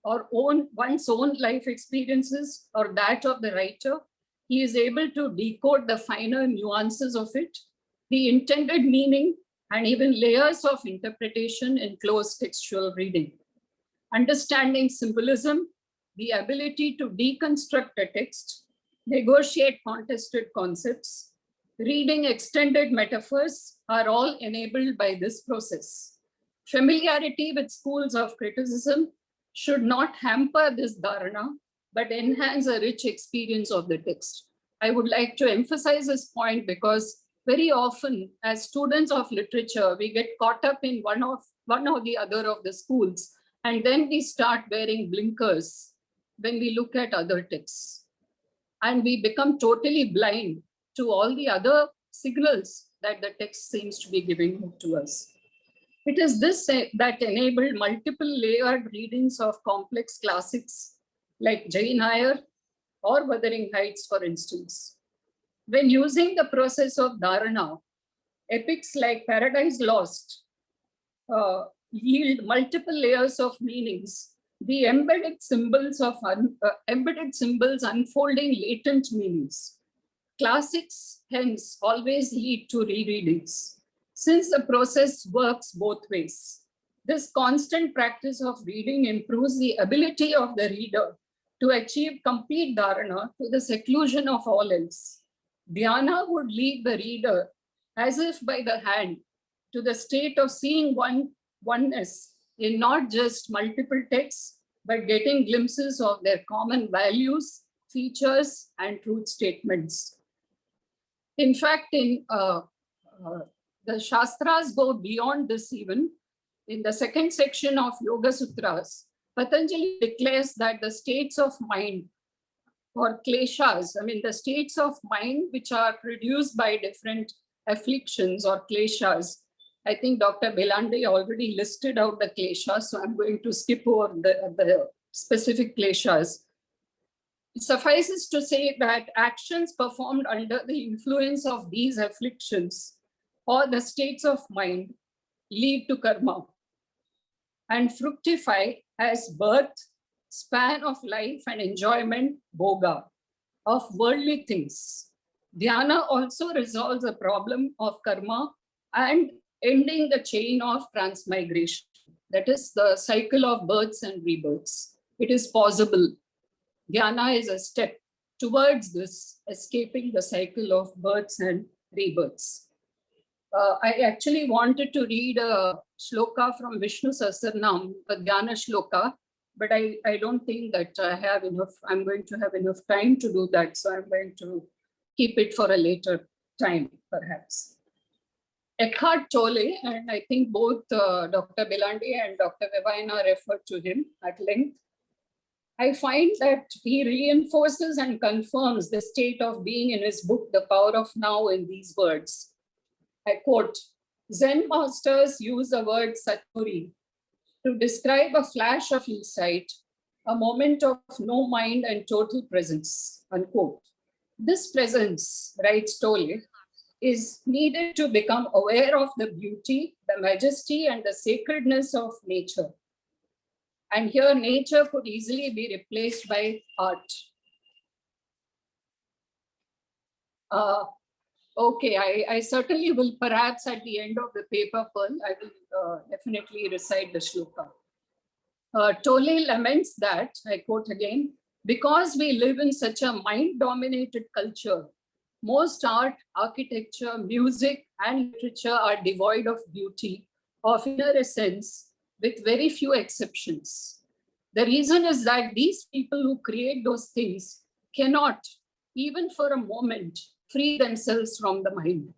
Speaker 13: or one's own life experiences or that of the writer, he is able to decode the finer nuances of it, the intended meaning, and even layers of interpretation in close textual reading. Understanding symbolism, the ability to deconstruct a text, negotiate contested concepts, reading extended metaphors are all enabled by this process. Familiarity with schools of criticism should not hamper this dharana, but enhance a rich experience of the text. I would like to emphasize this point because very often as students of literature, we get caught up in one or the other of the schools, and then we start wearing blinkers when we look at other texts. And we become totally blind to all the other signals that the text seems to be giving to us. It is this that enabled multiple layered readings of complex classics like Jane Eyre or Wuthering Heights, for instance. When using the process of dharana, epics like Paradise Lost yield multiple layers of meanings, the embedded symbols unfolding latent meanings. Classics, hence, always lead to rereadings, since the process works both ways. This constant practice of reading improves the ability of the reader to achieve complete dharana to the seclusion of all else. Dhyana would lead the reader, as if by the hand, to the state of seeing oneness in not just multiple texts, but getting glimpses of their common values, features, and truth statements. In fact, the Shastras go beyond this even. In the second section of Yoga Sutras, Patanjali declares that the states of mind or kleshas, the states of mind which are produced by different afflictions or kleshas. I think Dr. Bhelande already listed out the kleshas, so I'm going to skip over the specific kleshas. It suffices to say that actions performed under the influence of these afflictions or the states of mind lead to karma and fructify as birth, span of life and enjoyment, bhoga, of worldly things. Dhyana also resolves the problem of karma and ending the chain of transmigration. That is the cycle of births and rebirths. It is possible. Dhyana is a step towards this, escaping the cycle of births and rebirths. I actually wanted to read a shloka from Vishnu Sahasranam, a Dhyana shloka, but I don't think that I have enough, I'm going to have enough time to do that. So I'm going to keep it for a later time, perhaps. Eckhart Tolle, and I think both Dr. Bilandi and Dr. Vevaina referred to him at length. I find that he reinforces and confirms the state of being in his book, The Power of Now, in these words. I quote, Zen masters use the word satori to describe a flash of insight, a moment of no mind and total presence, unquote. This presence, writes Tolle, is needed to become aware of the beauty, the majesty, and the sacredness of nature. And here nature could easily be replaced by art. Okay, I certainly will, perhaps at the end of the paper, Pearl, I will definitely recite the shloka. Tolle laments that, I quote again, because we live in such a mind-dominated culture, most art, architecture, music, and literature are devoid of beauty, of inner essence, with very few exceptions. The reason is that these people who create those things cannot, even for a moment, free themselves from the mind.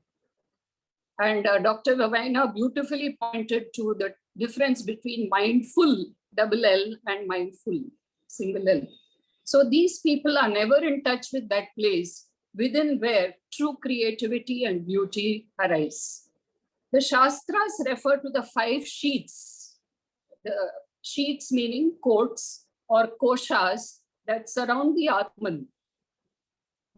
Speaker 13: And Dr. Vevaina beautifully pointed to the difference between mindful, double L, and mindful, single L. So these people are never in touch with that place within where true creativity and beauty arise. The Shastras refer to the 5 sheets, the sheets meaning courts or koshas that surround the Atman.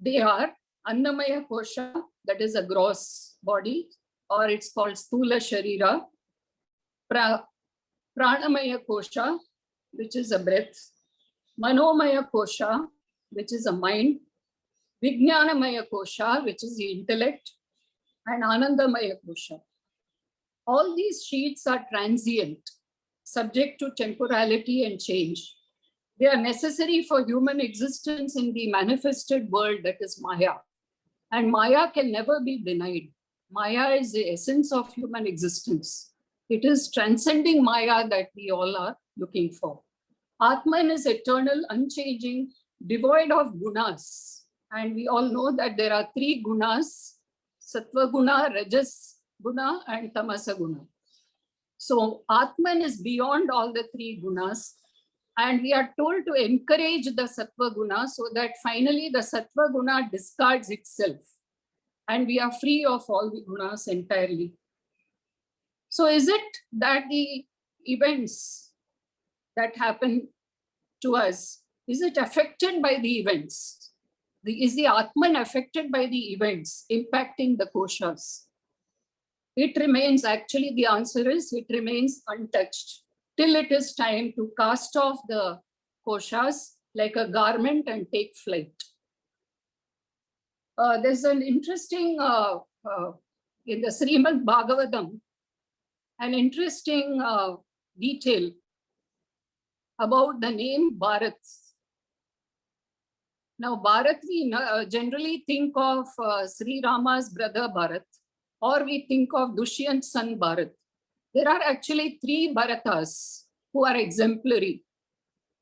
Speaker 13: They are Annamaya Kosha, that is a gross body, or it's called Stula Sharira, Pranamaya Kosha, which is a breath, Manomaya Kosha, which is a mind, Vijnanamaya Kosha, which is the intellect, and Anandamaya Kosha. All these sheets are transient, subject to temporality and change. They are necessary for human existence in the manifested world that is Maya. And Maya can never be denied. Maya is the essence of human existence. It is transcending Maya that we all are looking for. Atman is eternal, unchanging, devoid of gunas. And we all know that there are 3 gunas, Sattva guna, Rajas guna, and Tamasa guna. So Atman is beyond all the 3 gunas. And we are told to encourage the Sattva guna so that finally the Sattva guna discards itself. And we are free of all the gunas entirely. So is it that the events that happen to us, is it affected by the events? Is the Atman affected by the events impacting the koshas? It remains, actually the answer is, it remains untouched till it is time to cast off the koshas like a garment and take flight. There's an interesting, in the Srimad Bhagavatam, an interesting detail about the name Barrett. Now, Barrett, we generally think of Sri Rama's brother Barrett, or we think of Dushyant's son Barrett. There are actually 3 Bharatas who are exemplary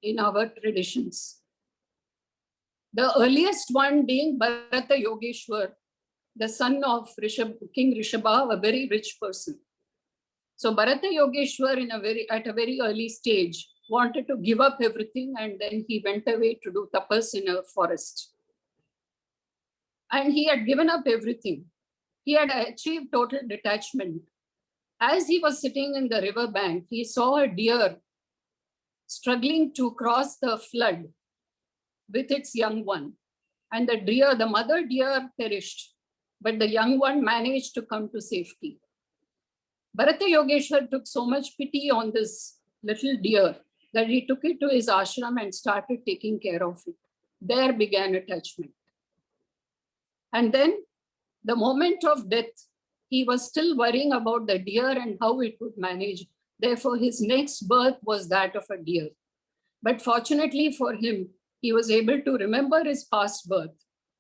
Speaker 13: in our traditions. The earliest one being Bharata Yogeshwar, the son of King Rishabha, a very rich person. So Bharata Yogeshwar at a very early stage wanted to give up everything, and then he went away to do tapas in a forest. And he had given up everything. He had achieved total detachment. As he was sitting in the river bank, he saw a deer struggling to cross the flood with its young one. And the mother deer perished, but the young one managed to come to safety. Bharata Yogeshwar took so much pity on this little deer that he took it to his ashram and started taking care of it. There began attachment. And then the moment of death, he was still worrying about the deer and how it would manage. Therefore, his next birth was that of a deer. But fortunately for him, he was able to remember his past birth.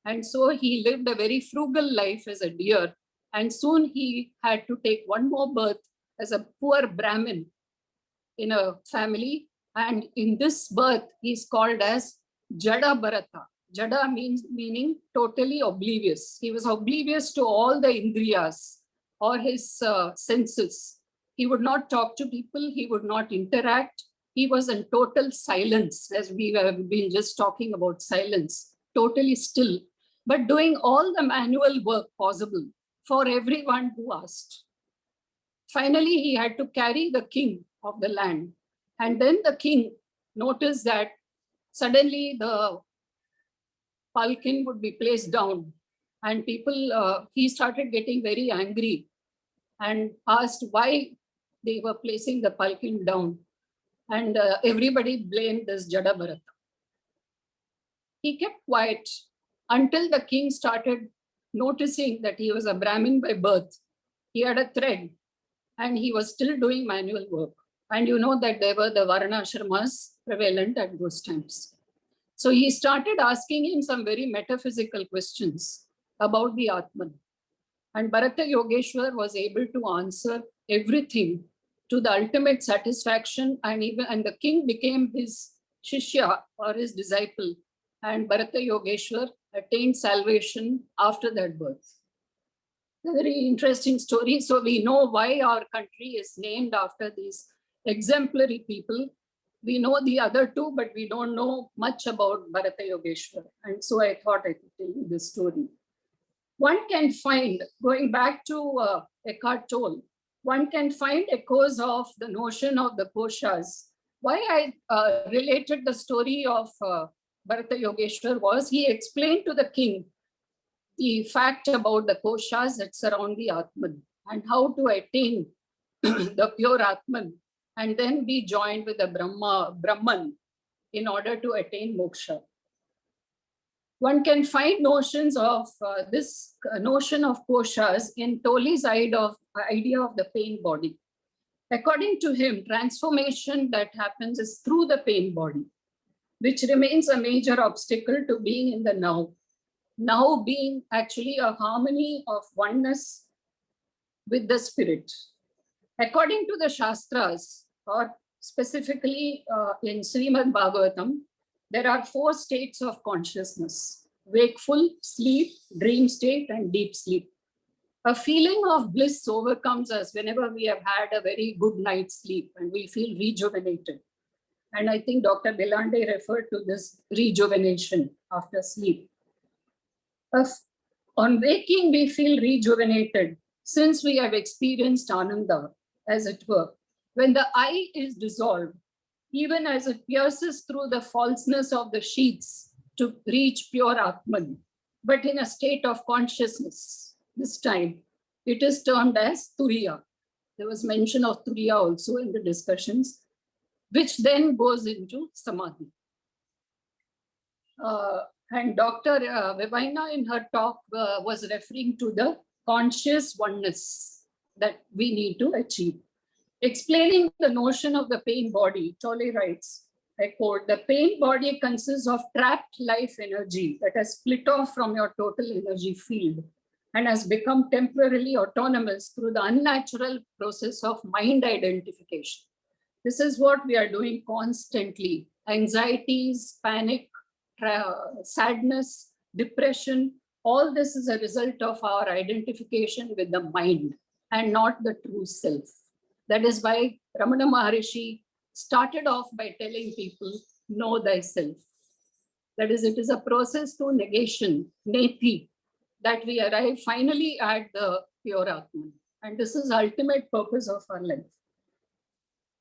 Speaker 13: And so he lived a very frugal life as a deer. And soon he had to take one more birth as a poor Brahmin in a family. And in this birth, he's called as Jada Bharata. Jada meaning totally oblivious. He was oblivious to all the indriyas or his senses. He would not talk to people. He would not interact. He was in total silence, as we have been just talking about silence, totally still, but doing all the manual work possible for everyone who asked. Finally, he had to carry the king of the land. And then the king noticed that suddenly the palkin would be placed down, and people, he started getting very angry and asked why they were placing the palkin down. And everybody blamed this Jada Bharata. He kept quiet until the king started noticing that he was a Brahmin by birth. He had a thread and he was still doing manual work. And you know that there were the Varnashramas prevalent at those times. So he started asking him some very metaphysical questions about the Atman. And Bharata Yogeshwar was able to answer everything to the ultimate satisfaction, and the king became his shishya or his disciple, and Bharata Yogeshwar attained salvation after that birth. A very interesting story. So we know why our country is named after these exemplary people. We know the other two, but we don't know much about Bharata Yogeshwar. And so I thought I could tell you this story. One can find, going back to Eckhart Tolle, one can find echoes of the notion of the koshas. Why I related the story of Bharata Yogeshwar was he explained to the king the fact about the koshas that surround the Atman and how to attain the pure Atman and then be joined with the Brahman in order to attain moksha. One can find notions of this notion of koshas in Tolle's idea of the pain body. According to him, transformation that happens is through the pain body, which remains a major obstacle to being in the now. Now being actually a harmony of oneness with the spirit. According to the Shastras, or specifically in Srimad Bhagavatam, there are 4 states of consciousness: wakeful, sleep, dream state, and deep sleep. A feeling of bliss overcomes us whenever we have had a very good night's sleep and we feel rejuvenated. And I think Dr. Bhelande referred to this rejuvenation after sleep. On waking, we feel rejuvenated since we have experienced Ananda, as it were. When the I is dissolved, even as it pierces through the falseness of the sheets to reach pure Atman, but in a state of consciousness. This time, it is termed as Turiya. There was mention of Turiya also in the discussions, which then goes into Samadhi. And Dr. Vevaina in her talk was referring to the conscious oneness that we need to achieve. Explaining the notion of the pain body, Tolle writes, I quote, "The pain body consists of trapped life energy that has split off from your total energy field and has become temporarily autonomous through the unnatural process of mind identification." This is what we are doing constantly. Anxieties, panic, sadness, depression, all this is a result of our identification with the mind and not the true self. That is why Ramana Maharishi started off by telling people, know thyself. That is, it is a process to negation, neti, that we arrive finally at the pure Atman. And this is the ultimate purpose of our life.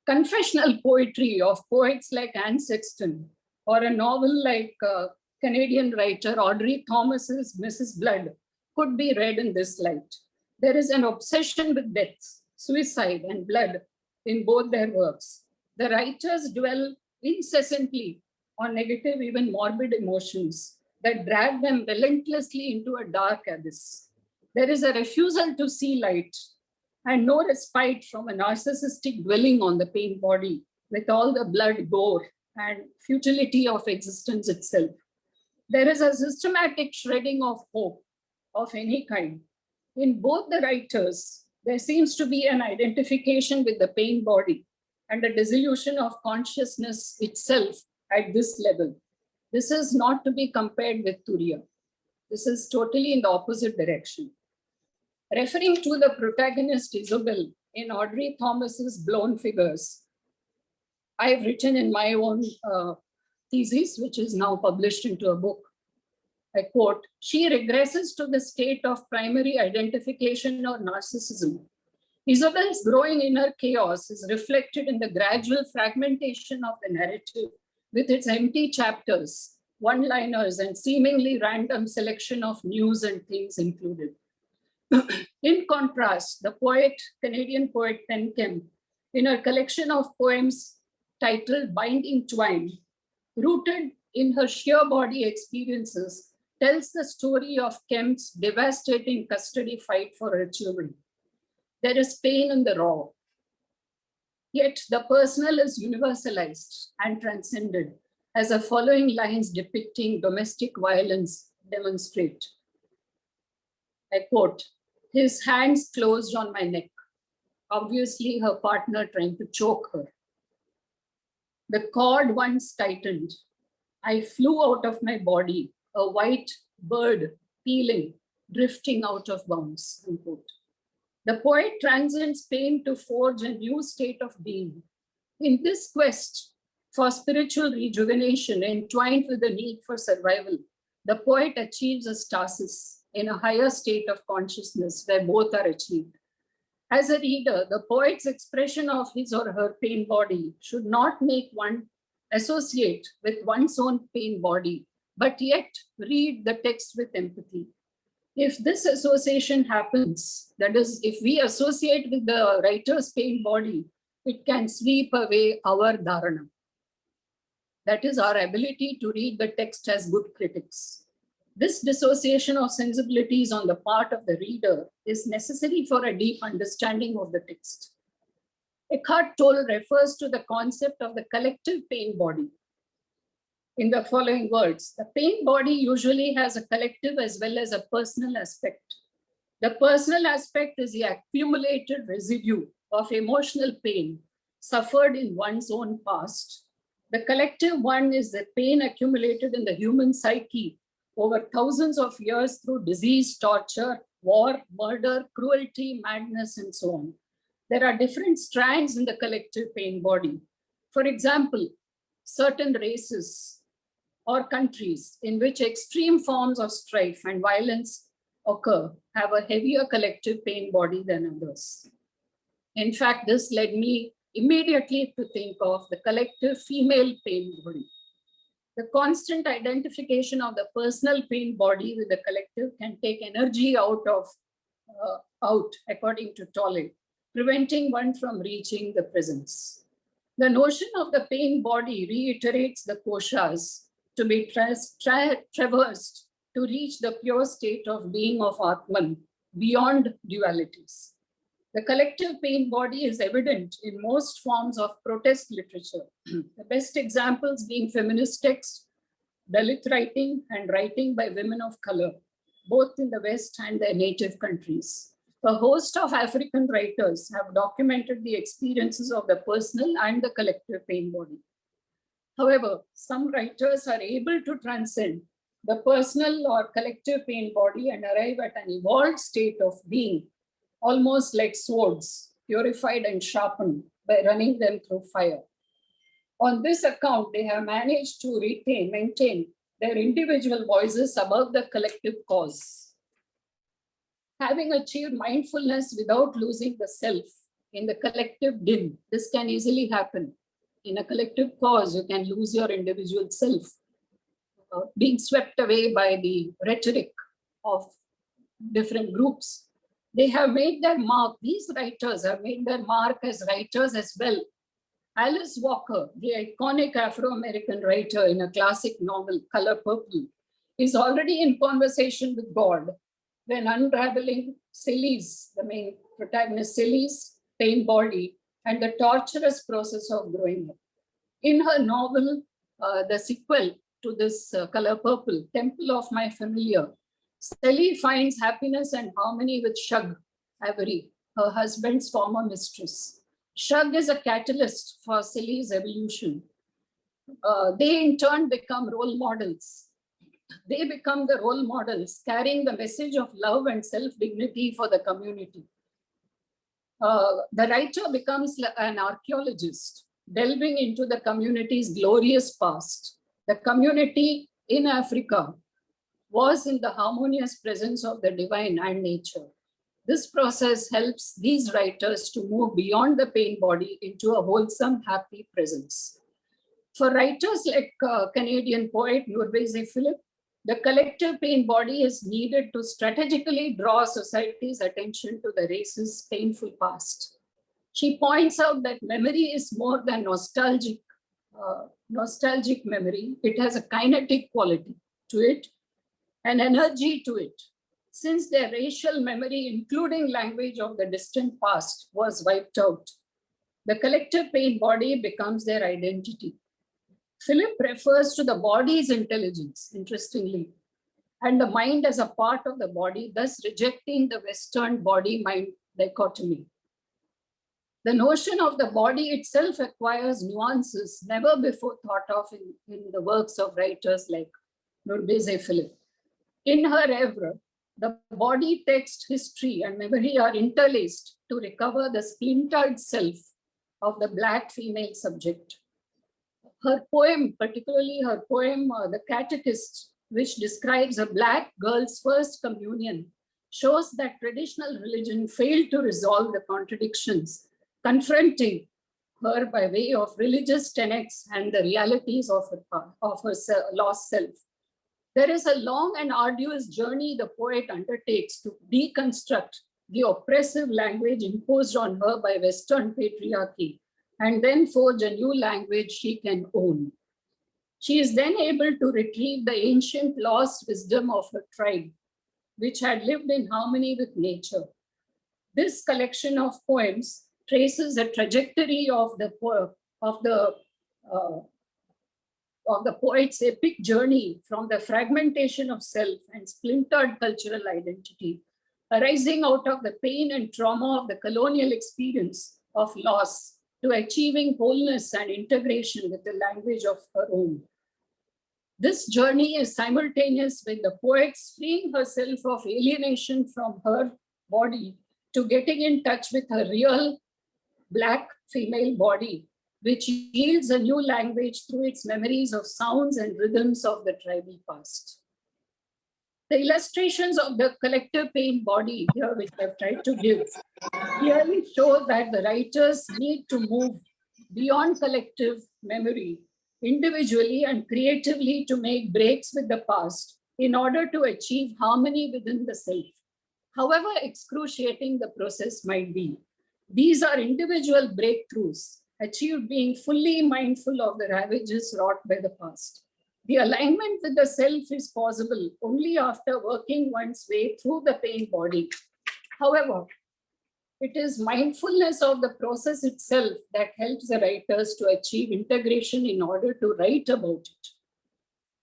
Speaker 13: Confessional poetry of poets like Anne Sexton, or a novel like Canadian writer Audrey Thomas's Mrs. Blood could be read in this light. There is an obsession with death, suicide, and blood in both their works. The writers dwell incessantly on negative, even morbid emotions, that drag them relentlessly into a dark abyss. There is a refusal to see light and no respite from a narcissistic dwelling on the pain body with all the blood, gore, and futility of existence itself. There is a systematic shredding of hope of any kind. In both the writers, there seems to be an identification with the pain body and a dissolution of consciousness itself at this level. This is not to be compared with Turiya. This is totally in the opposite direction. Referring to the protagonist Isabel in Audrey Thomas's Blown Figures, I have written in my own thesis, which is now published into a book. I quote, "She regresses to the state of primary identification or narcissism. Isabel's growing inner chaos is reflected in the gradual fragmentation of the narrative with its empty chapters, one-liners, and seemingly random selection of news and things included. In contrast, the poet, Canadian poet Penkem, in her collection of poems titled Binding Twine, rooted in her sheer body experiences, tells the story of Kemp's devastating custody fight for her children. There is pain in the raw, yet the personal is universalized and transcended, as the following lines depicting domestic violence demonstrate. I quote, "His hands closed on my neck, obviously her partner trying to choke her. The cord once tightened. I flew out of my body, a white bird peeling, drifting out of bounds." Unquote. The poet transcends pain to forge a new state of being. In this quest for spiritual rejuvenation entwined with the need for survival, the poet achieves a stasis in a higher state of consciousness where both are achieved. As a reader, the poet's expression of his or her pain body should not make one associate with one's own pain body, but yet read the text with empathy. If this association happens, that is, if we associate with the writer's pain body, it can sweep away our dharana. That is our ability to read the text as good critics. This dissociation of sensibilities on the part of the reader is necessary for a deep understanding of the text. Eckhart Tolle refers to the concept of the collective pain body in the following words: "The pain body usually has a collective as well as a personal aspect. The personal aspect is the accumulated residue of emotional pain suffered in one's own past. The collective one is the pain accumulated in the human psyche over thousands of years through disease, torture, war, murder, cruelty, madness, and so on. There are different strands in the collective pain body. For example, certain races or countries in which extreme forms of strife and violence occur have a heavier collective pain body than others. In fact, this led me immediately to think of the collective female pain body. The constant identification of the personal pain body with the collective can take energy out, according to Tolle, preventing one from reaching the presence. The notion of the pain body reiterates the koshas to be traversed to reach the pure state of being of Atman beyond dualities. The collective pain body is evident in most forms of protest literature, the best examples being feminist text, Dalit writing, and writing by women of color, both in the West and their native countries. A host of African writers have documented the experiences of the personal and the collective pain body. However, some writers are able to transcend the personal or collective pain body and arrive at an evolved state of being, almost like swords, purified and sharpened by running them through fire. On this account, they have managed to maintain their individual voices above the collective cause. Having achieved mindfulness without losing the self in the collective din, this can easily happen. In a collective cause, you can lose your individual self, being swept away by the rhetoric of different groups. They have made their mark, these writers have made their mark as writers as well. Alice Walker, the iconic Afro-American writer in a classic novel, Color Purple, is already in conversation with God when unraveling Cilly's, the main protagonist, Cilly's pain body and the torturous process of growing up. In her novel, the sequel to this Color Purple, Temple of My Familiar, Cilly finds happiness and harmony with Shug Avery, her husband's former mistress. Shug is a catalyst for Cilly's evolution. They in turn become role models. They become the role models, carrying the message of love and self-dignity for the community. The writer becomes an archaeologist, delving into the community's glorious past. The community in Africa was in the harmonious presence of the divine and nature. This process helps these writers to move beyond the pain body into a wholesome, happy presence. For writers like Canadian poet Novelist, the collective pain body is needed to strategically draw society's attention to the race's painful past. She points out that memory is more than nostalgic memory. It has a kinetic quality to it, an energy to it. Since their racial memory, including language of the distant past, was wiped out, the collective pain body becomes their identity. Philip refers to the body's intelligence, interestingly, and the mind as a part of the body, thus rejecting the Western body-mind dichotomy. The notion of the body itself acquires nuances never before thought of in the works of writers like Novelist Philip. In her oeuvre, the body, text, history, and memory are interlaced to recover the splintered self of the Black female subject. Her poem, particularly her poem, The Catechist, which describes a Black girl's first communion, shows that traditional religion failed to resolve the contradictions, confronting her by way of religious tenets and the realities of her lost self. There is a long and arduous journey the poet undertakes to deconstruct the oppressive language imposed on her by Western patriarchy, and then forge a new language she can own. She is then able to retrieve the ancient lost wisdom of her tribe, which had lived in harmony with nature. This collection of poems traces a trajectory of the poet's epic journey from the fragmentation of self and splintered cultural identity, arising out of the pain and trauma of the colonial experience of loss, to achieving wholeness and integration with the language of her own. This journey is simultaneous with the poet's freeing herself of alienation from her body to getting in touch with her real Black female body, which yields a new language through its memories of sounds and rhythms of the tribal past. The illustrations of the collective pain body here, which I've tried to give, clearly show that the writers need to move beyond collective memory individually and creatively to make breaks with the past in order to achieve harmony within the self. However excruciating the process might be, these are individual breakthroughs achieved being fully mindful of the ravages wrought by the past. The alignment with the self is possible only after working one's way through the pain body. However, it is mindfulness of the process itself that helps the writers to achieve integration in order to write about it.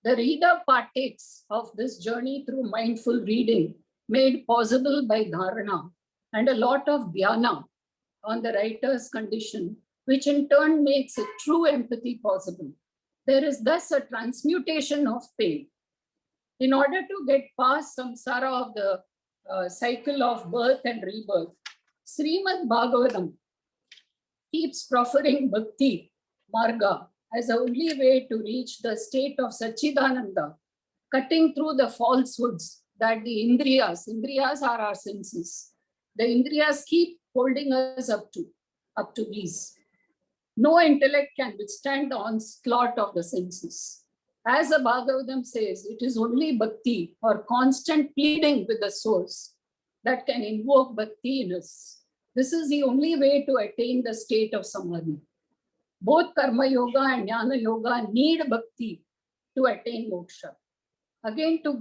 Speaker 13: The reader partakes of this journey through mindful reading, made possible by dharana and a lot of dhyana on the writer's condition, which in turn makes a true empathy possible. There is thus a transmutation of pain. In order to get past samsara of the cycle of birth and rebirth, Srimad Bhagavatam keeps proffering bhakti marga as the only way to reach the state of Sachidananda, cutting through the falsehoods that the indriyas are our senses. The indriyas keep holding us up to these. No intellect can withstand the onslaught of the senses. As the Bhagavatam says, it is only bhakti or constant pleading with the source that can invoke bhakti in us. This is the only way to attain the state of samadhi. Both karma yoga and jnana yoga need bhakti to attain moksha. Again, to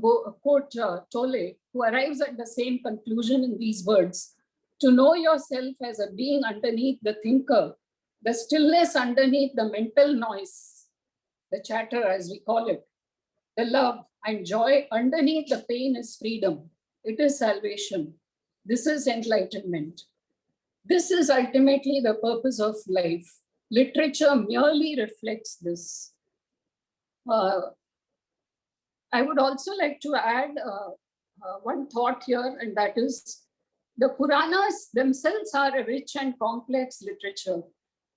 Speaker 13: quote Tolle, who arrives at the same conclusion in these words: to know yourself as a being underneath the thinker, the stillness underneath the mental noise, the chatter as we call it, the love and joy underneath the pain is freedom. It is salvation. This is enlightenment. This is ultimately the purpose of life. Literature merely reflects this. I would also like to add one thought here, and that is the Puranas themselves are a rich and complex literature.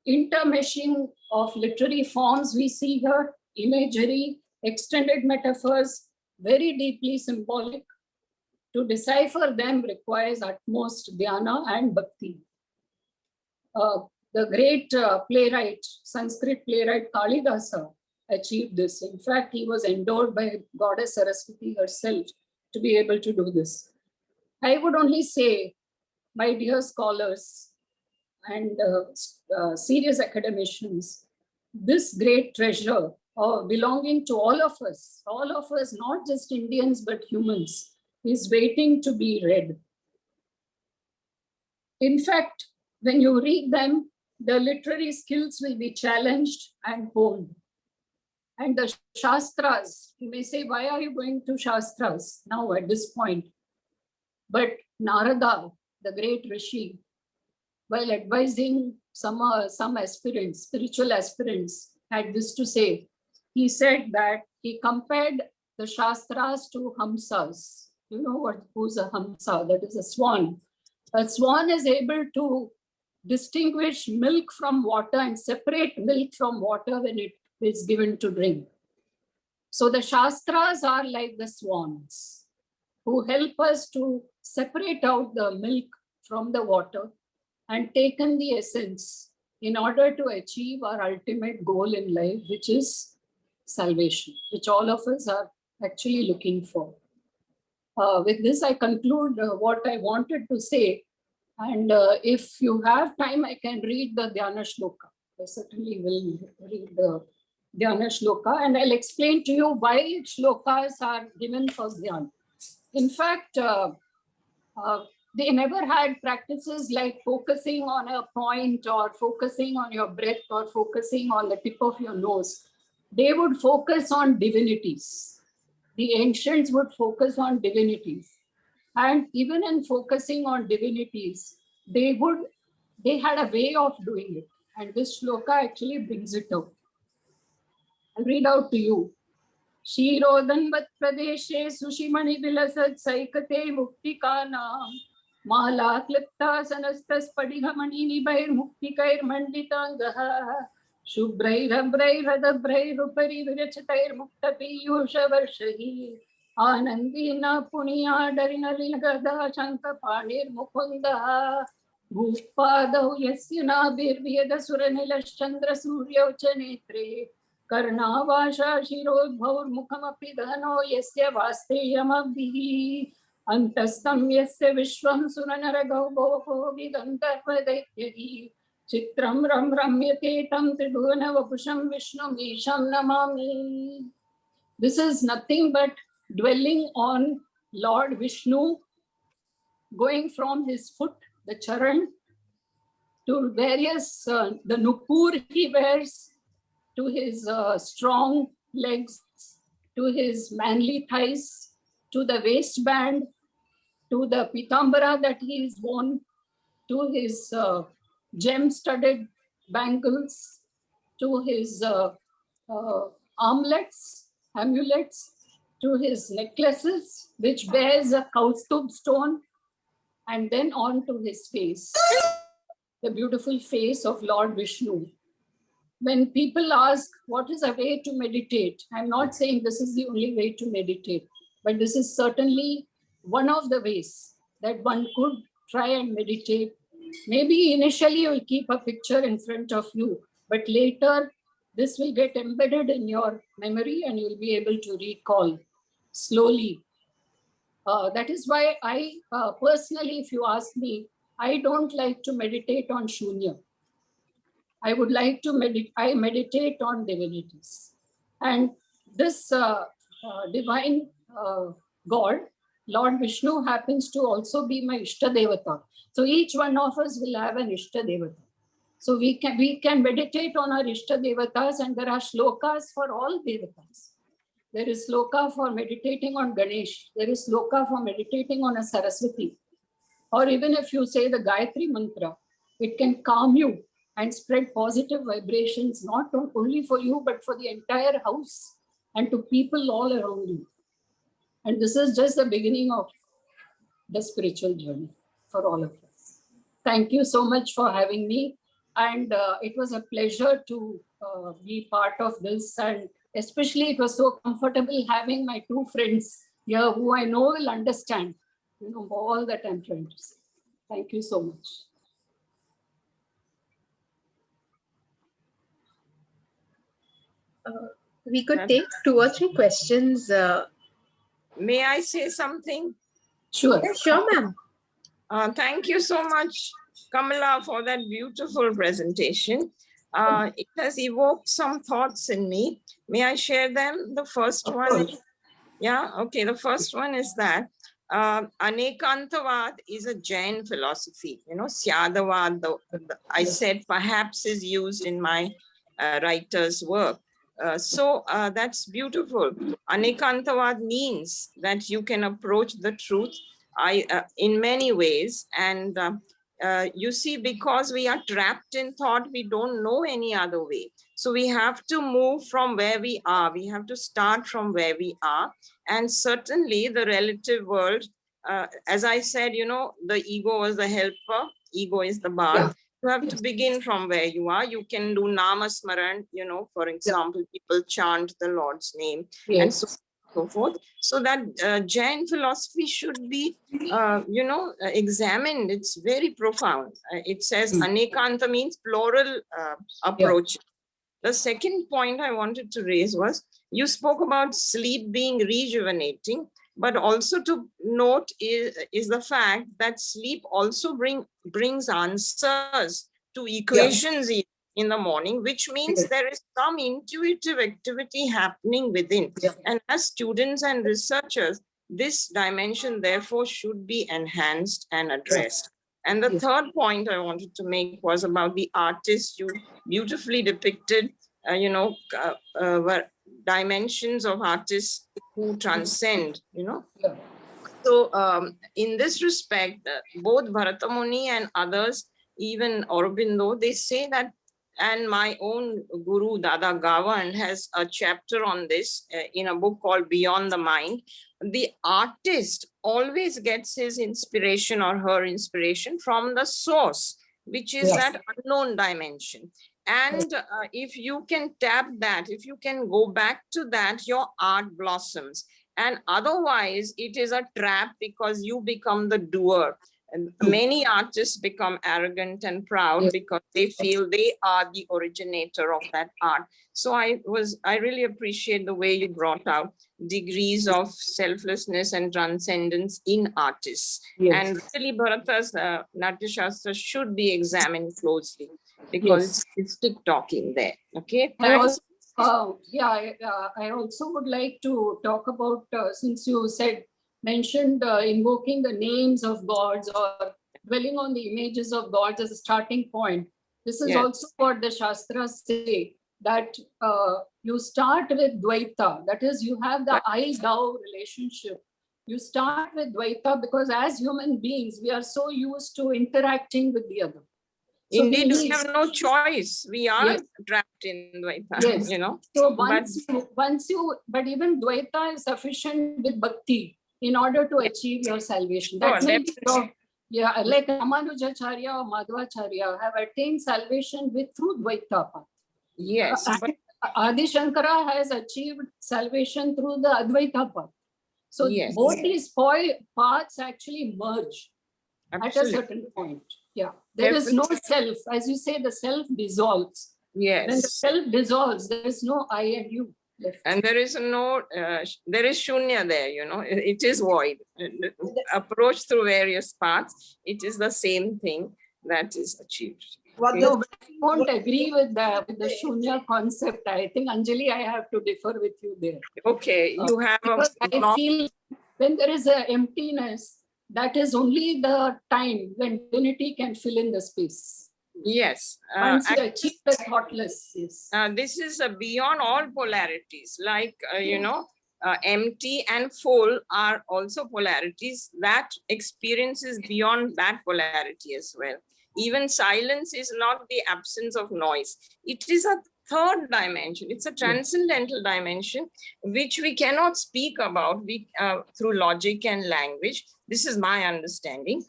Speaker 13: Intermeshing of literary forms we see here, imagery, extended metaphors, very deeply symbolic. To decipher them requires utmost dhyana and bhakti. The great playwright, Sanskrit playwright Kalidasa achieved this. In fact, he was endowed by Goddess Saraswati herself to be able to do this. I would only say, my dear scholars and serious academicians, this great treasure belonging to all of us, not just Indians, but humans, is waiting to be read. In fact, when you read them, the literary skills will be challenged and honed. And the Shastras, you may say, why are you going to Shastras now at this point? But Narada, the great Rishi, while advising some aspirants, spiritual aspirants, had this to say. He said that he compared the Shastras to Hamsas. You know who's a Hamsa? That is a swan. A swan is able to distinguish milk from water and separate milk from water when it is given to drink. So the Shastras are like the swans who help us to separate out the milk from the water and take in the essence in order to achieve our ultimate goal in life, which is salvation, which all of us are actually looking for. With this, I conclude what I wanted to say. And if you have time, I can read the Dhyana Shloka. I certainly will read the Dhyana Shloka, and I'll explain to you why shlokas are given for Dhyan. In fact, they never had practices like focusing on a point or focusing on your breath or focusing on the tip of your nose. They would focus on divinities. The ancients would focus on divinities. And even in focusing on divinities, they had a way of doing it. And this shloka actually brings it out. I'll read out to you. Shirodanvat Pradeshe Sushimani Vilasat Saikate Muktikanam Mala Klipta Sanastas Padihamani Nibair Muktikair Manditangaha Shubrai Rabrai Radabrai Rupari Virachatair Muktapi Yushavarshahi Anandina Punya Darinalingada Shankapanir Mukunda Bhupadahu Yasyana Birvyada Suranilash Chandra Surya Chanetre Karnavasha Shirodbhaurmukhamapi dhano yasya vasteyamabhihi antastam yasya vishvam suranaragauboho vidantarvadaityahi chitram ram ramyate tam tribhuvana vapusham vishnum isham namami. This is nothing but dwelling on Lord Vishnu, going from his foot, the charan, to various, the nupur he wears, to his strong legs, to his manly thighs, to the waistband, to the pitambara that he is worn, to his gem-studded bangles, to his armlets, amulets, to his necklaces, which bears a kaustubh stone, and then on to his face, the beautiful face of Lord Vishnu. When people ask what is a way to meditate, I'm not saying this is the only way to meditate, but this is certainly one of the ways that one could try and meditate. Maybe initially you'll keep a picture in front of you, but later this will get embedded in your memory and you'll be able to recall slowly. That is why I personally, if you ask me, I don't like to meditate on shunya. I would like to meditate on divinities. And this divine God, Lord Vishnu happens to also be my Ishta Devata. So each one of us will have an Ishta Devata. So we can meditate on our Ishta Devatas, and there are shlokas for all Devatas. There is sloka for meditating on Ganesh. There is sloka for meditating on a Saraswati. Or even if you say the Gayatri mantra, it can calm you and spread positive vibrations, not only for you, but for the entire house and to people all around you. And this is just the beginning of the spiritual journey for all of us. Thank you so much for having me. And it was a pleasure to be part of this. And especially it was so comfortable having my two friends here who I know will understand, all that I'm trying to say. Thank you so much.
Speaker 4: We could take 2 or 3 questions.
Speaker 10: May I say something?
Speaker 13: Sure.
Speaker 4: Yeah, sure, ma'am.
Speaker 10: Thank you so much, Kamala, for that beautiful presentation. It has evoked some thoughts in me. May I share them? The first one is, the first one is that Anekantavad is a Jain philosophy. Syadavad, I said perhaps is used in my writer's work. So that's beautiful. Anekantavad means that you can approach the truth in many ways. And you see, because we are trapped in thought, we don't know any other way. So we have to move from where we are. We have to start from where we are. And certainly the relative world, as I said, the ego was the helper, ego is the bar. Yeah. You have to begin from where you are. You can do namasmaran, for example, people chant the Lord's name, yes, and so forth. So that Jain philosophy should be, examined. It's very profound. It says Anekanta means plural approach. Yeah. The second point I wanted to raise was, you spoke about sleep being rejuvenating, but also to note is the fact that sleep also brings answers to equations in the morning, which means there is some intuitive activity happening within. And as students and researchers, this dimension therefore should be enhanced and addressed. And the third point I wanted to make was about the artist. You beautifully depicted, dimensions of artists who transcend, So in this respect, both Bharatamuni and others, even Aurobindo, they say that, and my own guru, Dada Gavan, has a chapter on this in a book called Beyond the Mind. The artist always gets his inspiration or her inspiration from the source, which is that unknown dimension. And if you can tap that, if you can go back to that, your art blossoms. And otherwise, it is a trap because you become the doer. And many artists become arrogant and proud because they feel they are the originator of that art. So I really appreciate the way you brought out degrees of selflessness and transcendence in artists. And really, Bharata's Natya Shastra should be examined closely because it's talking there. Okay, thanks.
Speaker 13: I also would like to talk about, since you mentioned invoking the names of gods or dwelling on the images of gods as a starting point. This is also what the Shastras say, that you start with Dvaita, that is, you have the I-thou relationship. You start with Dvaita because as human beings, we are so used to interacting with the other.
Speaker 10: So indeed, we have no choice. We are trapped in Dvaita,
Speaker 13: So but even Dvaita is sufficient with Bhakti in order to achieve your salvation. That may be like Ramanujacharya or Madhvacharya have attained salvation through Dvaita path.
Speaker 10: Yes.
Speaker 13: Adi Shankara has achieved salvation through the Advaita path. So both these paths actually merge at a certain point. Yeah, there is no self. As you say, the self dissolves.
Speaker 10: Yes.
Speaker 13: When the self dissolves, there is no I and you left.
Speaker 10: And there is there is shunya there, it is void. Approach through various paths, it is the same thing that is achieved.
Speaker 3: What
Speaker 13: but I won't agree with the Shunya concept. I think, Anjali, I have to differ with you there.
Speaker 10: Okay, you have
Speaker 13: because I feel when there is an emptiness, that is only the time when divinity can fill in the space.
Speaker 10: Yes.
Speaker 13: Once you achieve the thoughtless, yes.
Speaker 10: This is beyond all polarities, like, empty and full are also polarities. That experience is beyond that polarity as well. Even silence is not the absence of noise. It is a third dimension. It's a transcendental dimension, which we cannot speak about through logic and language. This is my understanding.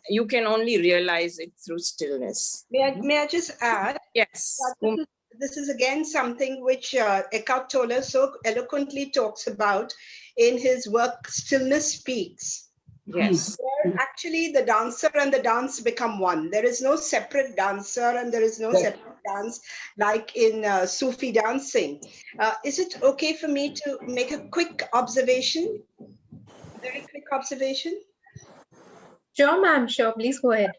Speaker 10: You can only realize it through stillness.
Speaker 3: May I just add?
Speaker 10: Yes.
Speaker 3: This is again something which Eckhart Tolle so eloquently talks about in his work, Stillness Speaks.
Speaker 10: Yes.
Speaker 3: Where actually the dancer and the dance become one. There is no separate dancer and there is no separate dance like in Sufi dancing. Is it okay for me to make a quick observation? Very quick observation?
Speaker 4: Sure, ma'am. Sure. Please go ahead.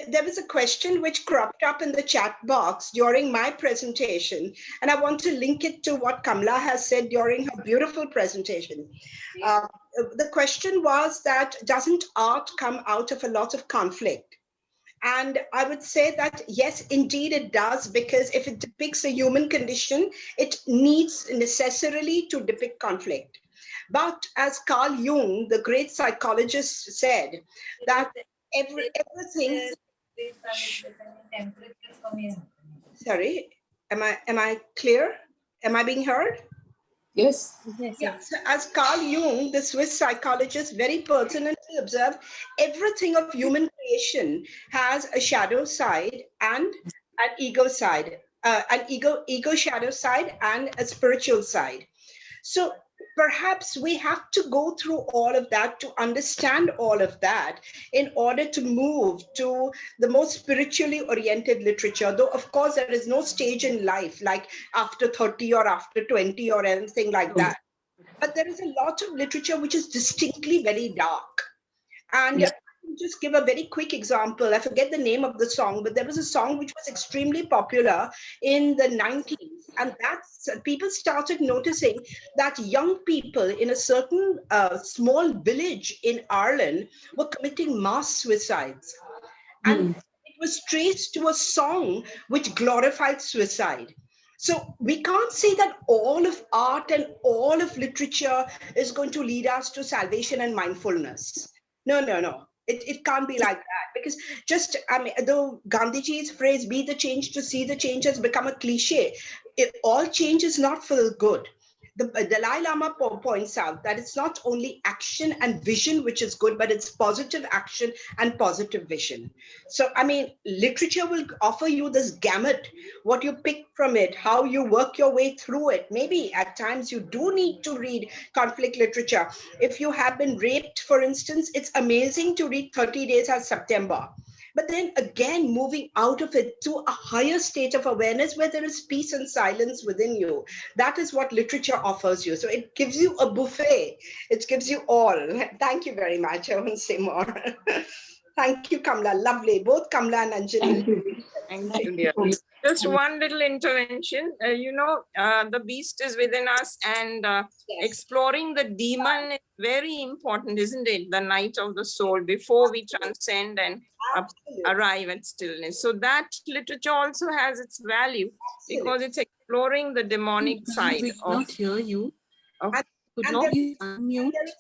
Speaker 3: There was a question which cropped up in the chat box during my presentation, and I want to link it to what Kamala has said during her beautiful presentation. The question was that, doesn't art come out of a lot of conflict? And I would say that, yes, indeed it does, because if it depicts a human condition, it needs necessarily to depict conflict. But as Carl Jung, the great psychologist, said, that everything. Sorry, am I clear? Am I being heard?
Speaker 13: Yes.
Speaker 3: Yeah. So as Carl Jung, the Swiss psychologist, very pertinently observed, everything of human creation has a shadow side and an ego side, an ego shadow side and a spiritual side. So perhaps we have to go through all of that to understand all of that in order to move to the most spiritually oriented literature. Though, of course, there is no stage in life like after 30 or after 20 or anything like that. But there is a lot of literature which is distinctly very dark. And I can just give a very quick example. I forget the name of the song, but there was a song which was extremely popular in the 90s. And that's people started noticing that young people in a certain small village in Ireland were committing mass suicides. And it was traced to a song which glorified suicide. So we can't say that all of art and all of literature is going to lead us to salvation and mindfulness. No. It can't be like that, because just, I mean, though Gandhiji's phrase, be the change to see the change, has become a cliche, all change is not for the good. The Dalai Lama points out that it's not only action and vision which is good, but it's positive action and positive vision. So, I mean, literature will offer you this gamut, what you pick from it, how you work your way through it. Maybe at times you do need to read conflict literature. If you have been raped, for instance, it's amazing to read 30 Days of September. But then again, moving out of it to a higher state of awareness where there is peace and silence within you. That is what literature offers you. So it gives you a buffet. It gives you all. Thank you very much. I won't say more. Thank you, Kamala. Lovely. Both Kamala and Anjali.
Speaker 10: Thank you, dear. Just one little intervention. The beast is within us, and exploring the demon is very important, isn't it? The night of the soul, before we transcend and arrive at stillness. So that literature also has its value, because it's exploring the demonic side.
Speaker 2: We cannot hear you.
Speaker 3: And there is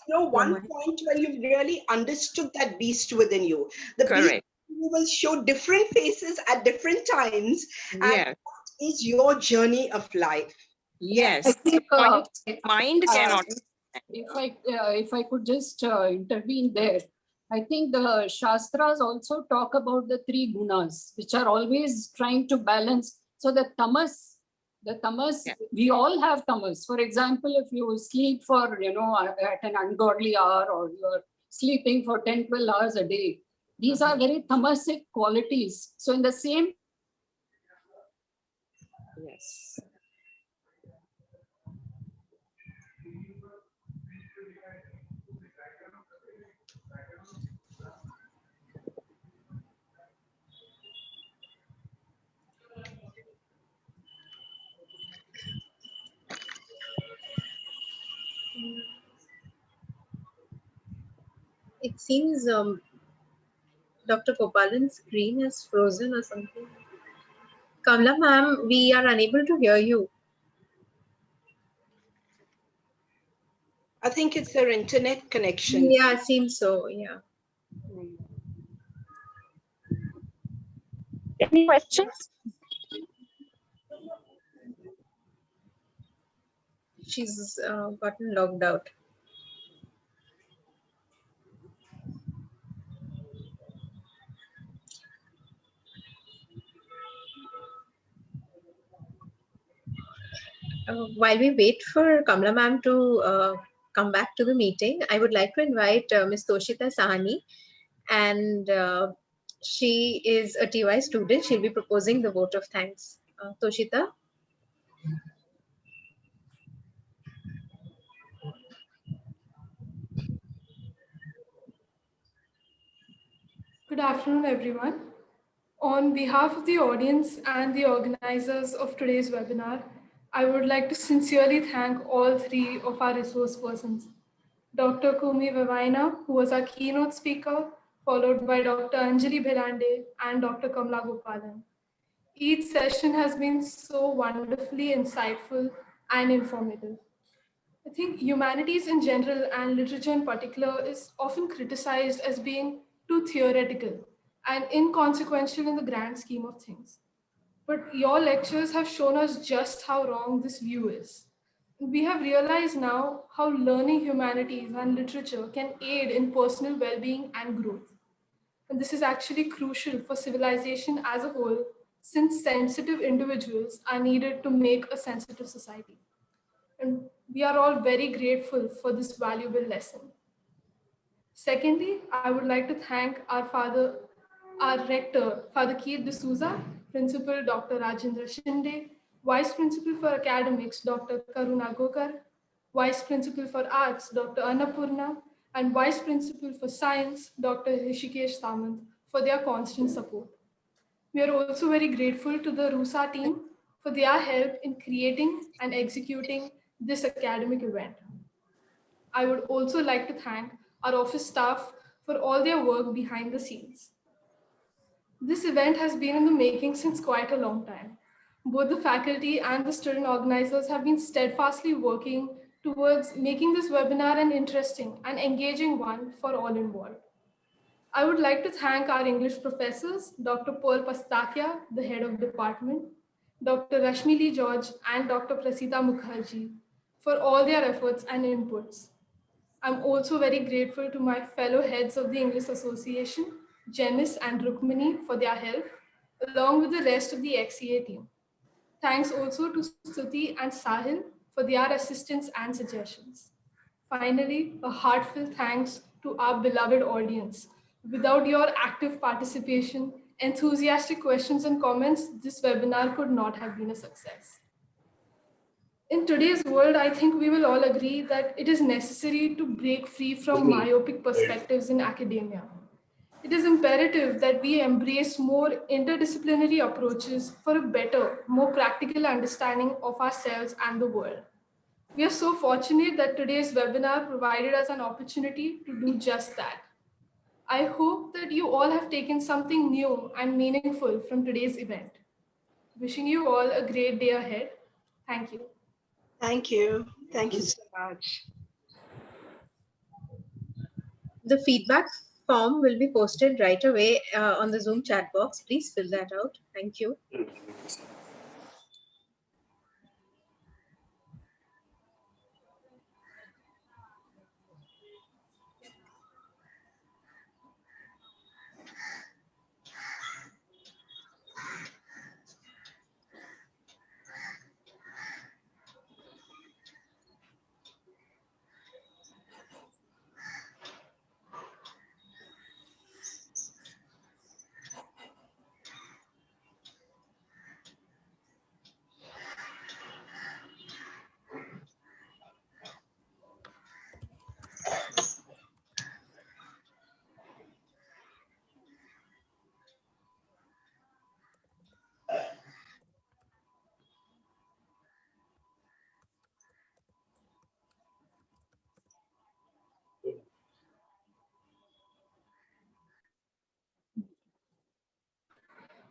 Speaker 3: no one point where you've really understood that beast within you. The beast will show different faces at different times. And that is your journey of life.
Speaker 10: Yes.
Speaker 13: I think
Speaker 10: mind cannot.
Speaker 13: If I could just intervene there, I think the Shastras also talk about the three gunas, which are always trying to balance. So the tamas, we all have tamas. For example, if you sleep for, at an ungodly hour, or you're sleeping for 10, 12 hours a day, these are very tamasic qualities. So in the same.
Speaker 10: Yes.
Speaker 4: It seems Dr. Gopalan's screen is frozen or something. Kamala ma'am, we are unable to hear you.
Speaker 3: I think it's their internet connection.
Speaker 4: Yeah, it seems so, yeah.
Speaker 5: Any questions?
Speaker 4: She's gotten logged out. While we wait for Kamala ma'am to come back to the meeting, I would like to invite Ms. Toshita Sahani, and she is a TY student. She'll be proposing the vote of thanks. Toshita?
Speaker 14: Good afternoon, everyone. On behalf of the audience and the organizers of today's webinar, I would like to sincerely thank all three of our resource persons. Dr. Coomi Vevaina, who was our keynote speaker, followed by Dr. Anjali Bhelande and Dr. Kamala Gopalan. Each session has been so wonderfully insightful and informative. I think humanities in general and literature in particular is often criticized as being too theoretical and inconsequential in the grand scheme of things. But your lectures have shown us just how wrong this view is. We have realized now how learning humanities and literature can aid in personal well-being and growth. And this is actually crucial for civilization as a whole, since sensitive individuals are needed to make a sensitive society. And we are all very grateful for this valuable lesson. Secondly, I would like to thank our rector, Father Keith D'Souza, Principal Dr. Rajendra Shinde, Vice Principal for Academics, Dr. Karuna Gokar, Vice Principal for Arts, Dr. Annapurna, and Vice Principal for Science, Dr. Rishikesh Samant, for their constant support. We are also very grateful to the RUSA team for their help in creating and executing this academic event. I would also like to thank our office staff for all their work behind the scenes. This event has been in the making since quite a long time. Both the faculty and the student organizers have been steadfastly working towards making this webinar an interesting and engaging one for all involved. I would like to thank our English professors, Dr. Pearl Pastakia, the head of department, Dr. Rashmi Lee George, and Dr. Prasita Mukherjee for all their efforts and inputs. I'm also very grateful to my fellow heads of the English Association, Janice and Rukmini, for their help, along with the rest of the XCA team. Thanks also to Stuti and Sahil for their assistance and suggestions. Finally, a heartfelt thanks to our beloved audience. Without your active participation, enthusiastic questions and comments, this webinar could not have been a success. In today's world, I think we will all agree that it is necessary to break free from myopic perspectives in academia. It is imperative that we embrace more interdisciplinary approaches for a better, more practical understanding of ourselves and the world. We are so fortunate that today's webinar provided us an opportunity to do just that. I hope that you all have taken something new and meaningful from today's event. Wishing you all a great day ahead. Thank you.
Speaker 3: Thank you. Thank you so much.
Speaker 4: The feedback form will be posted right away on the Zoom chat box. Please fill that out. Thank you.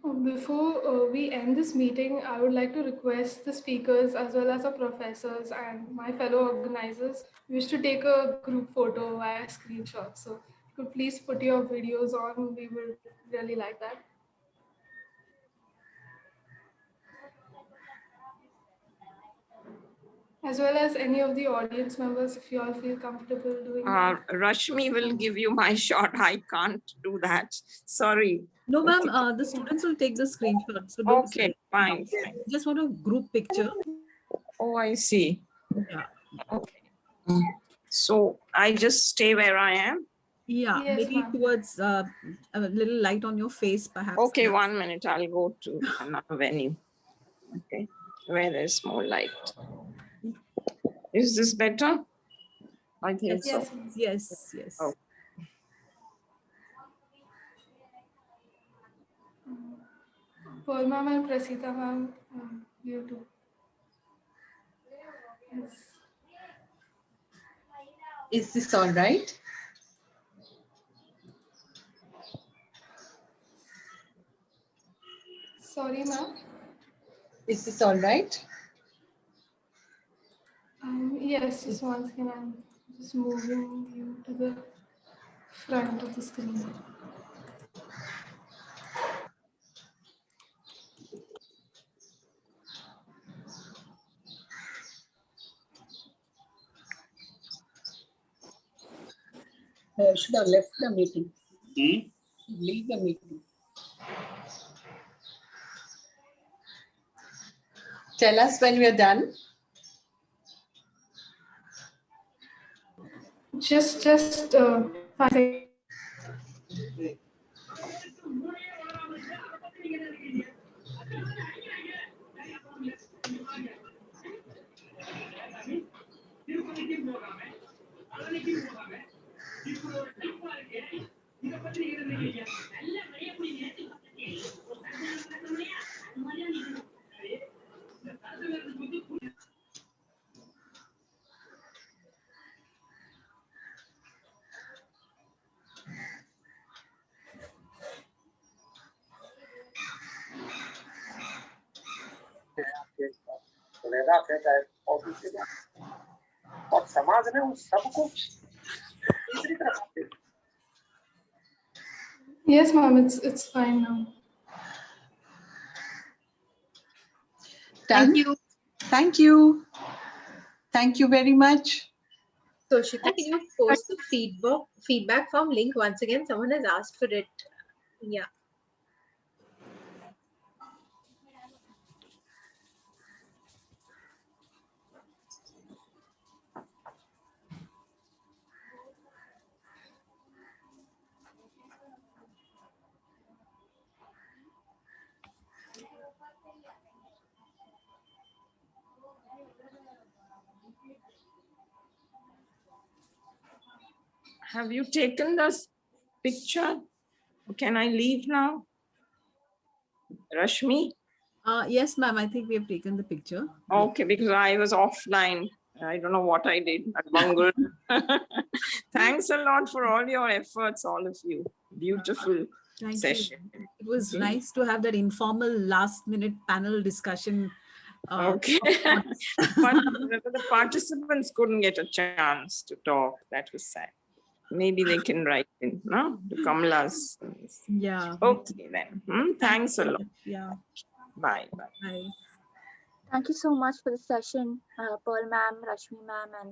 Speaker 14: Before we end this meeting, I would like to request the speakers as well as the professors and my fellow organizers wish to take a group photo via screenshot. So if you could please put your videos on, we would really like that. As well as any of the audience members, if you all feel comfortable doing that.
Speaker 10: Rashmi will give you my shot. I can't do that. Sorry.
Speaker 9: No, ma'am, the students will take the screenshot. So don't
Speaker 10: Okay, fine.
Speaker 9: Just want a group picture.
Speaker 10: Oh, I see.
Speaker 9: Yeah.
Speaker 10: Okay. So I just stay where I am?
Speaker 9: Yeah,
Speaker 14: Yes,
Speaker 9: maybe towards a little light on your face, perhaps.
Speaker 10: Okay, 1 minute. I'll go to another venue. Okay, where there's more light. Is this better? I think so.
Speaker 9: Yes.
Speaker 10: Oh.
Speaker 14: Paul ma'am and Prasita ma'am, you too. Yes.
Speaker 15: Is this all right?
Speaker 14: Sorry, ma'am.
Speaker 15: Is this all right?
Speaker 14: Yes, just once again, I'm just moving you to the front of the screen.
Speaker 15: Should have left the meeting. Should leave the meeting. Tell us when we are done.
Speaker 14: Just 5 seconds.
Speaker 16: और समाज ने उन सबको
Speaker 14: Yes, ma'am, it's fine now.
Speaker 15: Thank you. Thank you. Thank you very much.
Speaker 4: So Shita, can you post the feedback form link once again? Someone has asked for it. Yeah.
Speaker 10: Have you taken this picture? Can I leave now? Rashmi?
Speaker 9: Yes, ma'am, I think we have taken the picture.
Speaker 10: Okay, because I was offline. I don't know what I did. I bungled. Thanks a lot for all your efforts, all of you. Beautiful session.
Speaker 9: It was nice to have that informal last-minute panel discussion.
Speaker 10: Okay. But the participants couldn't get a chance to talk. That was sad. Maybe they can write in, no? The Kamalas.
Speaker 9: Yeah.
Speaker 10: Okay then. Thanks a lot.
Speaker 9: Yeah.
Speaker 10: Bye.
Speaker 9: Bye.
Speaker 5: Thank you so much for the session, Pearl ma'am, Rashmi ma'am, and